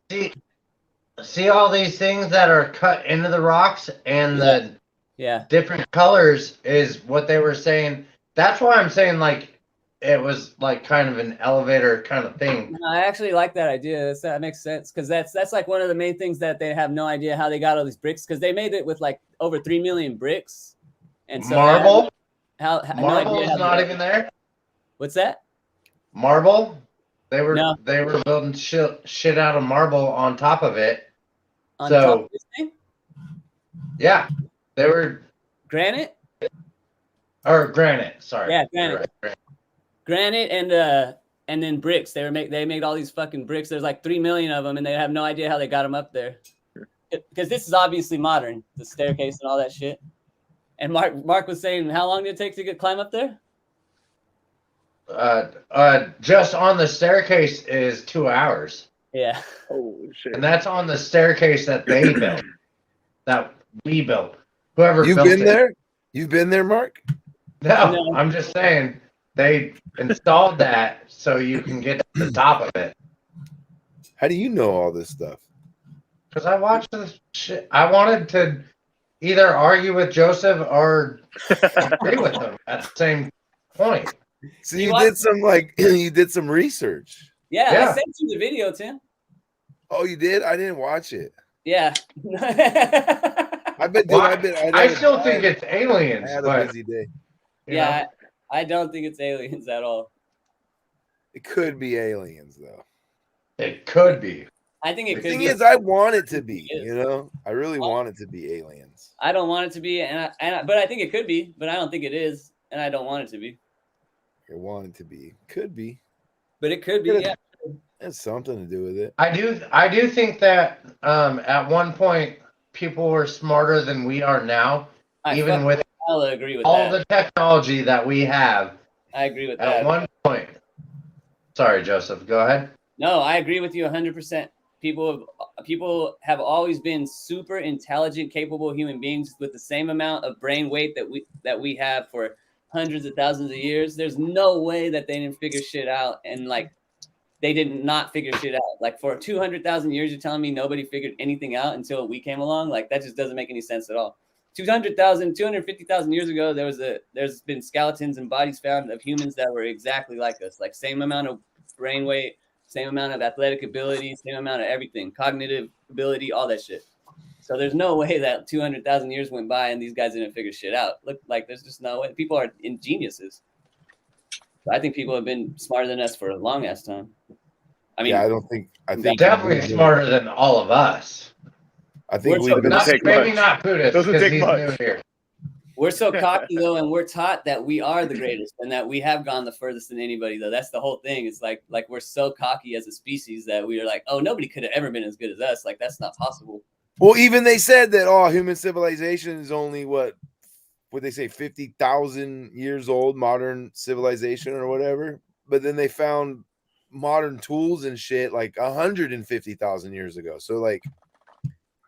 see all these things that are cut into the rocks and the Yeah. different colors is what they were saying. That's why I'm saying like it was like kind of an elevator kind of thing. No, I actually like that idea. That makes sense because that's like one of the main things that they have no idea how they got all these bricks because they made it with like over 3 million bricks. And so Marble? no Marble idea is how not they- even there. What's that? Marble? They were No. building shit out of marble on top of it. On So- top of this thing? Yeah. They were Granite? or granite, sorry. Yeah, You're granite. right. Granite and then bricks. They made all these fucking bricks. There's like 3 million of them, and they have no idea how they got them up there. Because this is obviously modern, the staircase and all that shit. And Mark was saying, how long did it take to climb up there? Just on the staircase is 2 hours. Yeah. Holy shit. And that's on the staircase that they built. That we built. Whoever You've built been it. there? You've been there, Mark? No, No. I'm just saying they installed that so you can get to the top of it. How do you know all this stuff? Because I watched this shit. I wanted to either argue with Joseph or agree with him at the same point. So You you watch- did some like you did some research. Yeah, Yeah. I sent you the video, Tim. Oh, you did? I didn't watch it. Yeah. I've been doing. I still think it's aliens, I had a but busy day. you Yeah, know, I don't think it's aliens at all. It could be aliens though. it could be. I think The it could thing be. is, I want it to be. It is. You know, I really want it to be aliens. I don't want it to be, but I think it could be, but I don't think it is, and I don't want it to be. I want it to be. Could be. But it could be, Could- yeah. Has something to do with it. I do think that at one point people were smarter than we are now, I even fucking with I'll agree with all that. the technology that we have. I agree with At that. one point, sorry, Joseph, go ahead. No, I agree with you 100%. People have always been super intelligent, capable human beings with the same amount of brain weight that we have for hundreds of thousands of years. There's no way that they didn't figure shit out, and like they did not figure shit out. Like for 200,000 years, you're telling me nobody figured anything out until we came along? Like that just doesn't make any sense at all. 250,000 years ago, there's been skeletons and bodies found of humans that were exactly like us, like same amount of brain weight, same amount of athletic ability, same amount of everything, cognitive ability, all that shit. So there's no way that 200,000 years went by and these guys didn't figure shit out. Look, like there's just no way. People are geniuses. I think people have been smarter than us for a long ass time. I mean, Yeah, I think Definitely smarter than all of us. I think We're so we've been. Not, take maybe much. not Buddhist Doesn't because take he's much. new here. we're so cocky though, and we're taught that we are the greatest and that we have gone the furthest than anybody though. That's the whole thing. It's like we're so cocky as a species that we are like, oh, nobody could have ever been as good as us. Like that's not possible. Well, even they said that human civilization is only what they say 50,000 years old, modern civilization or whatever. But then they found modern tools and shit like 150,000 years ago. So like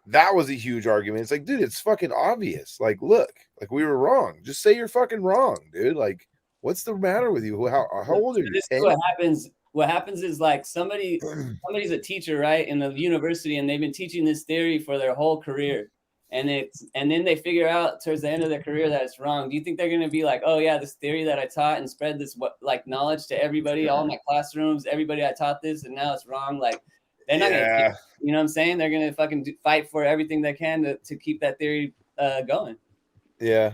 that was a huge argument. It's like, dude, it's fucking obvious. Like, look, like we were wrong. Just say you're fucking wrong, dude. Like, what's the matter with you? How old are you? This is 10? what happens. What happens is like somebody's a teacher, right, in the university, and they've been teaching this theory for their whole career, and then they figure out towards the end of their career that it's wrong. Do you think they're gonna be like, oh yeah, this theory that I taught and spread this knowledge to everybody, all my classrooms, everybody I taught this, and now it's wrong? Like they're not gonna, you know what I'm saying? They're gonna fucking fight for everything they can to keep that theory going. Yeah.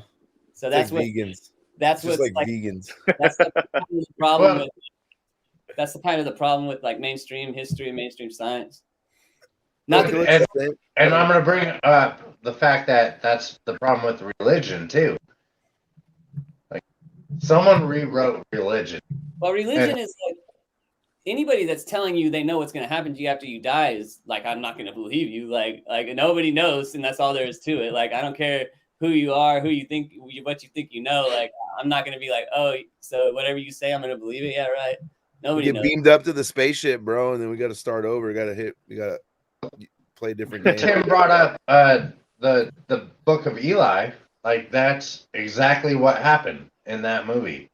So It's that's like what vegans. that's Just what's like vegans. that's the problem Well- with. That's the kind of the problem with like mainstream history and mainstream science. Not Look, that and I'm going to bring up the fact that that's the problem with religion too. Like someone rewrote religion. well, religion is like anybody that's telling you they know what's going to happen to you after you die is like, I'm not going to believe you. Like nobody knows, and that's all there is to it. Like I don't care who you are, who you think, what you think you know. Like I'm not going to be like, oh, so whatever you say, I'm going to believe it. Yeah, right. Nobody Get knows. beamed up to the spaceship, bro, and then we got to start over. We got to play different games. Tim brought up the Book of Eli. Like that's exactly what happened in that movie.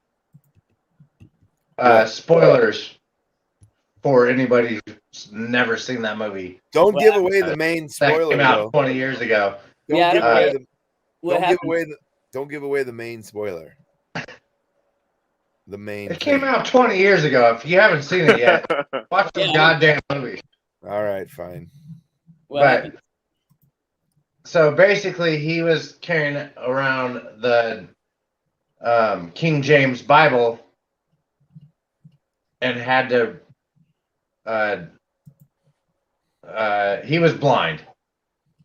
Yeah. Spoilers for anybody who's never seen that movie. Don't What give away the main That spoiler came out though. 20 years ago. Don't Yeah, I give don't away know. the What don't give happened? away the don't give away the main spoiler. The main It came thing. out 20 years ago. If you haven't seen it yet, watch the Yeah. goddamn movie. All right, fine. What But happened? so basically, he was carrying around the King James Bible and had to. He was blind.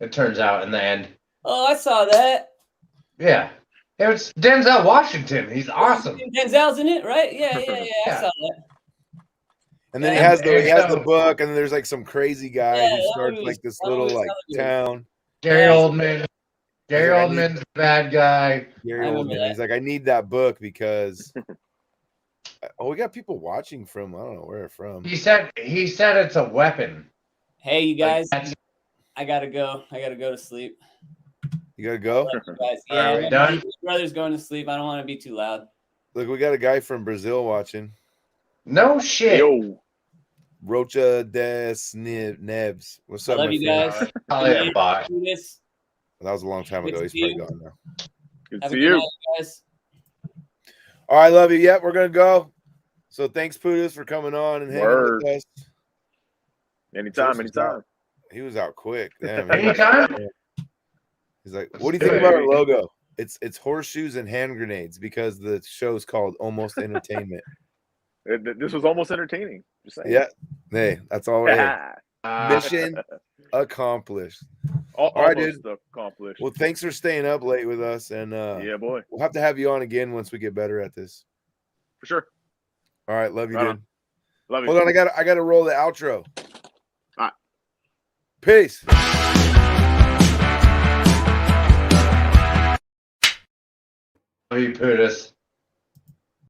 It turns out in the end. Oh, I saw that. Yeah, it was Denzel Washington. He's awesome. Denzel's in it, right? Yeah. I Yeah. saw that. And then Yeah, he has the so- book, and then there's like some crazy guy Yeah, who that starts movie like was- this that little movie was like hella town. Gary Yeah. Oldman. Gary I need- Oldman's the bad guy. Gary I remember Oldman. that. He's like, I need that book because we got people watching from I don't know where from. He said it's a weapon. Hey, you guys, Like, that's- I gotta go. I gotta go to sleep. You gotta go. Love you guys. Are Yeah, we my done? brother's going to sleep. I don't want to be too loud. Look, we got a guy from Brazil watching. no shit. Yo, Rocha des Nebs. What's I up, love my you friend? guys. Probably a bot. Do this. That was a long time Good ago. to He's see probably you. gone now. good Have to a see good you. night, guys. All right, love you. Yep, we're gonna go. So thanks, Pudas, for coming on and hanging Word. with us. Anytime, Joseph's anytime. out. He was out quick. Damn. Anytime? He's like, what do you think about our logo? It's horseshoes and hand grenades because the show's called Almost Entertainment. This was almost entertaining. Just saying. Yeah. Hey, that's all right. Yeah. Mission accomplished. All right, almost accomplished. Well, thanks for staying up late with us, and yeah, boy, we'll have to have you on again once we get better at this. for sure. All right, love you, Right dude. on. Love you. Hold on, I gotta roll the outro. All right. Peace. Love you, Pudas.